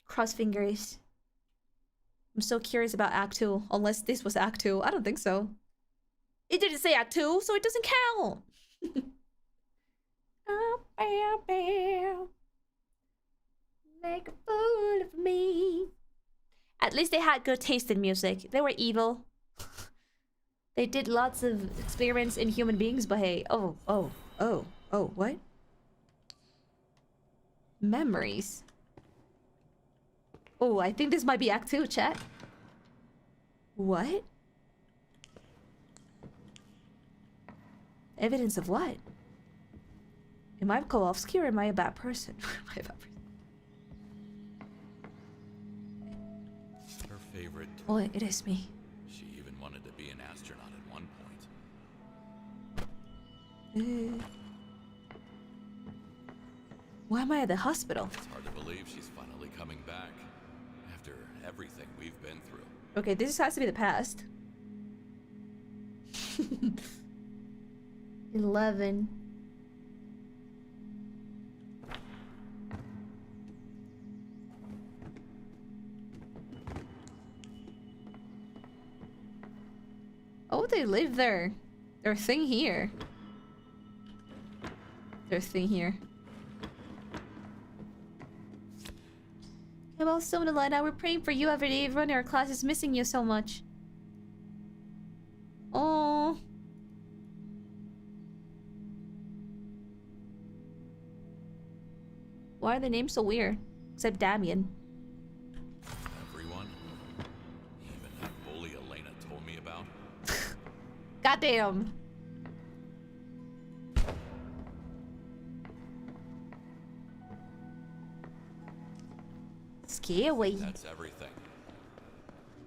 C: Cross fingers. I'm so curious about Act 2. Unless this was Act 2. I don't think so. It didn't say Act 2, so it doesn't count. Oh, baby. Make a fool of me. At least they had good taste in music. They were evil. They did lots of experiments in human beings, but hey. Oh, what? Memories. Oh, I think this might be Act 2, chat. What? Evidence of what? Am I Kowalski or am I a bad person? Am I a bad person?
D: Her favorite.
C: Oh, it is me.
D: She even wanted to be an astronaut at one point.
C: Why am I at the hospital?
D: It's hard to believe she's finally coming back after everything we've been through.
C: Okay, this has to be the past. 11. Oh, they live there. Their thing here. Their thing here. Okay, well, so Lena, we're praying for you every day. Everyone in our class is missing you so much. Oh. Why are the names so weird? Except Damien.
D: Everyone? Even that bully Elena told me about?
C: Goddamn. Scary.
D: That's everything.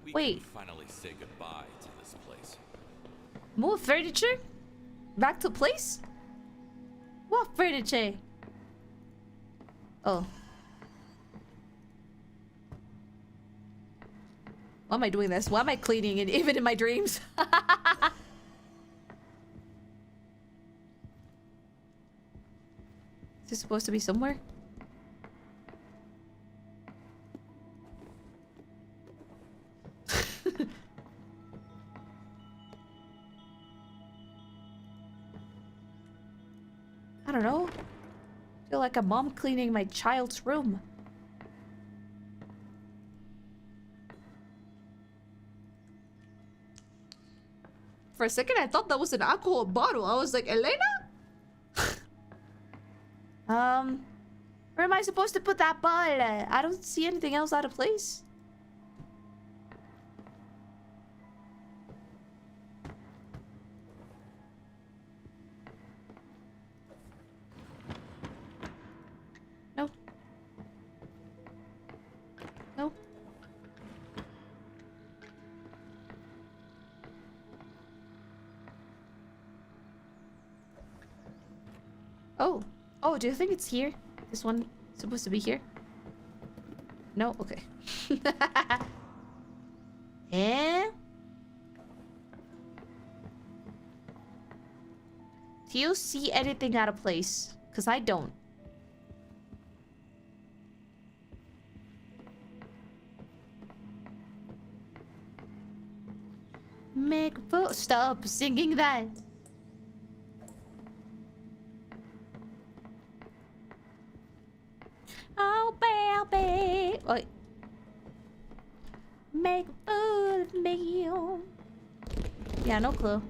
D: We
C: Wait.
D: can finally say goodbye to this place.
C: More furniture? Back to place? What furniture? Oh. Why am I doing this? Why am I cleaning it even in my dreams? Is this supposed to be somewhere? I don't know. I feel like a mom cleaning my child's room. For a second, I thought that was an alcohol bottle. I was like, Elena? Where am I supposed to put that bottle? I don't see anything else out of place. No. No. Oh. Oh, do you think it's here? This one supposed to be here? No? Okay. Eh? Do you see anything out of place? Because I don't. Stop singing that. Oh, baby. Wait. Make a fool of me. Yeah, no clue.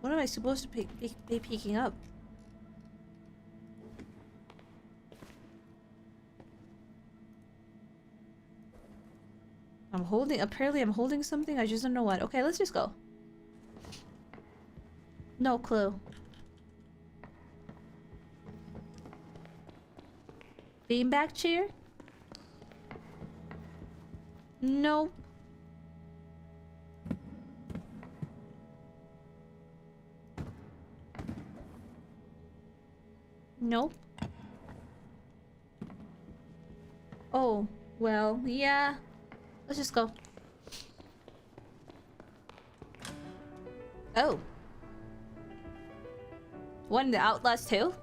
C: What am I supposed to be picking up? Apparently I'm holding something, I just don't know what. Okay, let's just go. No clue. Beanbag chair? No. Nope. Oh, well, yeah. Let's just go. Oh. One in the Outlast too?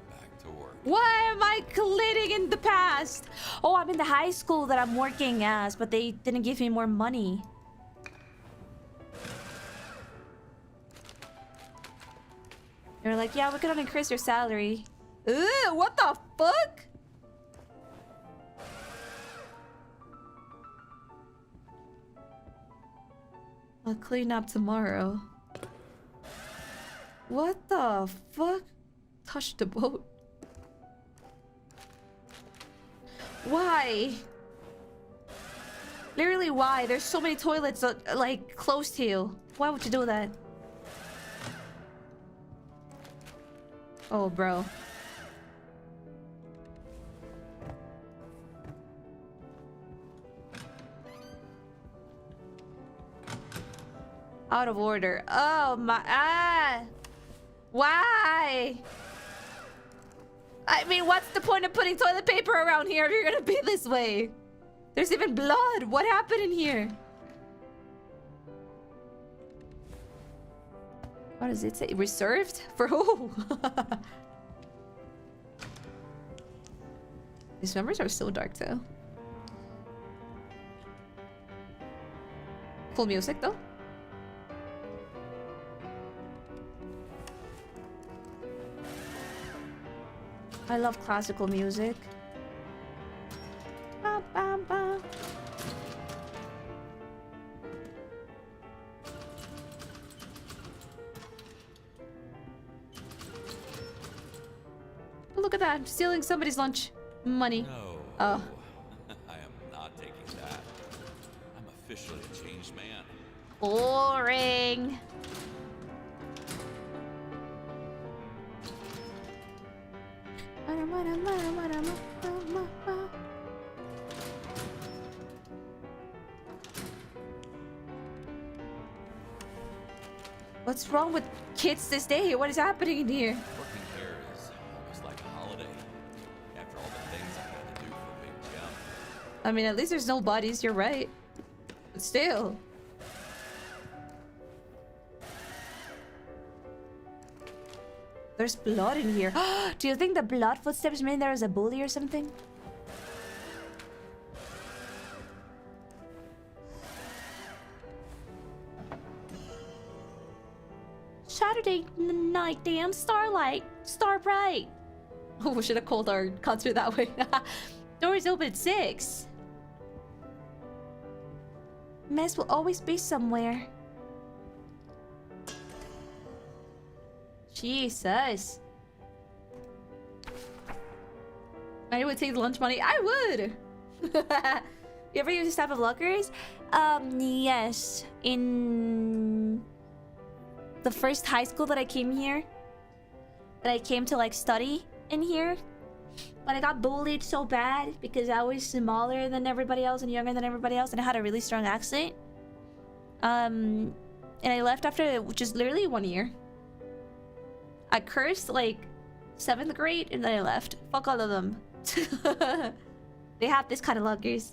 D: Back to work.
C: Why am I living in the past? Oh, I'm in the high school that I'm working as, but they didn't give me more money. They're like, yeah, we're gonna increase your salary. Ugh, what the fuck? I'll clean up tomorrow. What the fuck? Touch the boat. Why? Literally, why? There's so many toilets like close to you. Why would you do that? Oh, bro. Out of order. Oh my, why? I mean, what's the point of putting toilet paper around here if you're gonna be this way? There's even blood. What happened in here? What does it say? Reserved? For who? These numbers are so dark though. Cool music though. I love classical music. Ba, ba, ba. Look at that, I'm stealing somebody's lunch money.
D: No.
C: Oh.
D: I am not taking that. I'm officially a changed man.
C: Boring. What's wrong with kids this day? What is happening in here?
D: Working here is almost like a holiday. After all the things I had to do for Big Jump.
C: I mean, at least there's no bodies, you're right. But still. There's blood in here. Do you think the blood footsteps mean there was a bully or something? Saturday night dance, starlight, star bright. Oh, we should have called our concert that way. Doors open at 6. Mess will always be somewhere. Jesus. I would take the lunch money. I would. You ever use this type of lockers? Yes. In the first high school that I came here, that I came to like study in here, but I got bullied so bad because I was smaller than everybody else and younger than everybody else, and I had a really strong accent. And I left after just literally 1 year. I cursed like 7th grade and then I left. Fuck all of them. They have this kind of lockers.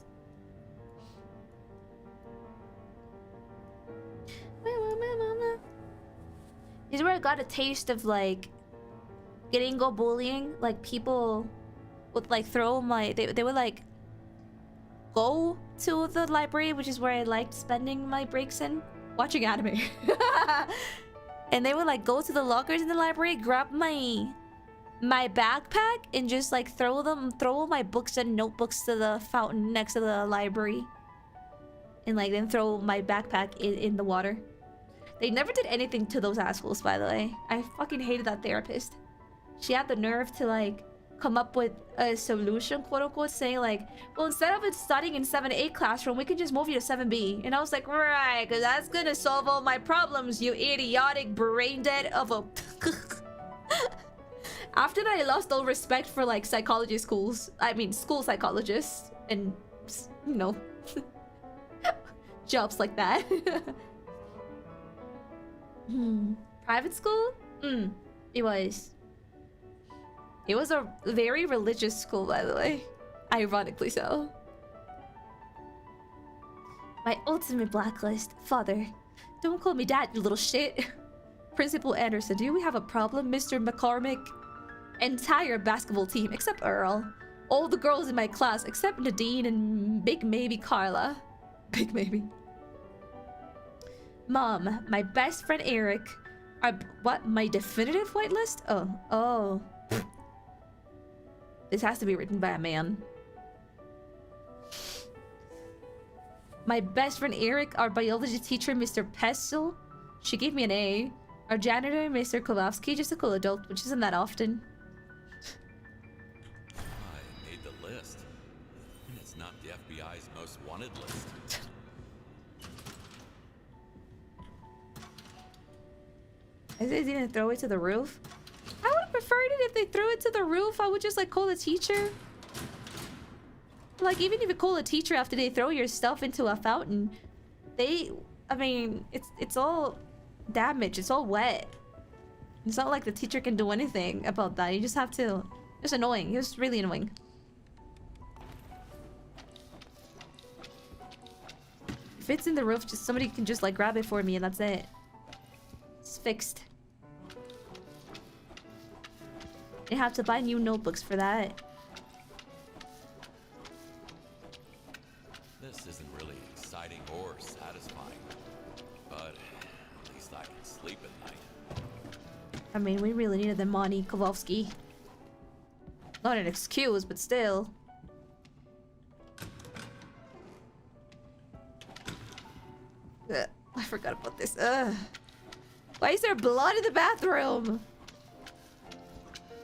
C: This is where I got a taste of like getting go bullying. Like people would like throw my they would like go to the library, which is where I liked spending my breaks in watching anime. And they would like go to the lockers in the library, grab my backpack and just like throw my books and notebooks to the fountain next to the library. And like then throw my backpack in the water. They never did anything to those assholes, by the way. I fucking hated that therapist. She had the nerve to like come up with a solution, quote unquote, saying like, well, instead of it studying in 7-8 classroom, we can just move you to 7B. And I was like, right, because that's gonna solve all my problems, you idiotic brain dead of a... After that, I lost all respect for like psychology schools. I mean, school psychologists and, you know, jobs like that. Private school? It was. It was a very religious school, by the way. Ironically so. My ultimate blacklist. Father, don't call me dad, you little shit. Principal Anderson, do we have a problem, Mr. McCormick? Entire basketball team, except Earl. All the girls in my class, except Nadine and Big Maybe Carla. Big Maybe. Mom, my best friend Eric. What? My definitive whitelist? Oh. This has to be written by a man. My best friend Eric, our biology teacher, Mr. Pestle. She gave me an A. Our janitor, Mr. Kowalski, just a cool adult, which isn't that often.
D: I made the list. And it's not the FBI's most wanted list.
C: Is he gonna throw it to the roof? I would have preferred if they threw it to the roof, I would just like call the teacher. Like, even if you call a teacher after they throw your stuff into a fountain, I mean, it's all damaged. It's all wet. It's not like the teacher can do anything about that. You just have to... It's annoying. It was really annoying. If it's in the roof, just somebody can just like grab it for me and that's it. It's fixed. You have to buy new notebooks for that.
D: This isn't really exciting or satisfying, but at least I can sleep at night.
C: I mean, we really needed the money, Kowalski. Not an excuse, but still. Ugh, I forgot about this. Ugh. Why is there blood in the bathroom?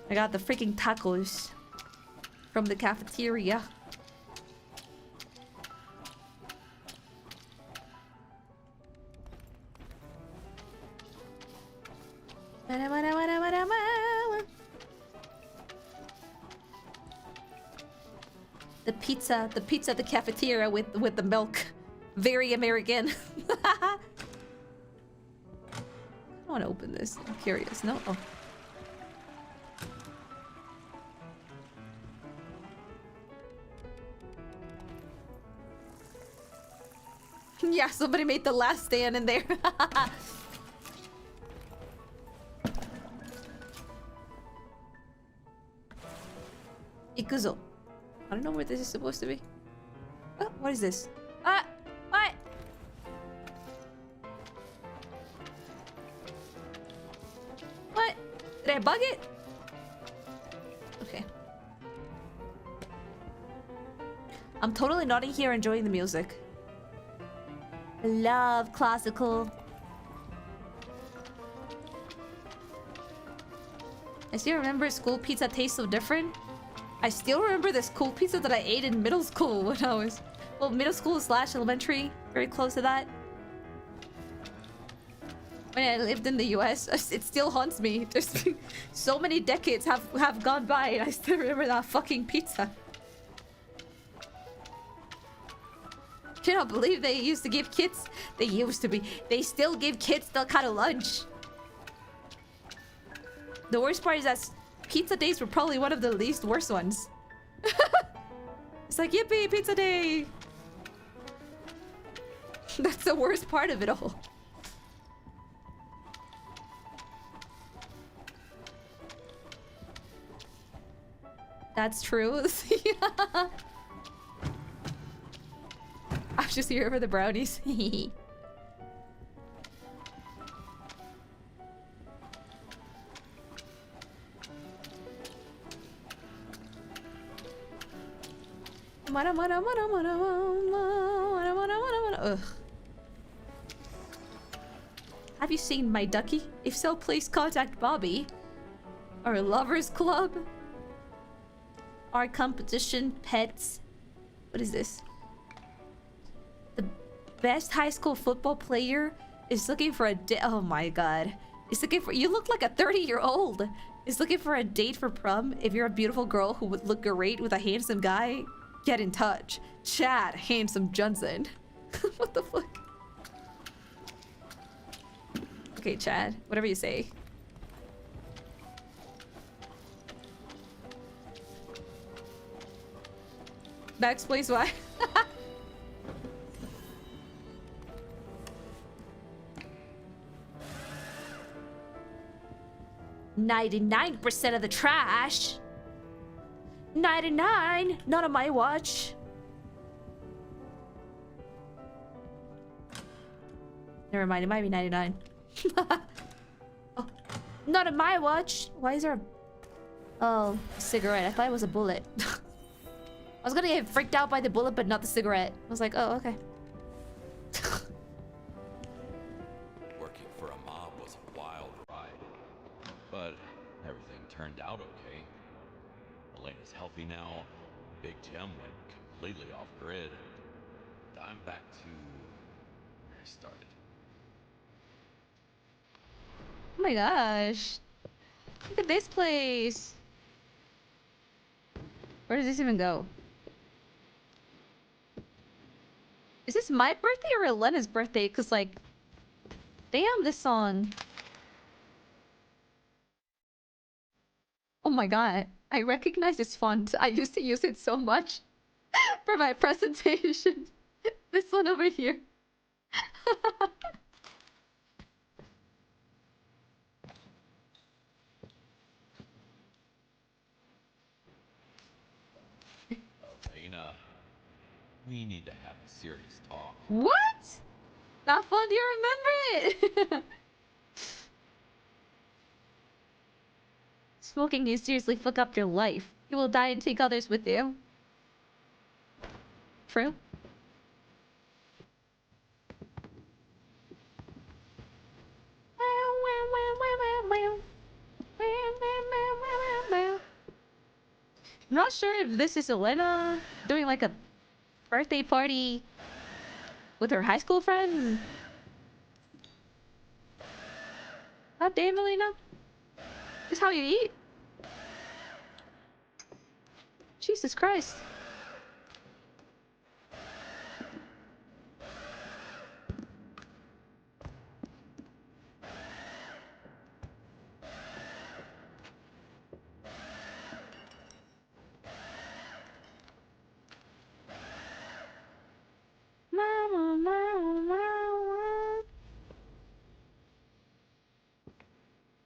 C: I got the freaking tacos from the cafeteria. The pizza at the cafeteria with the milk. Very American. I want to open this. I'm curious. No? Oh. Yeah, somebody made the last stand in there. Ikuzo. I don't know where this is supposed to be. Oh, what is this? Ah! What? What? Did I bug it? Okay. I'm totally nodding here enjoying the music. I love classical. I still remember school pizza tastes so different. I still remember this school pizza that I ate in middle school when I was... Well, middle school / elementary. Very close to that. When I lived in the US, it still haunts me. There's so many decades have gone by and I still remember that fucking pizza. Cannot believe they used to give kids... They still give kids that kind of lunch. The worst part is that pizza days were probably one of the least worst ones. It's like, yippee, pizza day! That's the worst part of it all. That's true. I'm just here for the brownies. Ugh. Have you seen my ducky? If so, please contact Bobby. Our lovers club. Our competition pets. What is this? The best high school football player is looking for a date. Oh my god. He's looking for... You look like a 30-year-old. He's looking for a date for prom. If you're a beautiful girl who would look great with a handsome guy, get in touch. Chad Handsome Johnson. What the fuck? Okay, Chad. Whatever you say. That explains why. 99% of the trash. 99, not on my watch. Never mind, it might be 99. Oh, not on my watch. Why is there a... Oh, a cigarette. I thought it was a bullet. I was gonna get freaked out by the bullet, but not the cigarette. I was like, oh, okay.
D: Working for a mob was a wild ride, but everything turned out okay. Elena's healthy now. Big Tim went completely off grid. And I'm back to where I started.
C: Oh my gosh. Look at this place. Where does this even go? Is this my birthday or Elena's birthday? Cause like, damn, this song. Oh my god, I recognize this font. I used to use it so much for my presentation. This one over here.
D: Elena, we need to have a serious talk.
C: What? Not fun, do you remember it? Smoking can seriously fuck up your life. You will die and take others with you. True? I'm not sure if this is Elena doing like a birthday party with her high school friend. God damn, Elena. This how you eat? Jesus Christ. Mama, mama, mama.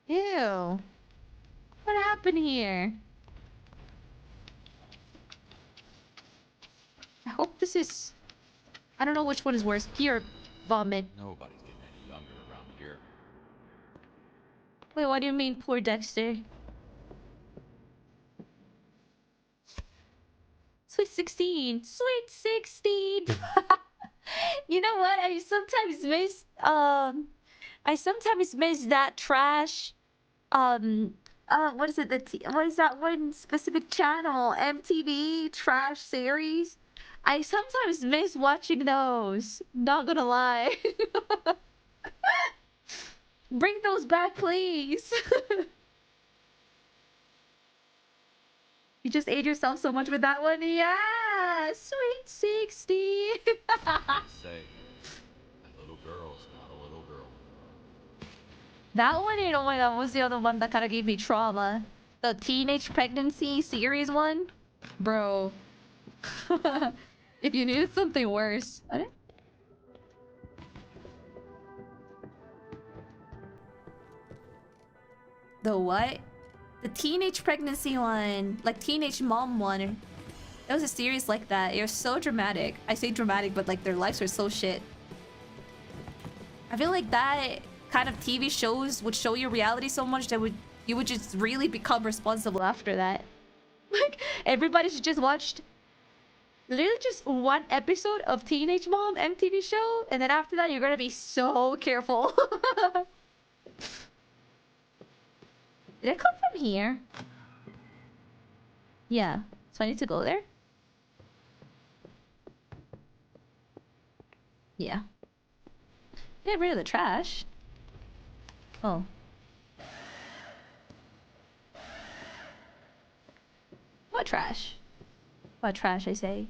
C: Ew. What happened here? I hope this is... I don't know which one is worse. Pee or vomit.
D: Nobody's getting any younger around here.
C: Wait, what do you mean, poor Dexter? Sweet 16. Sweet 16. You know what? I sometimes miss that trash. What is it? What is that one specific channel? MTV trash series. I sometimes miss watching those. Not gonna lie. Bring those back, please. You just ate yourself so much with that one? Yeah! Sweet 60!
D: Say, that little girl's not a little girl.
C: That one, oh my god, was the other one that kind of gave me trauma. The teenage pregnancy series one? Bro. If you needed something worse. What? The what? The teenage pregnancy one. Like teenage mom one. There was a series like that. It was so dramatic. I say dramatic, but like their lives were so shit. I feel like that kind of TV shows would show you reality so much that you would just really become responsible after that. Like everybody should just watch literally just one episode of Teenage Mom MTV show, and then after that you're gonna be so careful. Did it come from here? Yeah. So I need to go there? Yeah. Get rid of the trash. Oh. What trash? What trash, I say?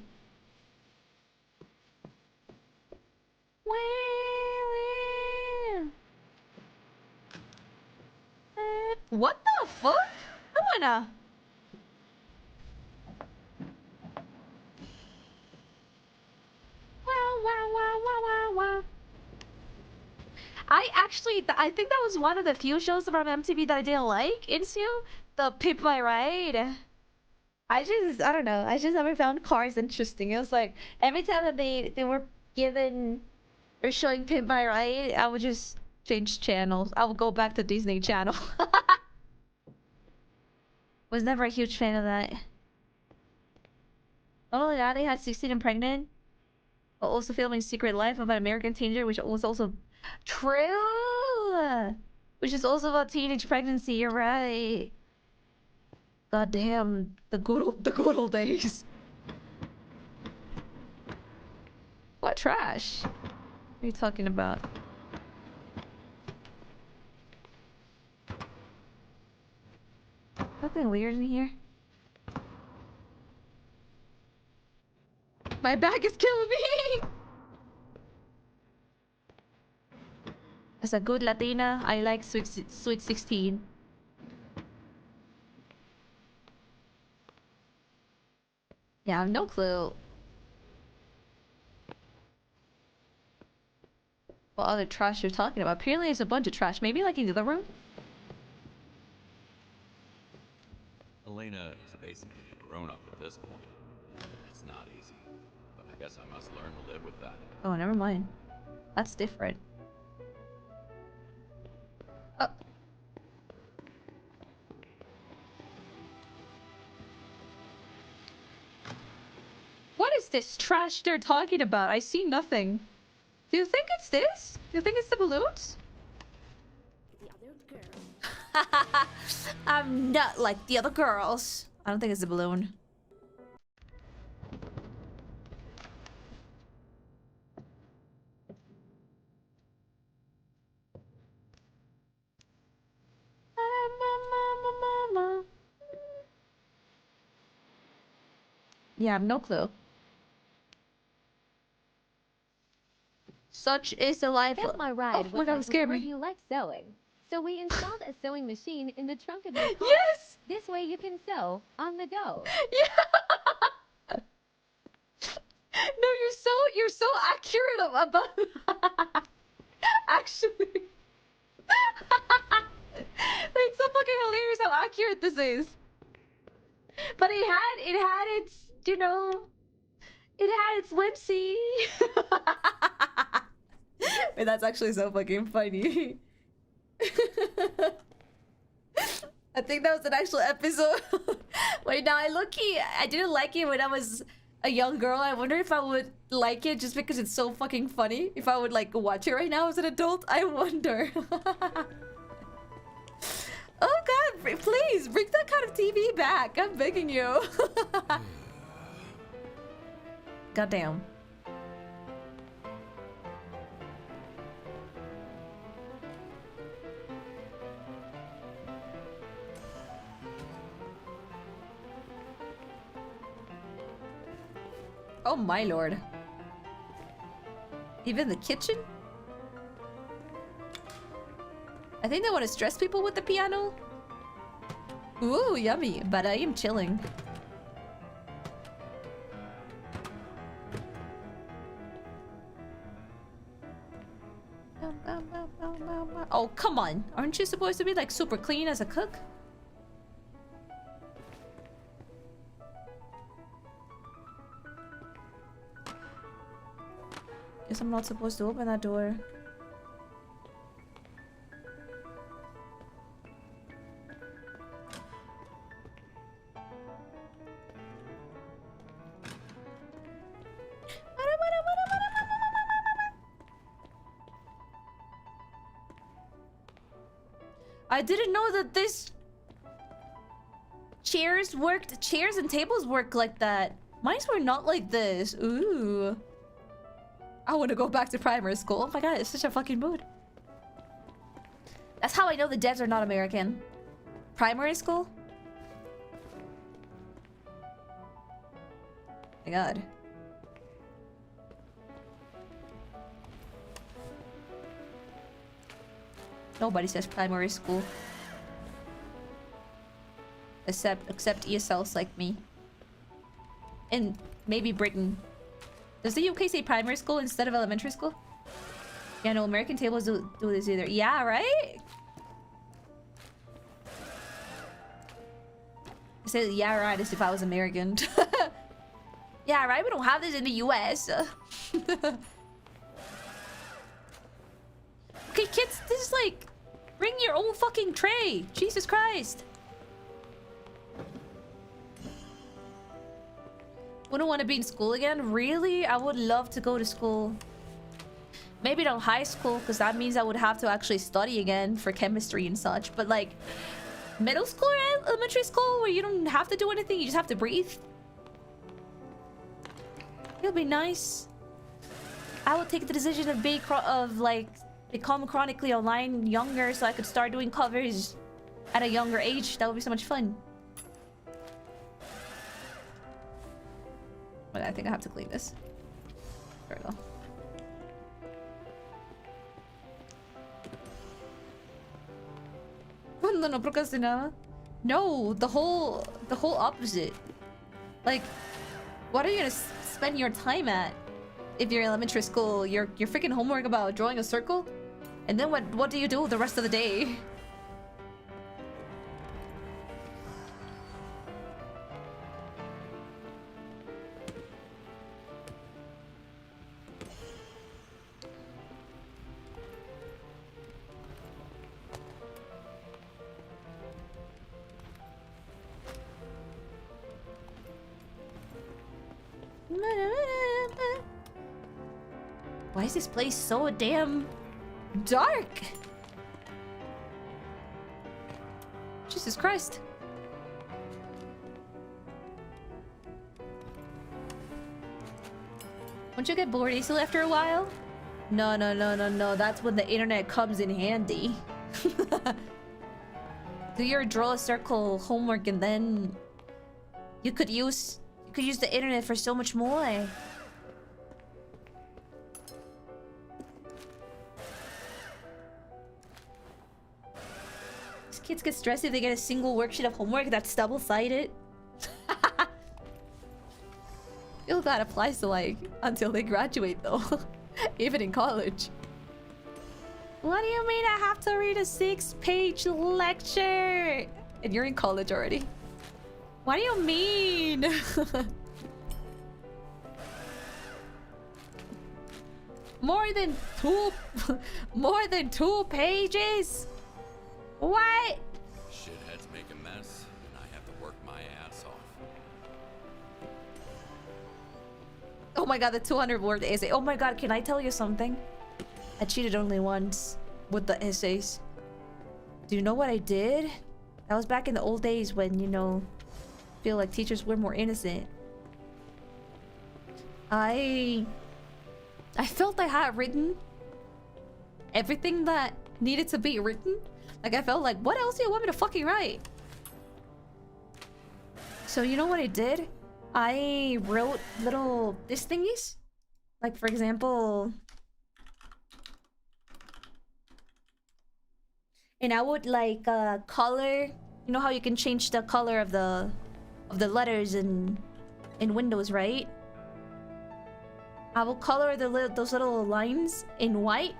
C: What the fuck? I wanna... I think that was one of the few shows from MTV that I didn't like. Into the Pimp My Ride. I don't know. I just never found Cars interesting. It was like every time that they were given or showing Pimp My Ride, I would just change channels. I would go back to Disney Channel. Was never a huge fan of that. Not only that, they had 16 and pregnant, but also filming Secret Life about American teenager, which was also true. Which is also about teenage pregnancy. You're right. God damn, the good old days. What trash? What are you talking about? fucking weird in here? My back is killing me! As a good Latina, I like Sweet 16. Yeah, I have no clue. What other trash you're talking about? Apparently there's a bunch of trash. Maybe like in the other room?
D: Elena is basically grown up at this point. It's not easy, but I guess I must learn to live with that.
C: Oh, never mind. That's different. Oh. What is this trash they're talking about? I see nothing. Do you think it's this? Do you think it's the balloons? I'm not like the other girls. I don't think it's the balloon. Yeah, I have no clue. Such is the life
B: Here's
C: of...
B: my ride.
C: Oh my god, it scared me.
B: You like sewing. So we installed a sewing machine in the trunk of your car.
C: Yes!
B: This way you can sew on the go.
C: Yeah! No, you're so accurate about actually. Like, so fucking hilarious how accurate this is. But it had its, you know, it had its whimsy. Wait, that's actually so fucking funny. I think that was an actual episode. Wait, now I didn't like it when I was a young girl. I wonder if I would like it just because it's so fucking funny. If I would like watch it right now as an adult, I wonder. Oh god, please bring that kind of TV back. I'm begging you. Goddamn. Oh my lord. Even the kitchen? I think they want to stress people with the piano. Ooh, yummy. But I am chilling. Oh, come on. Aren't you supposed to be like super clean as a cook? Guess I'm not supposed to open that door. I didn't know that this chairs and tables work like that. Mine were not like this. Ooh. I want to go back to primary school. Oh my god, it's such a fucking mood. That's how I know the devs are not American. Primary school? Oh my god. Nobody says primary school. Except ESLs like me. And maybe Britain. Does the UK say primary school instead of elementary school? Yeah, no, American tables do this either. Yeah, right? I say yeah, right, as if I was American. Yeah, right? We don't have this in the US. Okay, kids, this is like... Bring your own fucking tray! Jesus Christ! Wouldn't want to be in school again? Really? I would love to go to school. Maybe not high school, because that means I would have to actually study again for chemistry and such. But like... Middle school or elementary school where you don't have to do anything, you just have to breathe. It'll be nice. I would take the decision of being become chronically online younger so I could start doing covers at a younger age. That would be so much fun. Wait, I think I have to clean this. There we go. No procrastinaba. No, the whole opposite. Like, what are you gonna spend your time at? If you're in elementary school, your freaking homework about drawing a circle, and then what do you do the rest of the day? Why is this place so damn dark? Jesus Christ. Won't you get bored easily after a while? No. That's when the internet comes in handy. Do your draw a circle homework and then you could use the internet for so much more. These kids get stressed if they get a single worksheet of homework that's double-sided. Feel that applies to like until they graduate though. Even in college. What do you mean I have to read a 6-page lecture? And you're in college already. What do you mean? More than two pages? What?
D: Shitheads make a mess, and I have to work my ass off.
C: Oh my god, the 200-word essay. Oh my god, can I tell you something? I cheated only once with the essays. Do you know what I did? That was back in the old days when, you know, feel like teachers were more innocent. I felt I had written everything that needed to be written. Like I felt like, what else do you want me to fucking write? So you know what I did? I wrote little this thingies. Like for example, and I would like color. You know how you can change the color of the letters in Windows, right? I will color those little lines in white.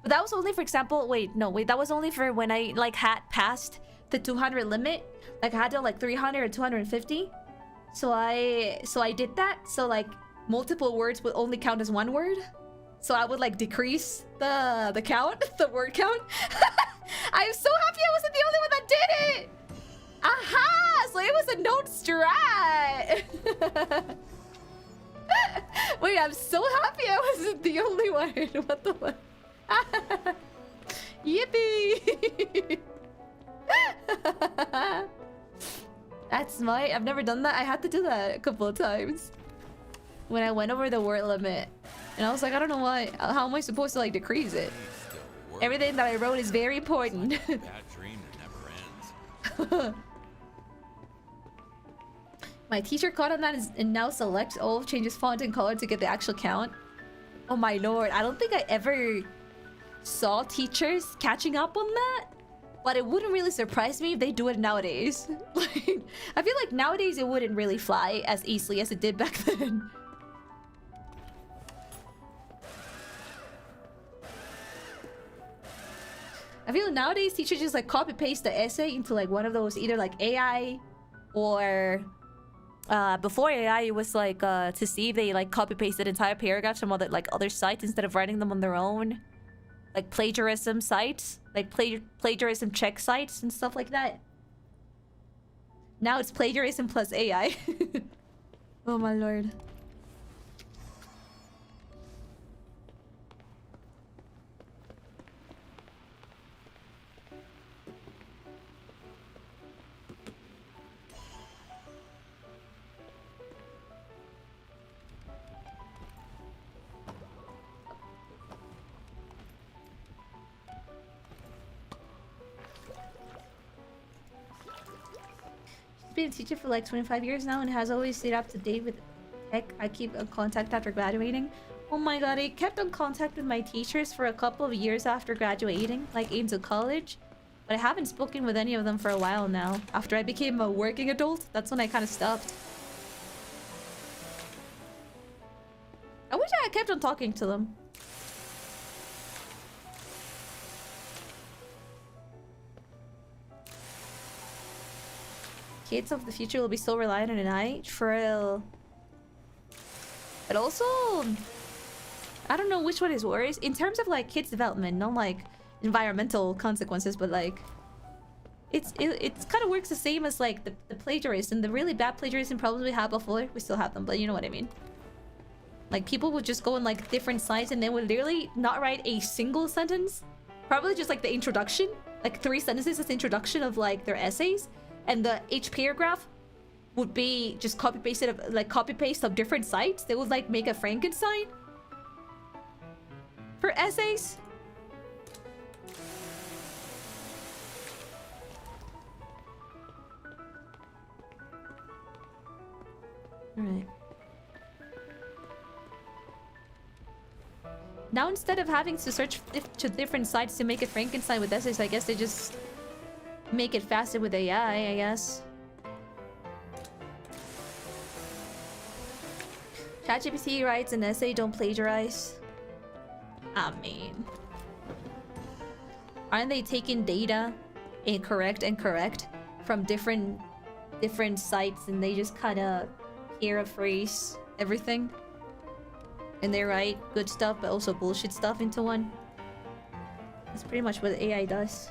C: But that was only, for example, that was only for when I like had passed the 200 limit. Like I had to like 300 or 250. So I did that. So like multiple words would only count as one word. So I would like decrease the count, the word count. I'm so happy I wasn't the only one that did it. Aha! So it was a note strat. Wait, I'm so happy I wasn't the only one. What the fuck? Yippee! That's smart. I've never done that. I had to do that a couple of times when I went over the word limit, and I was like, I don't know why. How am I supposed to like decrease it? Everything that I wrote is very important.
D: Bad dream that never ends.
C: My teacher caught on that and now selects all, changes font and color to get the actual count. Oh my lord, I don't think I ever saw teachers catching up on that. But it wouldn't really surprise me if they do it nowadays. Like, I feel like nowadays it wouldn't really fly as easily as it did back then. I feel like nowadays teachers just like copy paste the essay into like one of those either like AI or before AI it was like to see if they like copy pasted entire paragraphs from other sites instead of writing them on their own. Like plagiarism sites, like plagiarism check sites and stuff like that. Now it's plagiarism plus AI. Oh my lord. been a teacher for like 25 years now and has always stayed up to date with tech. I keep in contact after graduating. Oh my god, I kept in contact with my teachers for a couple of years after graduating, like into college. But I haven't spoken with any of them for a while now. After I became a working adult, that's when I kind of stopped. I wish I had kept on talking to them. Kids of the future will be so reliant on AI. True. But also, I don't know which one is worse. In terms of like kids' development, not like environmental consequences, but like it's kind of works the same as like the plagiarism. The really bad plagiarism problems we had before, we still have them, but you know what I mean. Like people would just go on like different sites and they would literally not write a single sentence. Probably just like the introduction, like 3 sentences as the introduction of like their essays. And each paragraph would be just copy-pasted of like copy-paste of different sites. They would like make a Frankenstein for essays. Alright. Now instead of having to search to different sites to make a Frankenstein with essays, I guess they just make it faster with AI, I guess. ChatGPT writes an essay, don't plagiarize. I mean, aren't they taking data incorrect and correct from different sites and they just kind of paraphrase everything? And they write good stuff but also bullshit stuff into one. That's pretty much what AI does.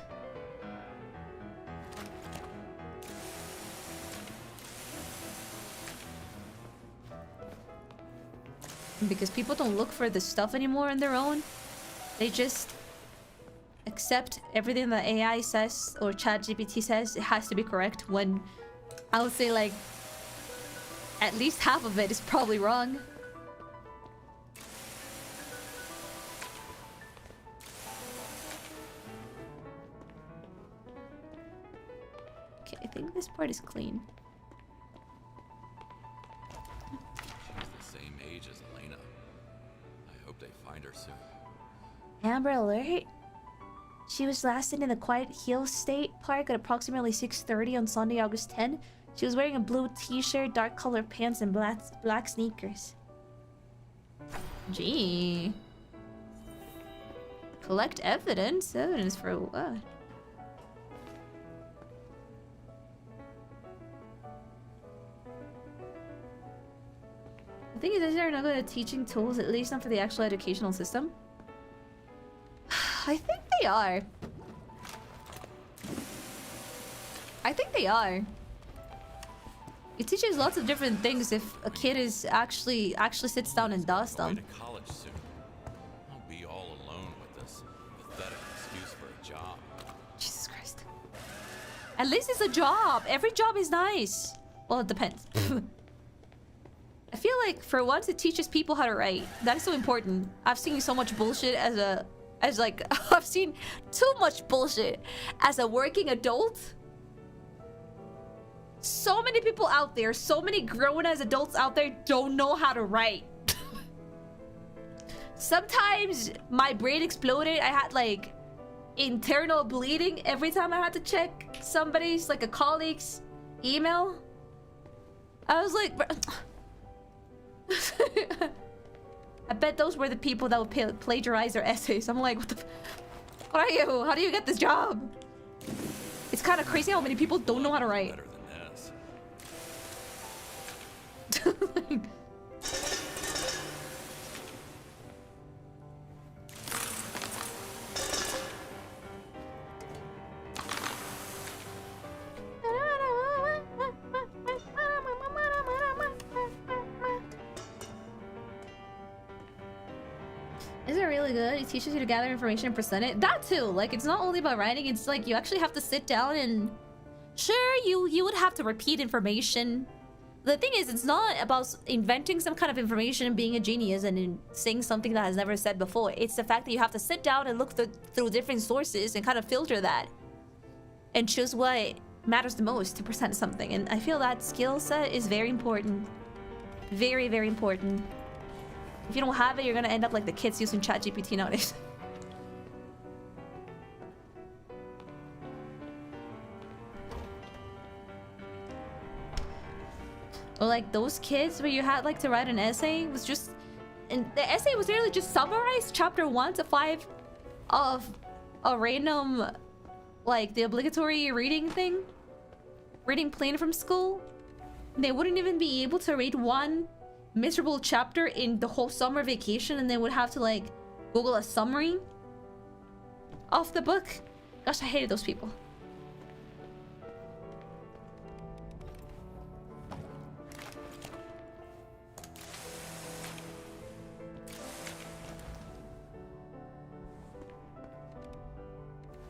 C: Because people don't look for the stuff anymore on their own. They just accept everything that AI says or ChatGPT says. It has to be correct, when I would say like at least half of it is probably wrong. Okay, I think this part is clean. Amber Alert. She was last seen in the Quiet Hill State Park at approximately 6:30 on Sunday, August 10. She was wearing a blue t-shirt, dark colored pants, and black sneakers. Gee. Collect evidence? Evidence for what? The thing is, they're not good at teaching tools, at least not for the actual educational system. I think they are. I think they are. It teaches lots of different things if a kid is actually sits down and does them.
D: To college soon. I'll be all alone with this pathetic excuse for a job.
C: Jesus Christ. At least it's a job. Every job is nice. Well, it depends. I feel like for once it teaches people how to write. That is so important. I've seen so much bullshit I've seen too much bullshit as a working adult. So many people out there, so many grown-ass adults out there don't know how to write. Sometimes my brain exploded. I had like internal bleeding every time I had to check somebody's, like a colleague's email. I was like... I bet those were the people that would plagiarize their essays. I'm like, what are you? How do you get this job? It's kind of crazy how many people don't know how to write.
D: Better than this.
C: Like, is it really good? It teaches you to gather information and present it. That too. Like, it's not only about writing. It's like you actually have to sit down and... Sure, you would have to repeat information. The thing is, it's not about inventing some kind of information and being a genius and saying something that has never said before. It's the fact that you have to sit down and look through different sources and kind of filter that. And choose what matters the most to present something. And I feel that skill set is very important. Very, very important. If you don't have it, you're gonna end up like the kids using ChatGPT nowadays. Or like those kids where you had like to write an essay was just, and the essay was literally just summarized chapter 1 to 5 of a random, like the obligatory reading thing, reading plan from school. They wouldn't even be able to read one miserable chapter in the whole summer vacation, and they would have to like Google a summary of the book. Gosh, I hated those people.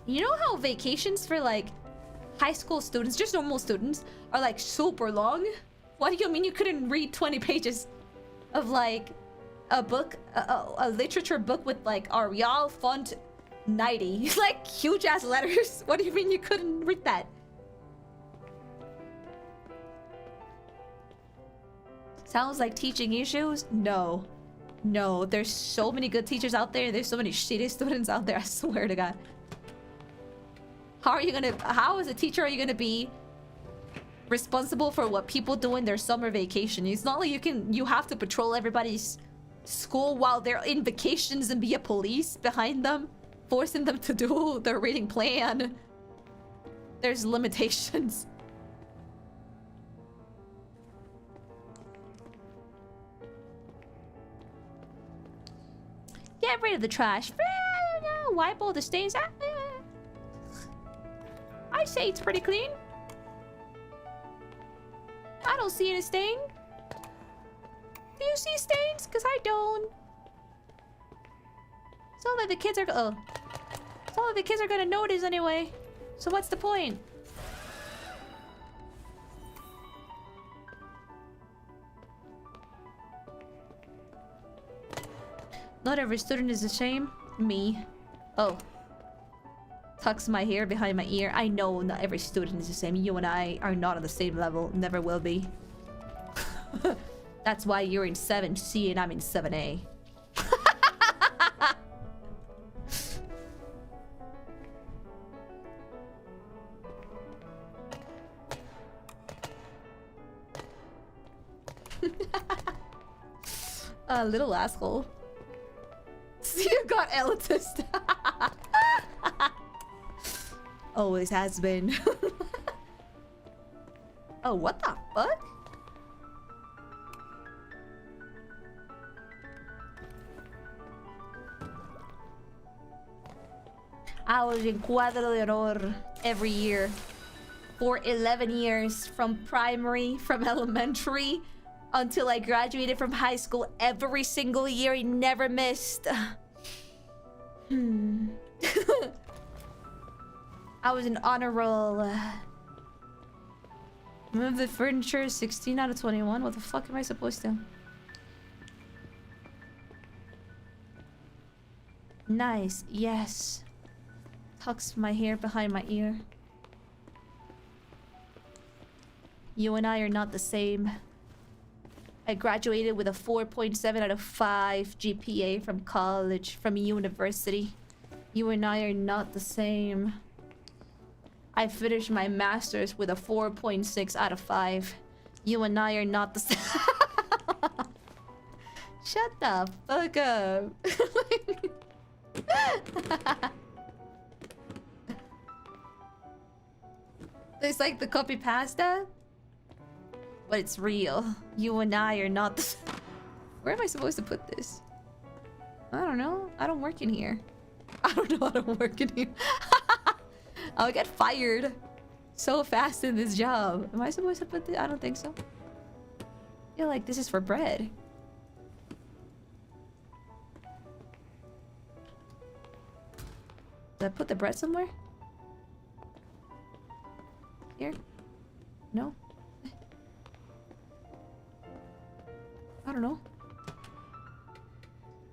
C: You know how vacations for like high school students, just normal students, are like super long? What do you mean you couldn't read 20 pages of like a book, a literature book with like Arial font 90? Like huge ass letters. What do you mean you couldn't read that? Sounds like teaching issues? No. No, there's so many good teachers out there. There's so many shitty students out there, I swear to God. How as a teacher are you gonna be responsible for what people do in their summer vacation? It's not like you have to patrol everybody's school while they're in vacations and be a police behind them, forcing them to do their reading plan. There's limitations. Get rid of the trash. Wipe all the stains out. I say it's pretty clean. I don't see any stain. Do you see stains? Because I don't. It's all that the kids are it's all that the kids are gonna notice anyway. So what's the point? Not every student is the same. Me. Oh. Tucks my hair behind my ear. I know not every student is the same. You and I are not on the same level. Never will be. That's why you're in 7C and I'm in 7A. A little asshole. You got elitist. Always has been. Oh, what the fuck? I was in Cuadro de Honor every year for 11 years, from primary, from elementary, until I graduated from high school. Every single year, I never missed. I was an honor roll. Move the furniture, 16 out of 21. What the fuck am I supposed to? Nice, yes. Tucks my hair behind my ear. You and I are not the same. I graduated with a 4.7 out of 5 GPA from college, from university. You and I are not the same. I finished my master's with a 4.6 out of 5. You and I are not the same. Shut the fuck up. It's like the copy pasta, but it's real. You and I are not the same. Where am I supposed to put this? I don't know. I don't work in here. I don't know how to work in here. I'll get fired so fast in this job. Am I supposed to put this? I don't think so. I feel like this is for bread. Did I put the bread somewhere? Here? No? I don't know.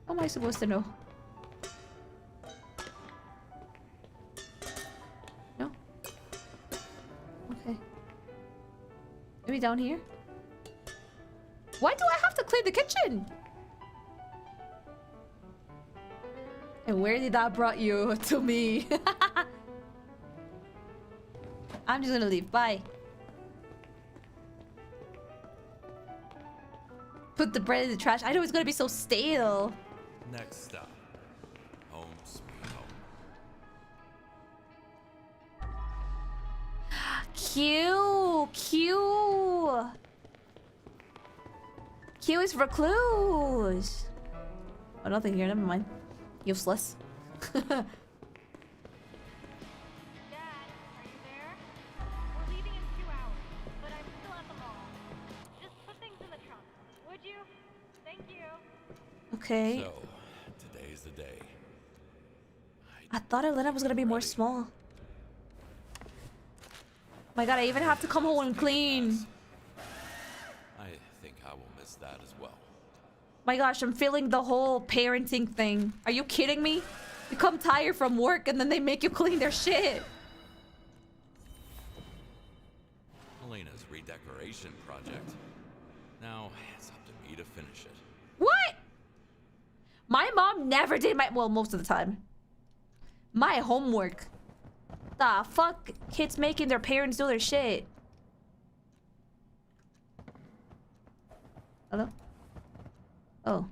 C: How am I supposed to know? No? Maybe down here? Why do I have to clean the kitchen? And where did that brought you? To me. I'm just gonna leave. Bye. Put the bread in the trash. I know it's gonna be so stale.
D: Next stop. Home sweet home.
C: Q. Q. Q is recluse. Oh, nothing here. Never mind. Useless.
F: Dad, are you there? We're leaving in 2 hours, but I'm still at the mall. Just put things in the trunk, would you? Thank you.
C: Okay.
D: So, today's the day.
C: I thought Elena was gonna be more small. My god, I even have to come home and clean.
D: I think I will miss that as well.
C: My gosh, I'm feeling the whole parenting thing. Are you kidding me? You come tired from work and then they make you clean their shit.
D: Elena's redecoration project. Now, it's up to me to finish it.
C: What? My mom never did my... Well, most of the time. My homework. The fuck? Kids making their parents do their shit. Hello? Oh.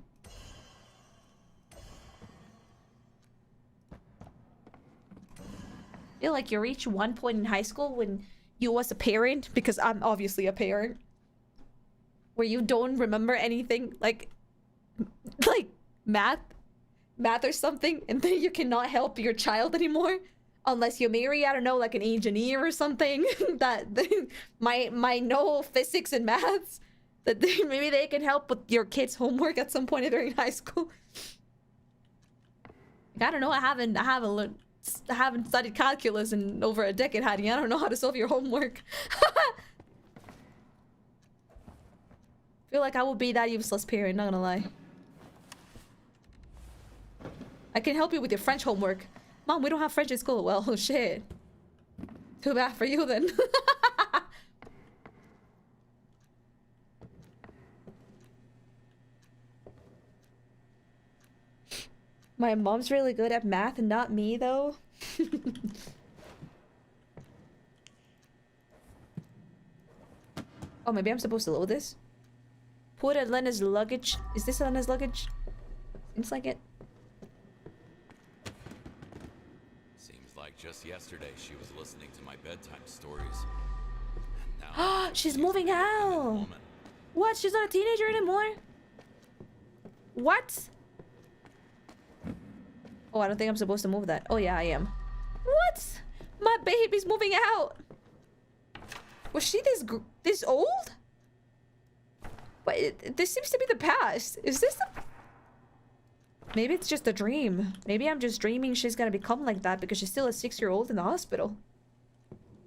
C: I feel like you reach one point in high school when you as a parent, because I'm obviously a parent, where you don't remember anything like math or something, and then you cannot help your child anymore unless you marry, I don't know, like an engineer or something that might know physics and maths, that maybe they can help with your kids' homework at some point during high school. Like, I don't know. I haven't studied calculus in over a decade, Hattie. I don't know how to solve your homework. Feel like I would be that useless parent, not gonna lie. I can help you with your French homework. Mom, we don't have French in school. Well, oh shit. Too bad for you then. My mom's really good at math and not me, though. Oh, maybe I'm supposed to load this? Put Elena's luggage. Is this Elena's luggage? Seems like it.
D: Seems like just yesterday she was listening to my bedtime stories. And now
C: She's moving out. What? She's not a teenager anymore? What? Oh, I don't think I'm supposed to move that. Oh, yeah, I am. What? My baby's moving out. Was she this old? But this seems to be the past. Is this the... Maybe it's just a dream. Maybe I'm just dreaming she's gonna become like that because she's still a 6-year-old in the hospital.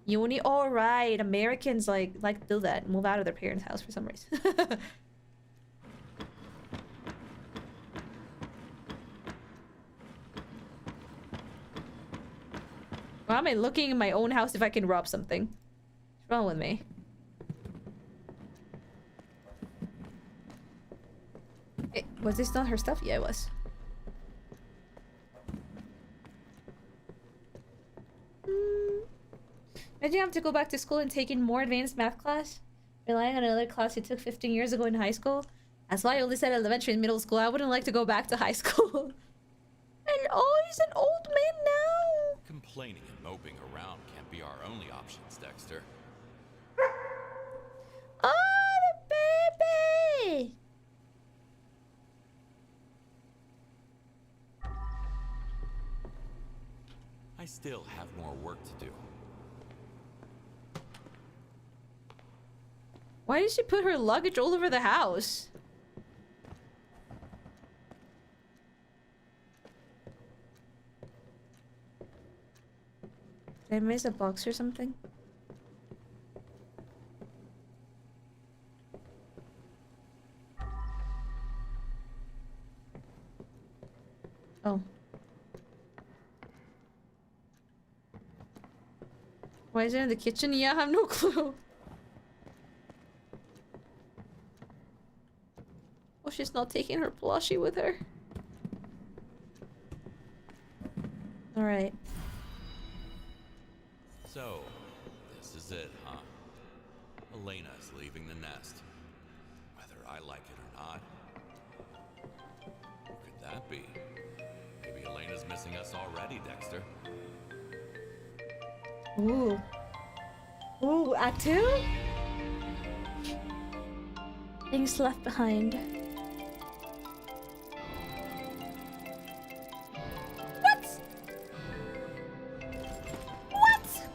C: Uni, all right. Americans like to do that. Move out of their parents' house for some reason. Why am I looking in my own house if I can rob something? What's wrong with me? Was this not her stuff? Yeah, it was. Imagine you have to go back to school and take in more advanced math class. Relying on another class you took 15 years ago in high school. That's why I only said elementary and middle school. I wouldn't like to go back to high school. And oh, he's an old man now.
D: Complaining and moping around can't be our only options, Dexter.
C: Oh, the baby!
D: I still have more work to do.
C: Why did she put her luggage all over the house? Did I miss a box or something? Oh. Why is it in the kitchen? Yeah, I have no clue. Oh, she's not taking her plushie with her. Alright.
D: So, this is it, huh? Elena's leaving the nest. Whether I like it or not. Who could that be? Maybe Elena's missing us already, Dexter.
C: Ooh. Ooh, Act 2? Things left behind. What? What?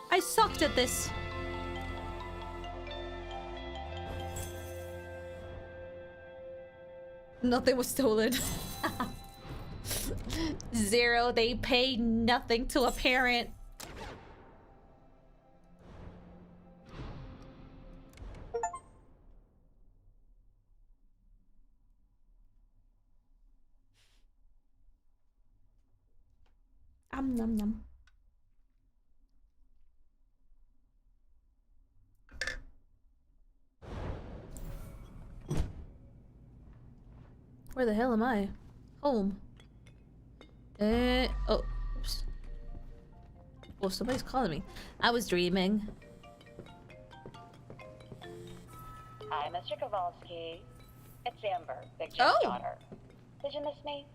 C: I sucked at this. Nothing was stolen. 0. They pay nothing to a parent. Nom nom. Where the hell am I? Home. Oh, oops. Oh, somebody's calling me. I was dreaming.
G: Hi, Mr. Kowalski. It's Amber, Big Jim's daughter. Did you miss me?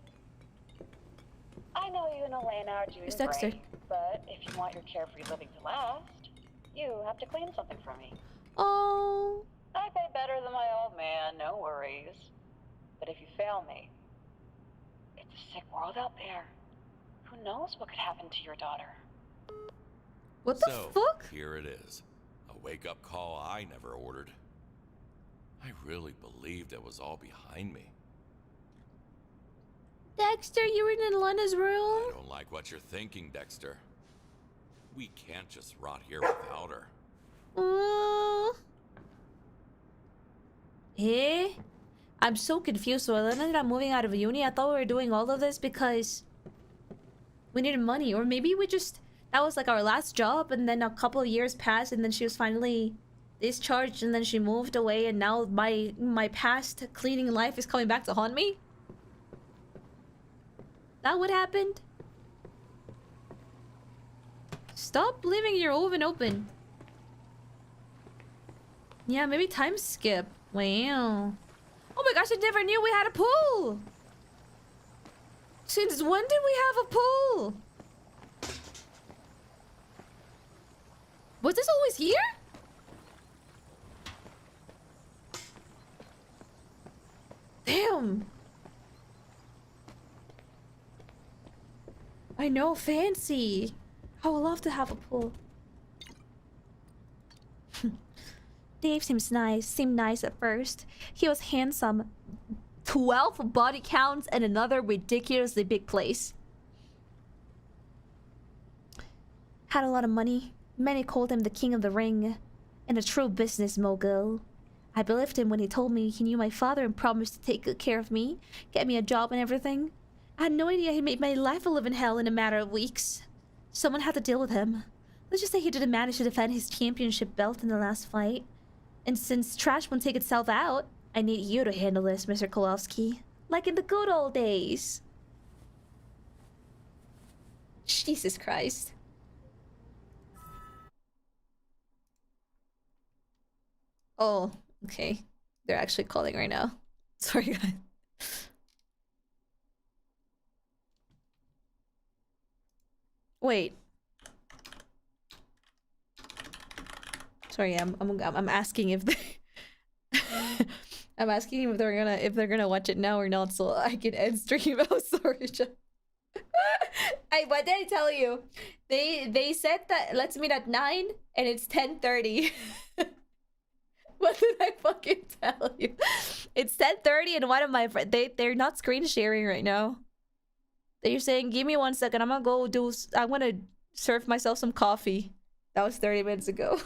G: I know you and Elena are doing
C: Dexter.
G: great, but if you want your carefree living to last, you have to clean something for me.
C: Oh.
G: I pay better than my old man, no worries. But if you fail me, it's a sick world out there. Who knows what could happen to your daughter?
C: What the fuck?
D: Here it is. A wake-up call I never ordered. I really believed it was all behind me.
C: Dexter, you were in Elena's room?
D: I don't like what you're thinking, Dexter. We can't just rot here without her.
C: Eh? I'm so confused. So Elena ended up moving out of uni. I thought we were doing all of this because we needed money. Or maybe we just... That was like our last job, and then a couple of years passed, and then she was finally discharged, and then she moved away, and now my past cleaning life is coming back to haunt me? That what happened? Stop leaving your oven open. Yeah, maybe time skip. Wow. Oh my gosh, I never knew we had a pool! Since when did we have a pool? Was this always here? Damn. I know, fancy. I would love to have a pool. Dave seemed nice at first. He was handsome. 12 body counts and another ridiculously big place. Had a lot of money. Many called him the king of the ring. And a true business mogul. I believed him when he told me he knew my father and promised to take good care of me. Get me a job and everything. I had no idea he made my life a living hell in a matter of weeks. Someone had to deal with him. Let's just say he didn't manage to defend his championship belt in the last fight. And since trash won't take itself out, I need you to handle this, Mr. Kowalski. Like in the good old days. Jesus Christ. Oh, okay. They're actually calling right now. Sorry, guys. Wait. Sorry, I'm asking if they I'm asking if they're gonna watch it now or not, so I can end stream. Oh, sorry. What did I tell you? They said that let's meet at 9 and it's 10:30. What did I fucking tell you? It's 10:30 and one of my friends they're not screen sharing right now. They're saying, give me 1 second. I'm gonna serve myself some coffee. That was 30 minutes ago.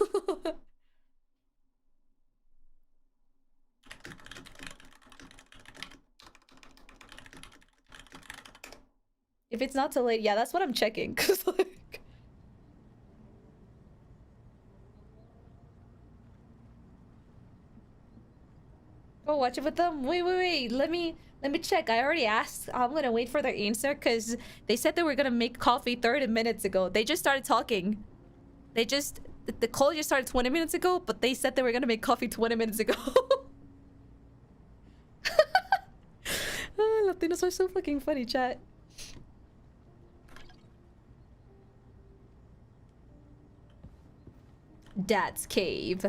C: If it's not too late, yeah, that's what I'm checking. 'Cause like... Oh, watch it with them. Wait. Let me check. I already asked. I'm gonna wait for their answer because they said they were gonna make coffee 30 minutes ago. They just started talking. The call just started 20 minutes ago, but they said they were gonna make coffee 20 minutes ago. Oh, Latinos are so fucking funny, chat. Dad's cave.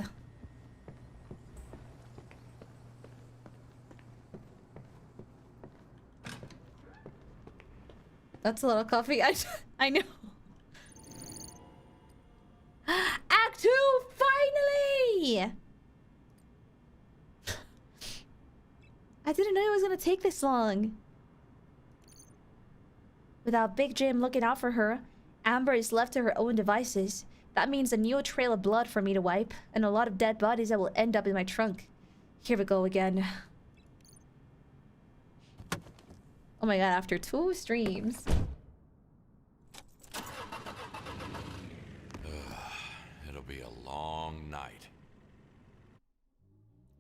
C: That's a lot of coffee. I know. Act 2, finally! I didn't know it was gonna take this long. Without Big Jim looking out for her, Amber is left to her own devices. That means a new trail of blood for me to wipe, and a lot of dead bodies that will end up in my trunk. Here we go again. Oh my god, after 2 streams.
D: It'll be a long night.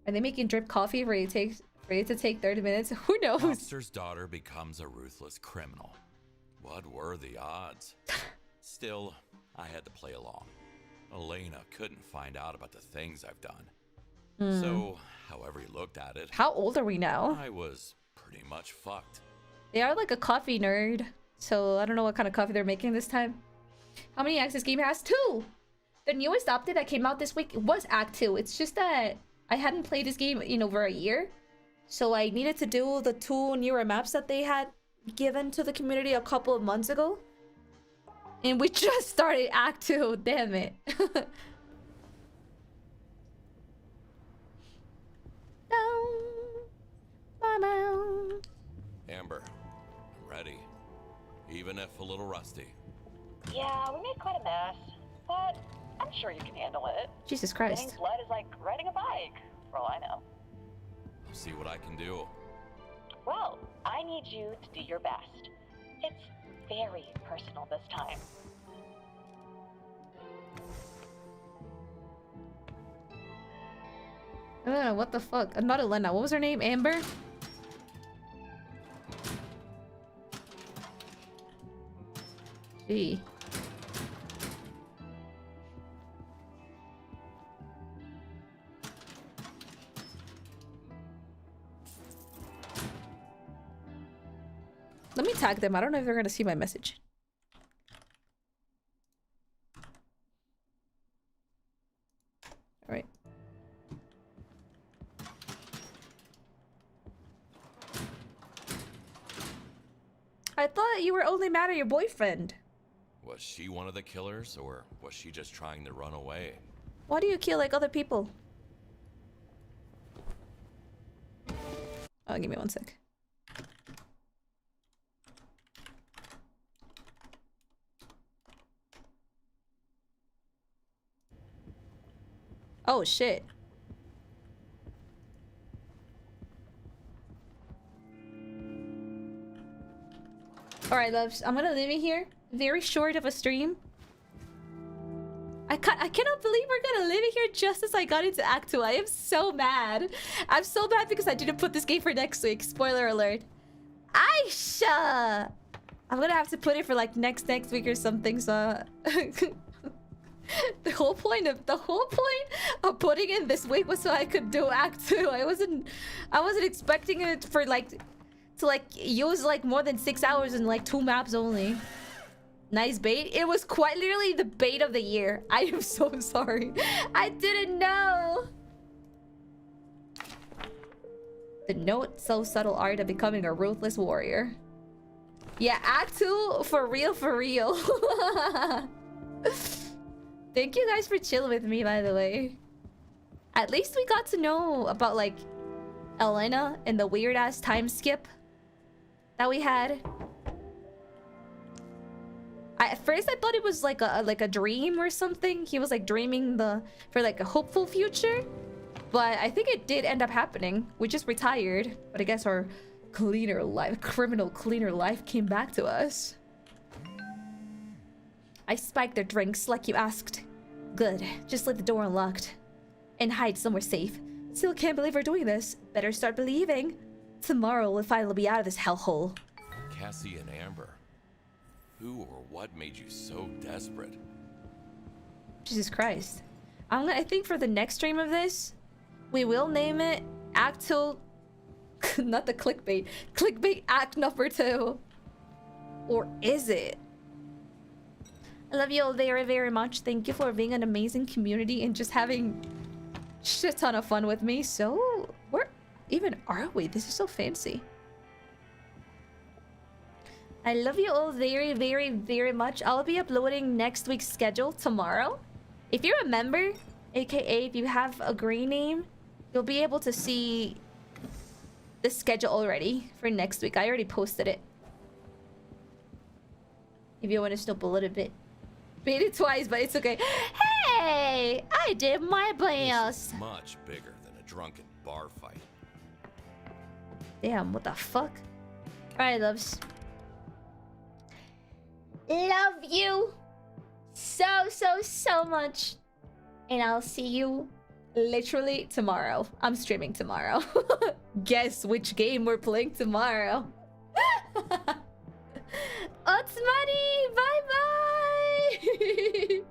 C: Are they making drip coffee for you to take 30 minutes? Who knows?
D: Monster's daughter becomes a ruthless criminal. What were the odds? Still, I had to play along. Elena couldn't find out about the things I've done. So, however you looked at it,
C: How old are we now?
D: I was pretty much fucked.
C: They are like a coffee nerd, so I don't know what kind of coffee they're making this time. How many acts this game has? 2! The newest update that came out this week was Act 2. It's just that I hadn't played this game in over a year. So I needed to do the 2 newer maps that they had given to the community a couple of months ago. And we just started Act 2, damn it.
D: Amber, I'm ready. Even if a little rusty.
G: Yeah, we made quite a mess, but I'm sure you can handle it.
C: Jesus
G: Getting
C: Christ.
G: blood is like riding a bike, for all I know.
D: I'll see what I can do.
G: Well, I need you to do your best. It's very personal this time.
C: I don't know, what the fuck? Not Elena. What was her name? Amber? Gee. Let me tag them. I don't know if they're gonna see my message. All right. I thought you were only mad at your boyfriend.
D: Was she one of the killers, or was she just trying to run away?
C: Why do you kill like other people? Oh, give me 1 sec. Oh shit. Alright, loves. I'm gonna leave it here. Very short of a stream. I cannot believe we're gonna leave it here just as I got into Act 2. I am so mad. I'm so mad because I didn't put this game for next week. Spoiler alert. Aisha! I'm gonna have to put it for like next week or something, so... The whole point of putting in this week was so I could do Act 2. I wasn't expecting it for like to like use like more than 6 hours in like 2 maps only. Nice bait. It was quite literally the bait of the year. I am so sorry. I didn't know. The note, so subtle art of becoming a ruthless warrior. Yeah, Act 2 for real, for real. Thank you guys for chilling with me, by the way. At least we got to know about like Elena and the weird ass time skip that we had. At first I thought it was like a dream or something. He was like dreaming for like a hopeful future, but I think it did end up happening. We just retired, but I guess our criminal cleaner life came back to us. I spiked their drinks like you asked. Good. Just leave the door unlocked. And hide somewhere safe. Still can't believe we're doing this. Better start believing. Tomorrow we'll finally be out of this hellhole.
H: Cassie and Amber. Who or what made you so desperate?
C: Jesus Christ. I think for the next stream of this, we will name it Acto... Not the clickbait. Clickbait Act number 2. Or is it? I love you all very, very much. Thank you for being an amazing community and just having shit ton of fun with me. So, where even are we? This is so fancy. I love you all very, very, very much. I'll be uploading next week's schedule tomorrow. If you're a member, aka if you have a green name, you'll be able to see the schedule already for next week. I already posted it. If you want to snoop a little bit. Made it twice, but it's okay. Hey! I did my best!
H: This is much bigger than a drunken bar fight.
C: Damn, what the fuck? Alright, loves. Love you so much. And I'll see you literally tomorrow. I'm streaming tomorrow. Guess which game we're playing tomorrow. Otsmani! Bye bye!